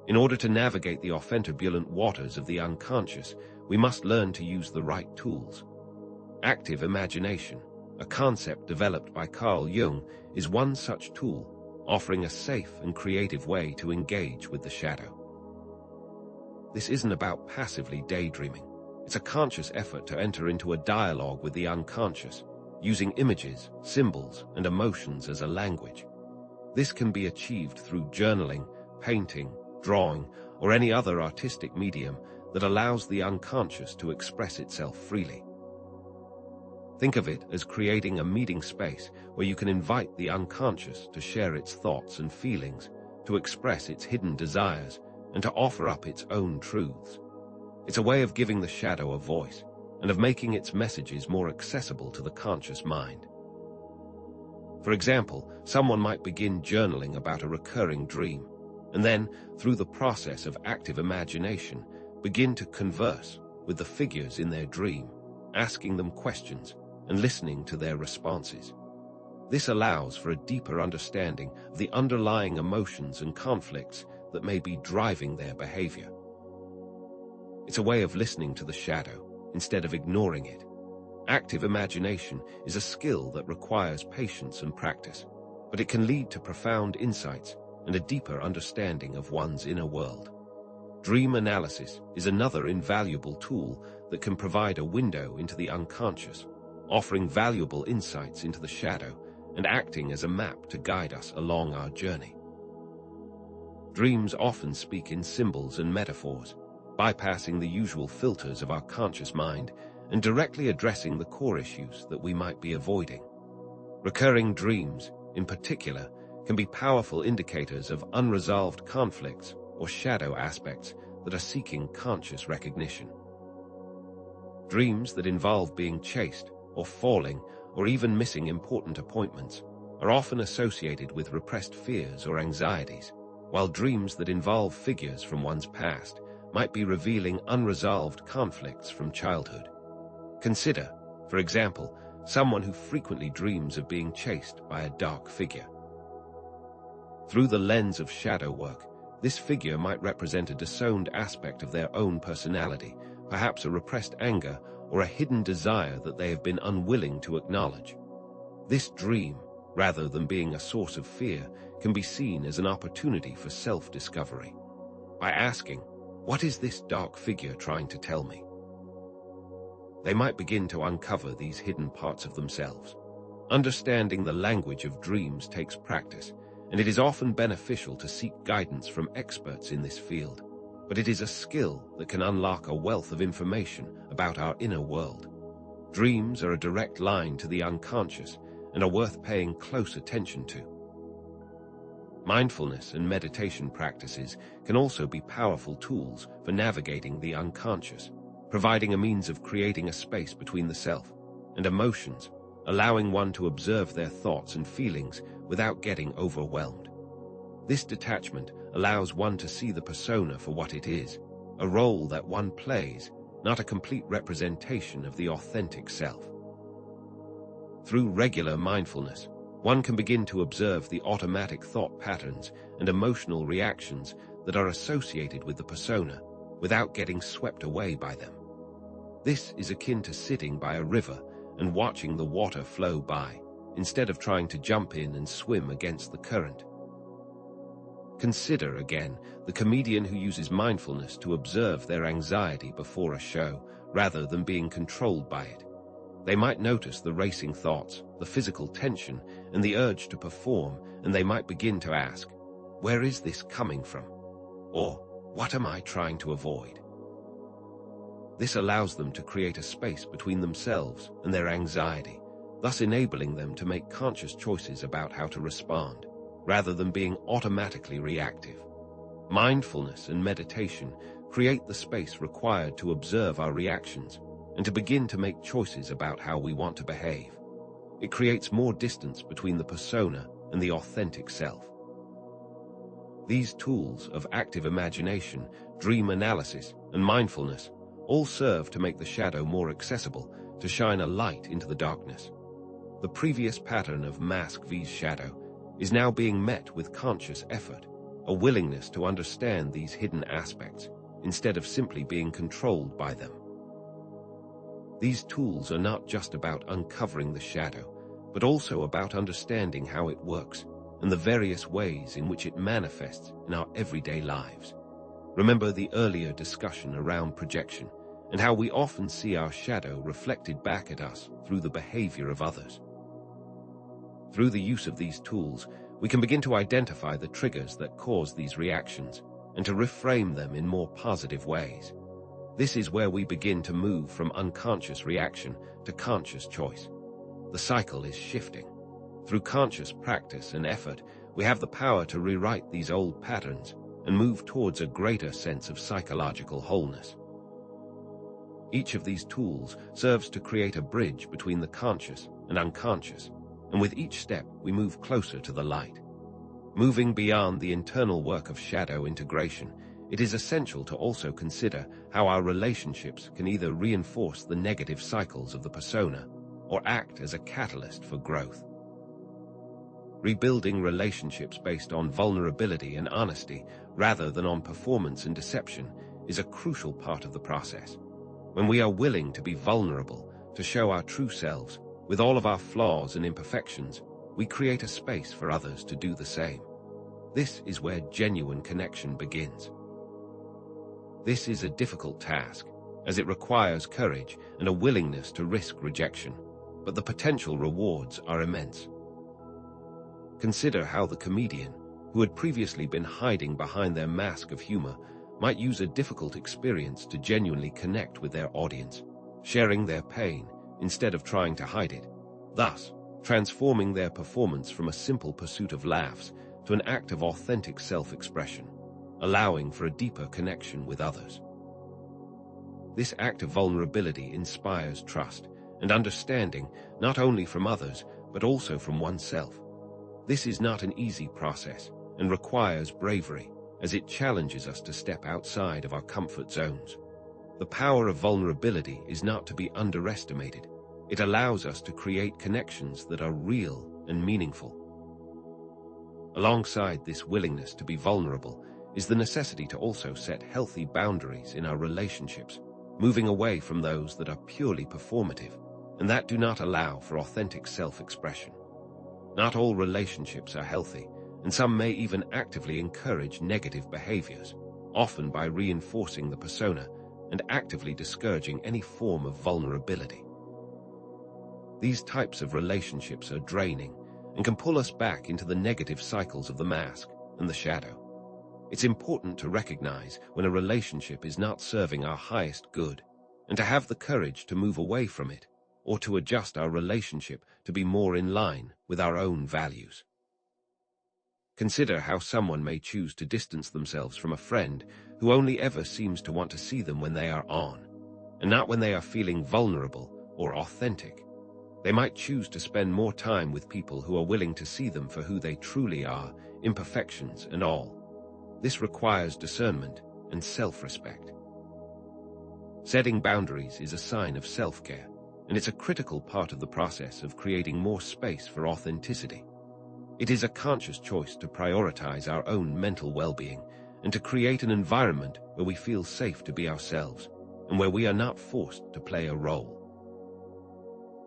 In order to navigate the often turbulent waters of the unconscious, we must learn to use the right tools. Active imagination, a concept developed by Carl Jung, is one such tool, offering a safe and creative way to engage with the shadow. This isn't about passively daydreaming. It's a conscious effort to enter into a dialogue with the unconscious, using images, symbols, and emotions as a language. This can be achieved through journaling, painting, drawing, or any other artistic medium that allows the unconscious to express itself freely. Think of it as creating a meeting space where you can invite the unconscious to share its thoughts and feelings, to express its hidden desires, and to offer up its own truths. It's a way of giving the shadow a voice, and of making its messages more accessible to the conscious mind. For example, someone might begin journaling about a recurring dream, and then, through the process of active imagination, begin to converse with the figures in their dream, asking them questions and listening to their responses. This allows for a deeper understanding of the underlying emotions and conflicts that may be driving their behavior. It's a way of listening to the shadow instead of ignoring it. Active imagination is a skill that requires patience and practice, but it can lead to profound insights and a deeper understanding of one's inner world. Dream analysis is another invaluable tool that can provide a window into the unconscious, offering valuable insights into the shadow and acting as a map to guide us along our journey. Dreams often speak in symbols and metaphors, bypassing the usual filters of our conscious mind and directly addressing the core issues that we might be avoiding. Recurring dreams, in particular, can be powerful indicators of unresolved conflicts or shadow aspects that are seeking conscious recognition. Dreams that involve being chased or falling or even missing important appointments are often associated with repressed fears or anxieties, while dreams that involve figures from one's past might be revealing unresolved conflicts from childhood. Consider, for example, someone who frequently dreams of being chased by a dark figure. Through the lens of shadow work, this figure might represent a disowned aspect of their own personality, perhaps a repressed anger or a hidden desire that they have been unwilling to acknowledge. This dream, rather than being a source of fear, can be seen as an opportunity for self-discovery. By asking, "What is this dark figure trying to tell me?" they might begin to uncover these hidden parts of themselves. Understanding the language of dreams takes practice, and it is often beneficial to seek guidance from experts in this field. But it is a skill that can unlock a wealth of information about our inner world. Dreams are a direct line to the unconscious and are worth paying close attention to. Mindfulness and meditation practices can also be powerful tools for navigating the unconscious, providing a means of creating a space between the self and emotions, allowing one to observe their thoughts and feelings without getting overwhelmed. This detachment allows one to see the persona for what it is, a role that one plays, not a complete representation of the authentic self. Through regular mindfulness, one can begin to observe the automatic thought patterns and emotional reactions that are associated with the persona without getting swept away by them. This is akin to sitting by a river and watching the water flow by, instead of trying to jump in and swim against the current. Consider, again, the comedian who uses mindfulness to observe their anxiety before a show, rather than being controlled by it. They might notice the racing thoughts, the physical tension, and the urge to perform, and they might begin to ask, "Where is this coming from?" Or, "What am I trying to avoid?" This allows them to create a space between themselves and their anxiety, thus enabling them to make conscious choices about how to respond, rather than being automatically reactive. Mindfulness and meditation create the space required to observe our reactions and to begin to make choices about how we want to behave. It creates more distance between the persona and the authentic self. These tools of active imagination, dream analysis, and mindfulness all serve to make the shadow more accessible, to shine a light into the darkness. The previous pattern of mask vs shadow is now being met with conscious effort, a willingness to understand these hidden aspects, instead of simply being controlled by them. These tools are not just about uncovering the shadow, but also about understanding how it works and the various ways in which it manifests in our everyday lives. Remember the earlier discussion around projection and how we often see our shadow reflected back at us through the behavior of others. Through the use of these tools, we can begin to identify the triggers that cause these reactions and to reframe them in more positive ways. This is where we begin to move from unconscious reaction to conscious choice. The cycle is shifting. Through conscious practice and effort, we have the power to rewrite these old patterns and move towards a greater sense of psychological wholeness. Each of these tools serves to create a bridge between the conscious and unconscious, and with each step we move closer to the light. Moving beyond the internal work of shadow integration, it is essential to also consider how our relationships can either reinforce the negative cycles of the persona or act as a catalyst for growth. Rebuilding relationships based on vulnerability and honesty rather than on performance and deception is a crucial part of the process. When we are willing to be vulnerable, to show our true selves, with all of our flaws and imperfections, we create a space for others to do the same. This is where genuine connection begins. This is a difficult task, as it requires courage and a willingness to risk rejection, but the potential rewards are immense. Consider how the comedian, who had previously been hiding behind their mask of humor, might use a difficult experience to genuinely connect with their audience, sharing their pain instead of trying to hide it. Thus, transforming their performance from a simple pursuit of laughs to an act of authentic self-expression, allowing for a deeper connection with others. This act of vulnerability inspires trust and understanding not only from others, but also from oneself. This is not an easy process and requires bravery, as it challenges us to step outside of our comfort zones. The power of vulnerability is not to be underestimated. It allows us to create connections that are real and meaningful. Alongside this willingness to be vulnerable is the necessity to also set healthy boundaries in our relationships, moving away from those that are purely performative and that do not allow for authentic self-expression. Not all relationships are healthy, and some may even actively encourage negative behaviors, often by reinforcing the persona and actively discouraging any form of vulnerability. These types of relationships are draining and can pull us back into the negative cycles of the mask and the shadow. It's important to recognize when a relationship is not serving our highest good, and to have the courage to move away from it, or to adjust our relationship to be more in line with our own values. Consider how someone may choose to distance themselves from a friend who only ever seems to want to see them when they are on, and not when they are feeling vulnerable or authentic. They might choose to spend more time with people who are willing to see them for who they truly are, imperfections and all. This requires discernment and self-respect. Setting boundaries is a sign of self-care, and it's a critical part of the process of creating more space for authenticity. It is a conscious choice to prioritize our own mental well-being and to create an environment where we feel safe to be ourselves and where we are not forced to play a role.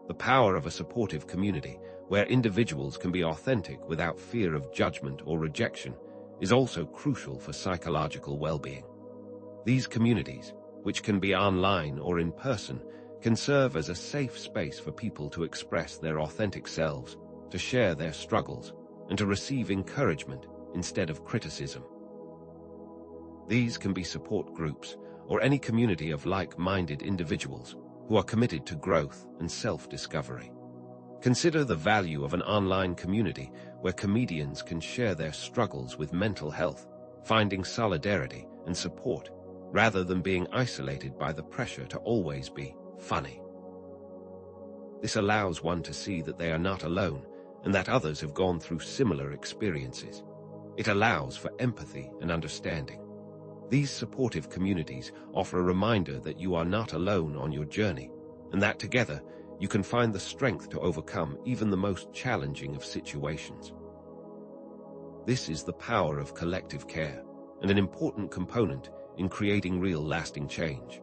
The power of a supportive community where individuals can be authentic without fear of judgment or rejection is also crucial for psychological well-being. These communities, which can be online or in person, can serve as a safe space for people to express their authentic selves, to share their struggles, and to receive encouragement instead of criticism. These can be support groups or any community of like-minded individuals who are committed to growth and self-discovery. Consider the value of an online community where comedians can share their struggles with mental health, finding solidarity and support, rather than being isolated by the pressure to always be funny. This allows one to see that they are not alone and that others have gone through similar experiences. It allows for empathy and understanding. These supportive communities offer a reminder that you are not alone on your journey, and that together you can find the strength to overcome even the most challenging of situations. This is the power of collective care, and an important component in creating real lasting change.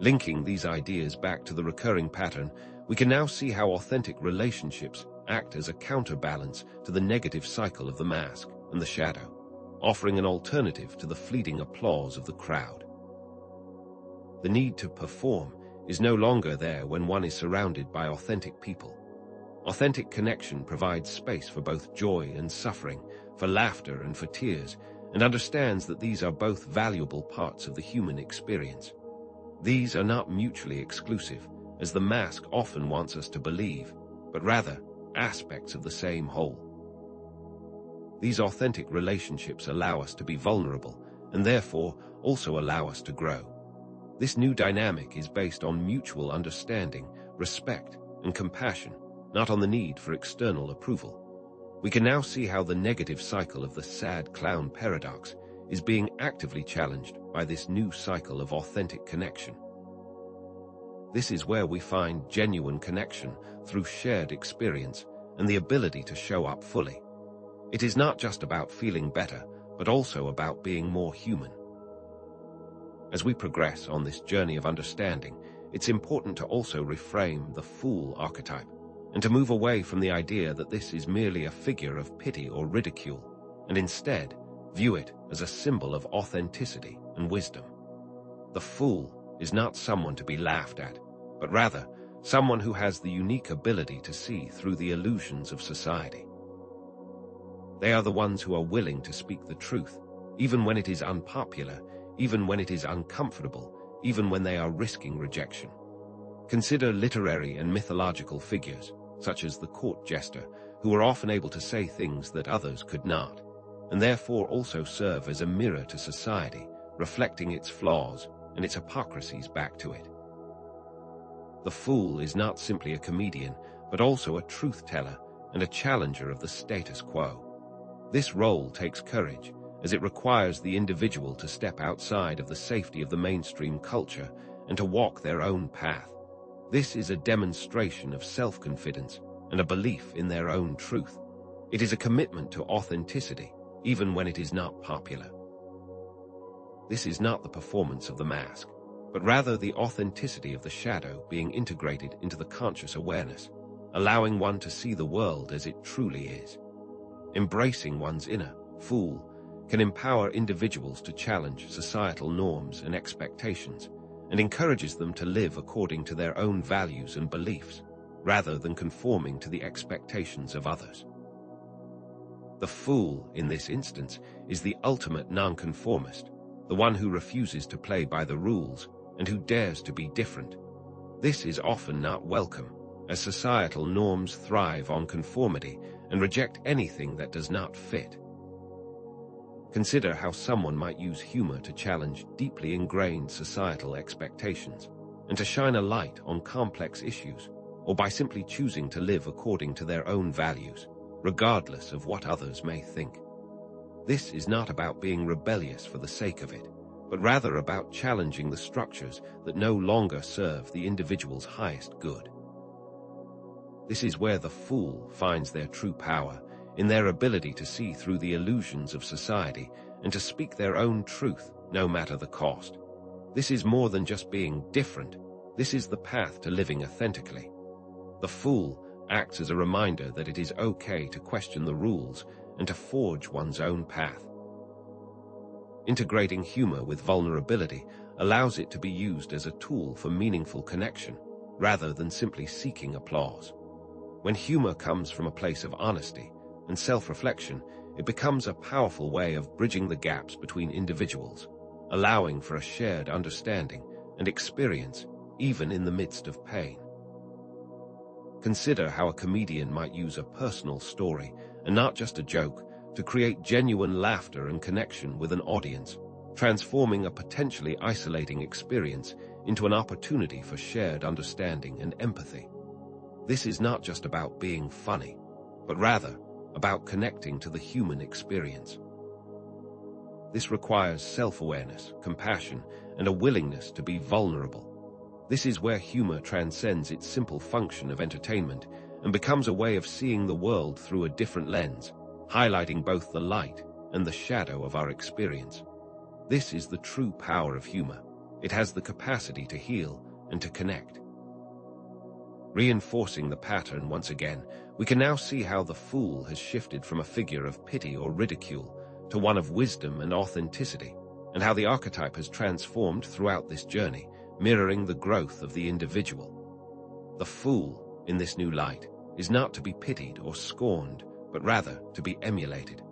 Linking these ideas back to the recurring pattern, we can now see how authentic relationships act as a counterbalance to the negative cycle of the mask and the shadow, offering an alternative to the fleeting applause of the crowd. The need to perform is no longer there when one is surrounded by authentic people. Authentic connection provides space for both joy and suffering, for laughter and for tears, and understands that these are both valuable parts of the human experience. These are not mutually exclusive, as the mask often wants us to believe, but rather aspects of the same whole. These authentic relationships allow us to be vulnerable, and therefore also allow us to grow. This new dynamic is based on mutual understanding, respect, and compassion, not on the need for external approval. We can now see how the negative cycle of the sad clown paradox is being actively challenged by this new cycle of authentic connection. This is where we find genuine connection through shared experience and the ability to show up fully. It is not just about feeling better, but also about being more human. As we progress on this journey of understanding, it's important to also reframe the fool archetype and to move away from the idea that this is merely a figure of pity or ridicule, and instead view it as a symbol of authenticity and wisdom. The fool is not someone to be laughed at, but rather someone who has the unique ability to see through the illusions of society. They are the ones who are willing to speak the truth, even when it is unpopular, even when it is uncomfortable, even when they are risking rejection. Consider literary and mythological figures, such as the court jester, who were often able to say things that others could not, and therefore also serve as a mirror to society, reflecting its flaws and its hypocrisies back to it. The fool is not simply a comedian, but also a truth-teller and a challenger of the status quo. This role takes courage, as it requires the individual to step outside of the safety of the mainstream culture and to walk their own path. This is a demonstration of self-confidence and a belief in their own truth. It is a commitment to authenticity, even when it is not popular. This is not the performance of the mask, but rather the authenticity of the shadow being integrated into the conscious awareness, allowing one to see the world as it truly is. Embracing one's inner fool can empower individuals to challenge societal norms and expectations, and encourages them to live according to their own values and beliefs, rather than conforming to the expectations of others. The fool, in this instance, is the ultimate nonconformist, the one who refuses to play by the rules and who dares to be different. This is often not welcome, as societal norms thrive on conformity and reject anything that does not fit. Consider how someone might use humor to challenge deeply ingrained societal expectations and to shine a light on complex issues, or by simply choosing to live according to their own values, regardless of what others may think. This is not about being rebellious for the sake of it, but rather about challenging the structures that no longer serve the individual's highest good. This is where the fool finds their true power, in their ability to see through the illusions of society and to speak their own truth, no matter the cost. This is more than just being different. This is the path to living authentically. The fool acts as a reminder that it is okay to question the rules and to forge one's own path. Integrating humor with vulnerability allows it to be used as a tool for meaningful connection, rather than simply seeking applause. When humor comes from a place of honesty and self-reflection, it becomes a powerful way of bridging the gaps between individuals, allowing for a shared understanding and experience, even in the midst of pain. Consider how a comedian might use a personal story, and not just a joke, to create genuine laughter and connection with an audience, transforming a potentially isolating experience into an opportunity for shared understanding and empathy. This is not just about being funny, but rather about connecting to the human experience. This requires self-awareness, compassion, and a willingness to be vulnerable. This is where humor transcends its simple function of entertainment and becomes a way of seeing the world through a different lens, highlighting both the light and the shadow of our experience. This is the true power of humor. It has the capacity to heal and to connect. Reinforcing the pattern once again, we can now see how the fool has shifted from a figure of pity or ridicule to one of wisdom and authenticity, and how the archetype has transformed throughout this journey, mirroring the growth of the individual. The fool, in this new light, is not to be pitied or scorned, but rather to be emulated.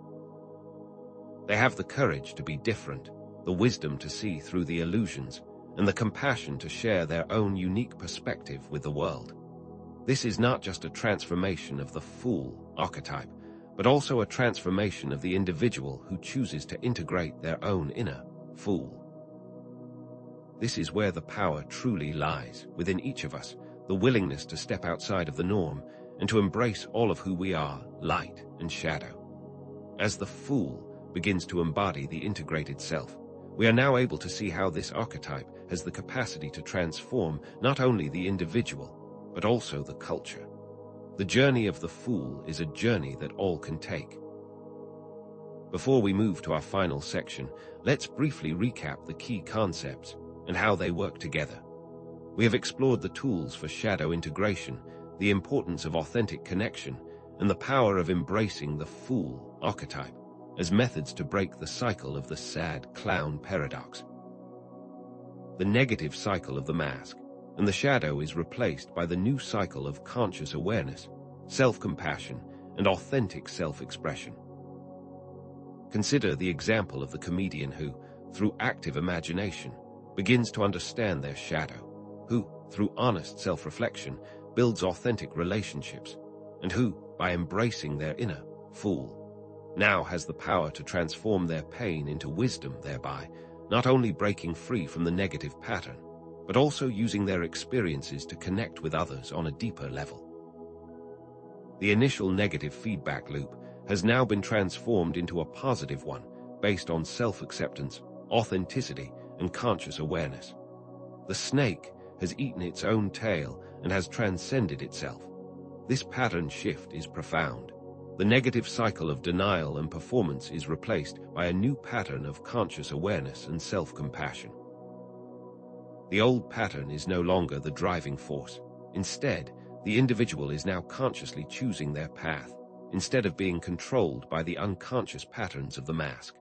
They have the courage to be different, the wisdom to see through the illusions, and the compassion to share their own unique perspective with the world. This is not just a transformation of the fool archetype, but also a transformation of the individual who chooses to integrate their own inner fool. This is where the power truly lies, within each of us, the willingness to step outside of the norm and to embrace all of who we are, light and shadow. As the fool begins to embody the integrated self, we are now able to see how this archetype has the capacity to transform not only the individual, but also the culture. The journey of the fool is a journey that all can take. Before we move to our final section, let's briefly recap the key concepts and how they work together. We have explored the tools for shadow integration, the importance of authentic connection, and the power of embracing the fool archetype as methods to break the cycle of the sad clown paradox. The negative cycle of the mask and the shadow is replaced by the new cycle of conscious awareness, self-compassion, and authentic self-expression. Consider the example of the comedian who, through active imagination, begins to understand their shadow, who, through honest self-reflection, builds authentic relationships, and who, by embracing their inner fool, now has the power to transform their pain into wisdom, thereby not only breaking free from the negative pattern, but also using their experiences to connect with others on a deeper level. The initial negative feedback loop has now been transformed into a positive one based on self-acceptance, authenticity, and conscious awareness. The snake has eaten its own tail and has transcended itself. This pattern shift is profound. The negative cycle of denial and performance is replaced by a new pattern of conscious awareness and self-compassion. The old pattern is no longer the driving force. Instead, the individual is now consciously choosing their path, instead of being controlled by the unconscious patterns of the mask.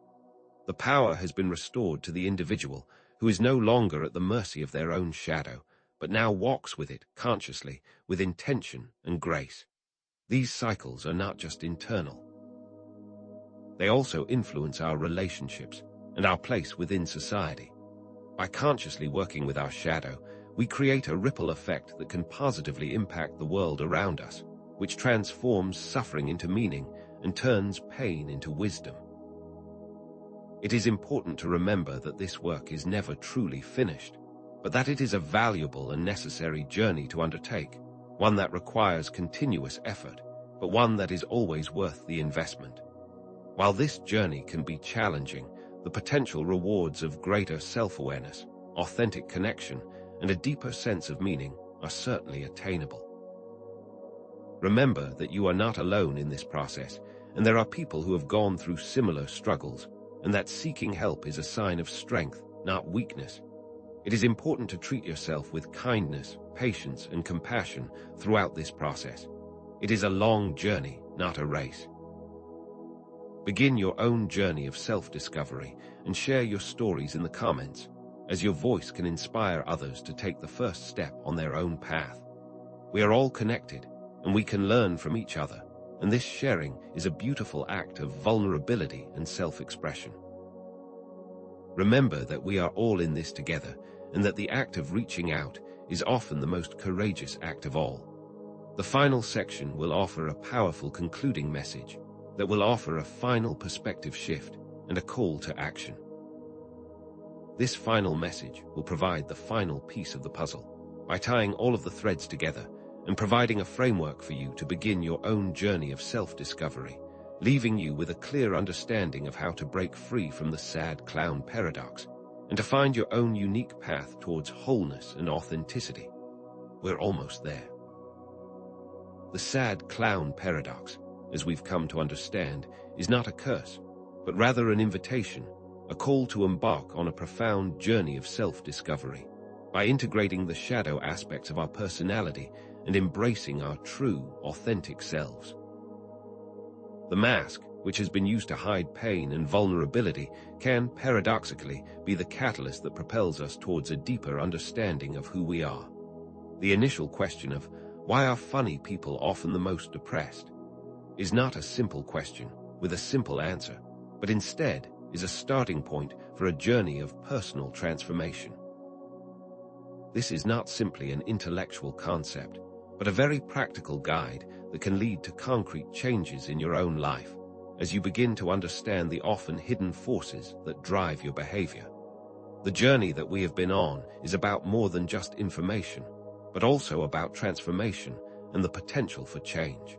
The power has been restored to the individual, who is no longer at the mercy of their own shadow, but now walks with it consciously, with intention and grace. These cycles are not just internal. They also influence our relationships and our place within society. By consciously working with our shadow, we create a ripple effect that can positively impact the world around us, which transforms suffering into meaning and turns pain into wisdom. It is important to remember that this work is never truly finished, but that it is a valuable and necessary journey to undertake, one that requires continuous effort, but one that is always worth the investment. While this journey can be challenging, the potential rewards of greater self-awareness, authentic connection, and a deeper sense of meaning are certainly attainable. Remember that you are not alone in this process, and there are people who have gone through similar struggles, and that seeking help is a sign of strength, not weakness. It is important to treat yourself with kindness, patience, and compassion throughout this process. It is a long journey, not a race. Begin your own journey of self-discovery and share your stories in the comments, as your voice can inspire others to take the first step on their own path. We are all connected, and we can learn from each other, and this sharing is a beautiful act of vulnerability and self-expression. Remember that we are all in this together, and that the act of reaching out is often the most courageous act of all. The final section will offer a powerful concluding message that will offer a final perspective shift and a call to action. This final message will provide the final piece of the puzzle by tying all of the threads together and providing a framework for you to begin your own journey of self-discovery, leaving you with a clear understanding of how to break free from the sad clown paradox and to find your own unique path towards wholeness and authenticity. We're almost there. The sad clown paradox, as we've come to understand, is not a curse, but rather an invitation, a call to embark on a profound journey of self-discovery by integrating the shadow aspects of our personality and embracing our true, authentic selves. The mask, which has been used to hide pain and vulnerability, can, paradoxically, be the catalyst that propels us towards a deeper understanding of who we are. The initial question of, why are funny people often the most depressed, is not a simple question with a simple answer, but instead is a starting point for a journey of personal transformation. This is not simply an intellectual concept, but a very practical guide that can lead to concrete changes in your own life as you begin to understand the often hidden forces that drive your behavior. The journey that we have been on is about more than just information, but also about transformation and the potential for change.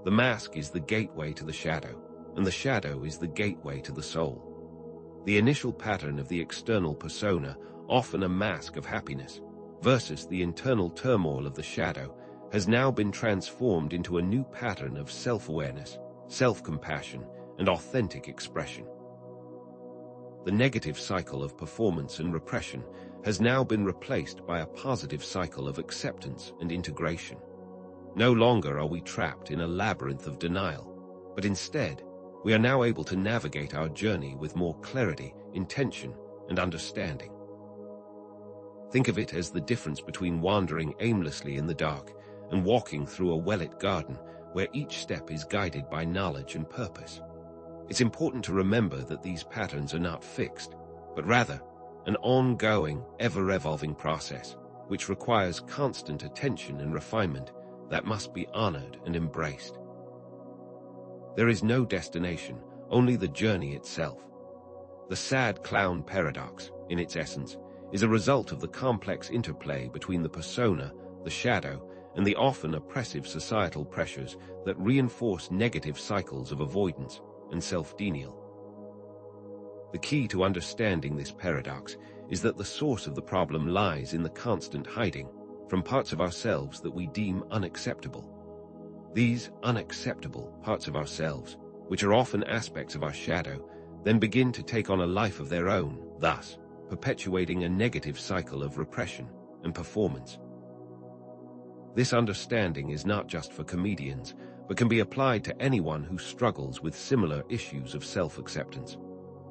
The mask is the gateway to the shadow, and the shadow is the gateway to the soul. The initial pattern of the external persona, often a mask of happiness, versus the internal turmoil of the shadow, has now been transformed into a new pattern of self-awareness, self-compassion, and authentic expression. The negative cycle of performance and repression has now been replaced by a positive cycle of acceptance and integration. No longer are we trapped in a labyrinth of denial, but instead, we are now able to navigate our journey with more clarity, intention, and understanding. Think of it as the difference between wandering aimlessly in the dark and walking through a well-lit garden where each step is guided by knowledge and purpose. It's important to remember that these patterns are not fixed, but rather an ongoing, ever-evolving process, which requires constant attention and refinement that must be honored and embraced. There is no destination, only the journey itself. The sad clown paradox, in its essence, is a result of the complex interplay between the persona, the shadow, and the often oppressive societal pressures that reinforce negative cycles of avoidance and self-denial. The key to understanding this paradox is that the source of the problem lies in the constant hiding from parts of ourselves that we deem unacceptable. These unacceptable parts of ourselves, which are often aspects of our shadow, then begin to take on a life of their own, thus perpetuating a negative cycle of repression and performance. This understanding is not just for comedians, but can be applied to anyone who struggles with similar issues of self-acceptance.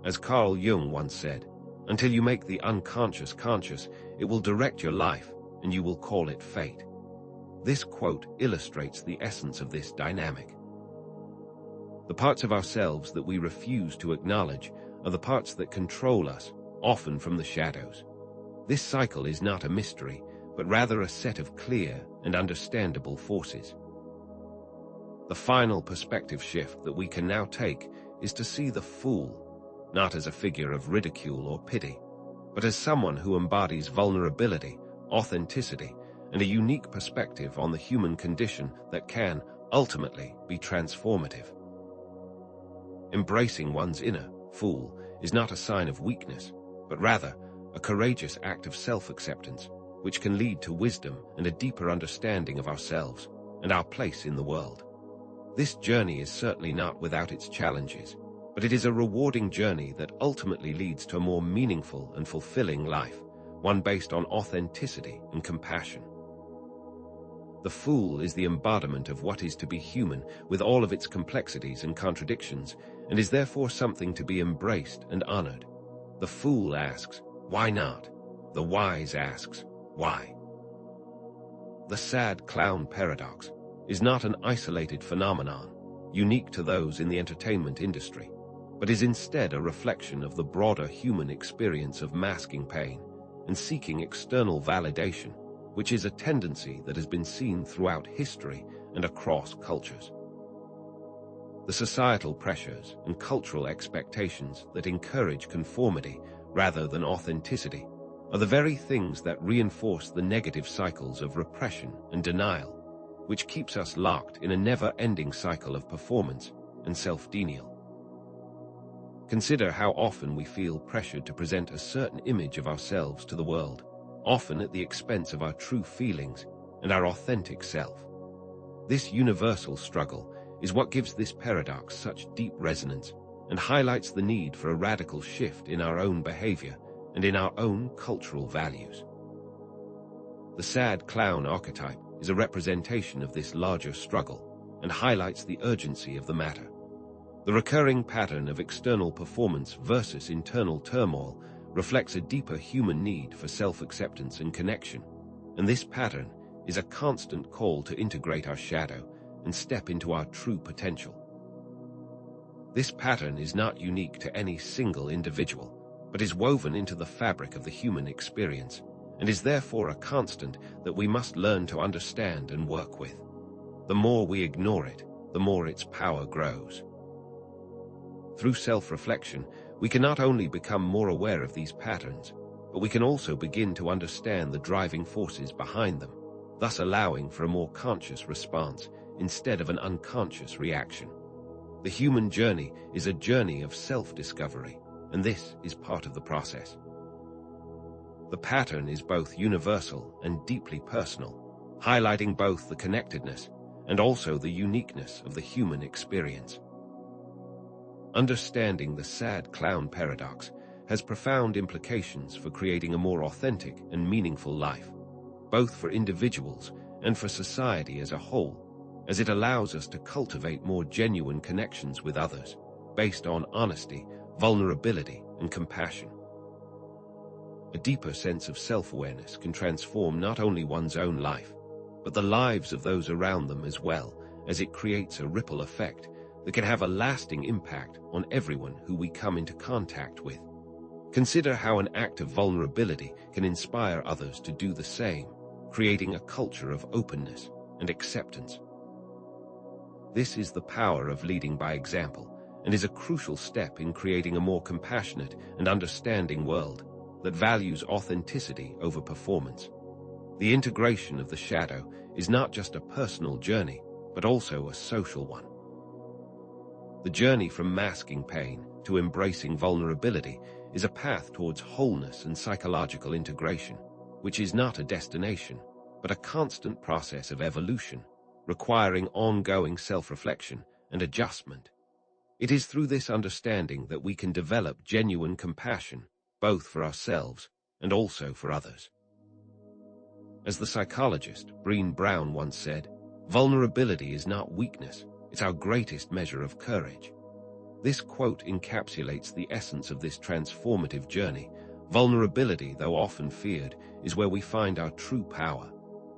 As Carl Jung once said, "Until you make the unconscious conscious, it will direct your life, and you will call it fate." This quote illustrates the essence of this dynamic. The parts of ourselves that we refuse to acknowledge are the parts that control us, often from the shadows. This cycle is not a mystery, but rather a set of clear and understandable forces. The final perspective shift that we can now take is to see the fool not as a figure of ridicule or pity, but as someone who embodies vulnerability, authenticity, and a unique perspective on the human condition that can, ultimately, be transformative. Embracing one's inner fool is not a sign of weakness, but rather a courageous act of self-acceptance, which can lead to wisdom and a deeper understanding of ourselves and our place in the world. This journey is certainly not without its challenges, but it is a rewarding journey that ultimately leads to a more meaningful and fulfilling life, one based on authenticity and compassion. The fool is the embodiment of what is to be human with all of its complexities and contradictions, and is therefore something to be embraced and honored. The fool asks, "Why not?" The wise asks, "Why?" The sad clown paradox is not an isolated phenomenon, unique to those in the entertainment industry, but is instead a reflection of the broader human experience of masking pain and seeking external validation, which is a tendency that has been seen throughout history and across cultures. The societal pressures and cultural expectations that encourage conformity rather than authenticity are the very things that reinforce the negative cycles of repression and denial, which keeps us locked in a never-ending cycle of performance and self-denial. Consider how often we feel pressured to present a certain image of ourselves to the world, often at the expense of our true feelings and our authentic self. This universal struggle is what gives this paradox such deep resonance and highlights the need for a radical shift in our own behavior and in our own cultural values. The sad clown archetype is a representation of this larger struggle and highlights the urgency of the matter. The recurring pattern of external performance versus internal turmoil reflects a deeper human need for self-acceptance and connection, and this pattern is a constant call to integrate our shadow and step into our true potential. This pattern is not unique to any single individual, but is woven into the fabric of the human experience, and is therefore a constant that we must learn to understand and work with. The more we ignore it, the more its power grows. Through self-reflection, we can not only become more aware of these patterns, but we can also begin to understand the driving forces behind them, thus allowing for a more conscious response instead of an unconscious reaction. The human journey is a journey of self-discovery, and this is part of the process. The pattern is both universal and deeply personal, highlighting both the connectedness and also the uniqueness of the human experience. Understanding the sad clown paradox has profound implications for creating a more authentic and meaningful life, both for individuals and for society as a whole, as it allows us to cultivate more genuine connections with others, based on honesty, vulnerability, and compassion. A deeper sense of self-awareness can transform not only one's own life, but the lives of those around them as well, as it creates a ripple effect that can have a lasting impact on everyone who we come into contact with. Consider how an act of vulnerability can inspire others to do the same, creating a culture of openness and acceptance. This is the power of leading by example, and is a crucial step in creating a more compassionate and understanding world that values authenticity over performance. The integration of the shadow is not just a personal journey, but also a social one. The journey from masking pain to embracing vulnerability is a path towards wholeness and psychological integration, which is not a destination, but a constant process of evolution, requiring ongoing self-reflection and adjustment. It is through this understanding that we can develop genuine compassion, both for ourselves and also for others. As the psychologist Brené Brown once said, vulnerability is not weakness, it's our greatest measure of courage. This quote encapsulates the essence of this transformative journey. Vulnerability, though often feared, is where we find our true power.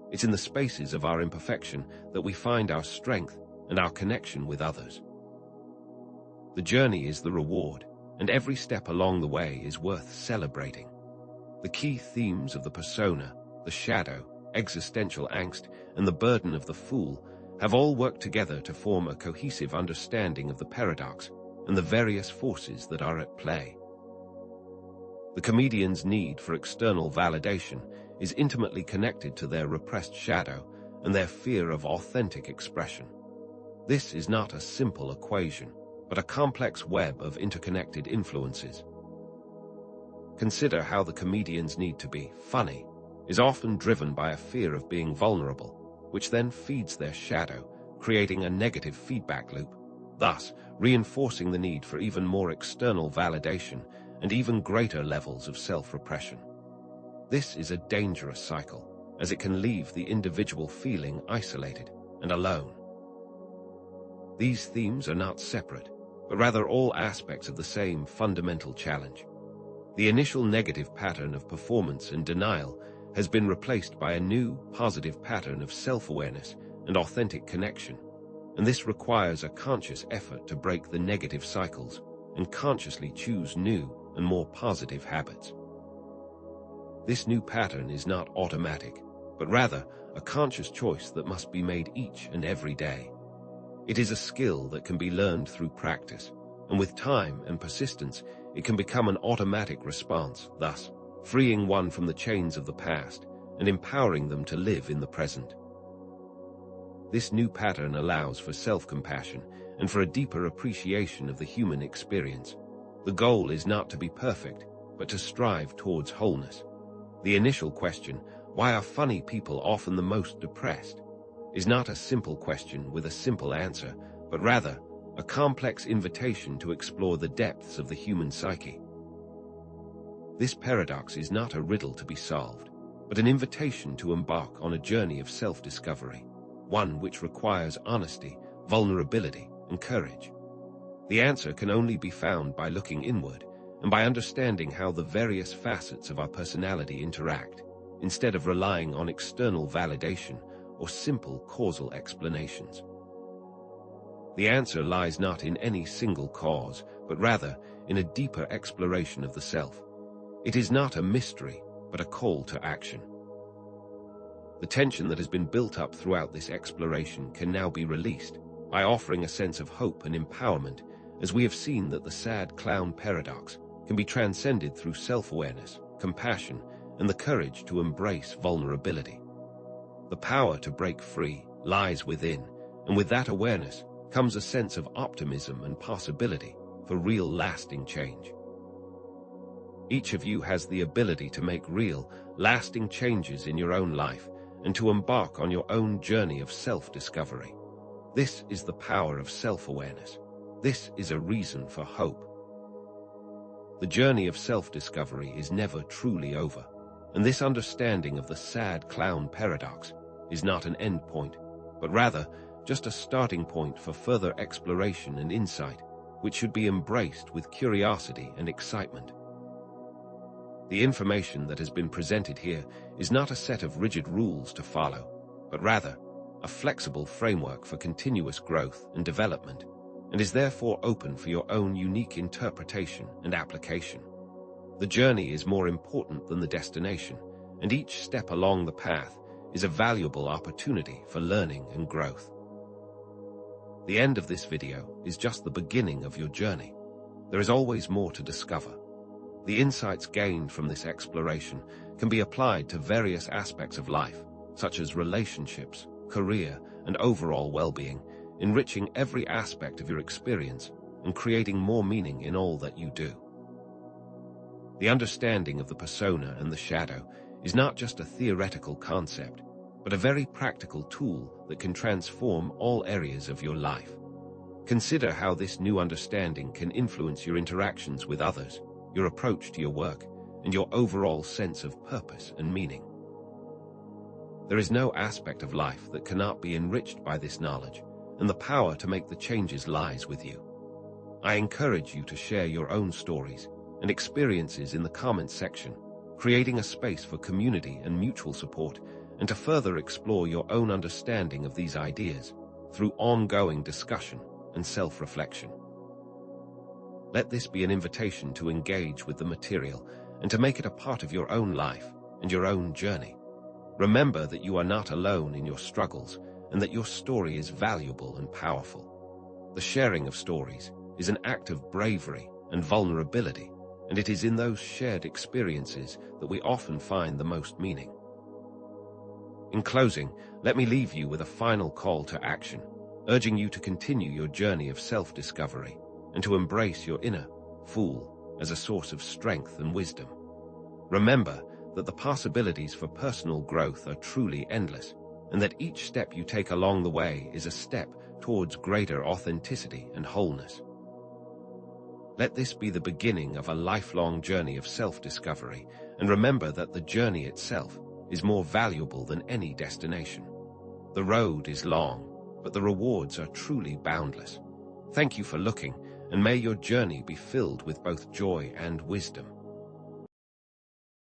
It's in the spaces of our imperfection that we find our strength and our connection with others. The journey is the reward, and every step along the way is worth celebrating. The key themes of the persona, the shadow, existential angst, and the burden of the fool have all worked together to form a cohesive understanding of the paradox and the various forces that are at play. The comedian's need for external validation is intimately connected to their repressed shadow and their fear of authentic expression. This is not a simple equation, but a complex web of interconnected influences. Consider how the comedian's need to be funny is often driven by a fear of being vulnerable, which then feeds their shadow, creating a negative feedback loop, thus reinforcing the need for even more external validation and even greater levels of self-repression. This is a dangerous cycle, as it can leave the individual feeling isolated and alone. These themes are not separate, but rather all aspects of the same fundamental challenge. The initial negative pattern of performance and denial has been replaced by a new, positive pattern of self-awareness and authentic connection, and this requires a conscious effort to break the negative cycles and consciously choose new and more positive habits. This new pattern is not automatic, but rather a conscious choice that must be made each and every day. It is a skill that can be learned through practice, and with time and persistence, it can become an automatic response, thus freeing one from the chains of the past and empowering them to live in the present. This new pattern allows for self-compassion and for a deeper appreciation of the human experience. The goal is not to be perfect, but to strive towards wholeness. The initial question, why are funny people often the most depressed, is not a simple question with a simple answer, but rather a complex invitation to explore the depths of the human psyche. This paradox is not a riddle to be solved, but an invitation to embark on a journey of self-discovery, one which requires honesty, vulnerability, and courage. The answer can only be found by looking inward and by understanding how the various facets of our personality interact, instead of relying on external validation or simple causal explanations. The answer lies not in any single cause, but rather in a deeper exploration of the self. It is not a mystery, but a call to action. The tension that has been built up throughout this exploration can now be released by offering a sense of hope and empowerment, as we have seen that the sad clown paradox can be transcended through self-awareness, compassion, and the courage to embrace vulnerability. The power to break free lies within, and with that awareness comes a sense of optimism and possibility for real lasting change. Each of you has the ability to make real, lasting changes in your own life and to embark on your own journey of self-discovery. This is the power of self-awareness. This is a reason for hope. The journey of self-discovery is never truly over, and this understanding of the sad clown paradox is not an end point, but rather just a starting point for further exploration and insight, which should be embraced with curiosity and excitement. The information that has been presented here is not a set of rigid rules to follow, but rather a flexible framework for continuous growth and development, and is therefore open for your own unique interpretation and application. The journey is more important than the destination, and each step along the path is a valuable opportunity for learning and growth. The end of this video is just the beginning of your journey. There is always more to discover. The insights gained from this exploration can be applied to various aspects of life, such as relationships, career, and overall well-being, enriching every aspect of your experience and creating more meaning in all that you do. The understanding of the persona and the shadow is not just a theoretical concept, but a very practical tool that can transform all areas of your life. Consider how this new understanding can influence your interactions with others, your approach to your work, and your overall sense of purpose and meaning. There is no aspect of life that cannot be enriched by this knowledge, and the power to make the changes lies with you. I encourage you to share your own stories and experiences in the comments section, creating a space for community and mutual support, and to further explore your own understanding of these ideas through ongoing discussion and self-reflection. Let this be an invitation to engage with the material and to make it a part of your own life and your own journey. Remember that you are not alone in your struggles and that your story is valuable and powerful. The sharing of stories is an act of bravery and vulnerability, and it is in those shared experiences that we often find the most meaning. In closing, let me leave you with a final call to action, urging you to continue your journey of self-discovery and to embrace your inner fool as a source of strength and wisdom. Remember that the possibilities for personal growth are truly endless, and that each step you take along the way is a step towards greater authenticity and wholeness. Let this be the beginning of a lifelong journey of self-discovery, and remember that the journey itself is more valuable than any destination. The road is long, but the rewards are truly boundless. Thank you for looking, and may your journey be filled with both joy and wisdom.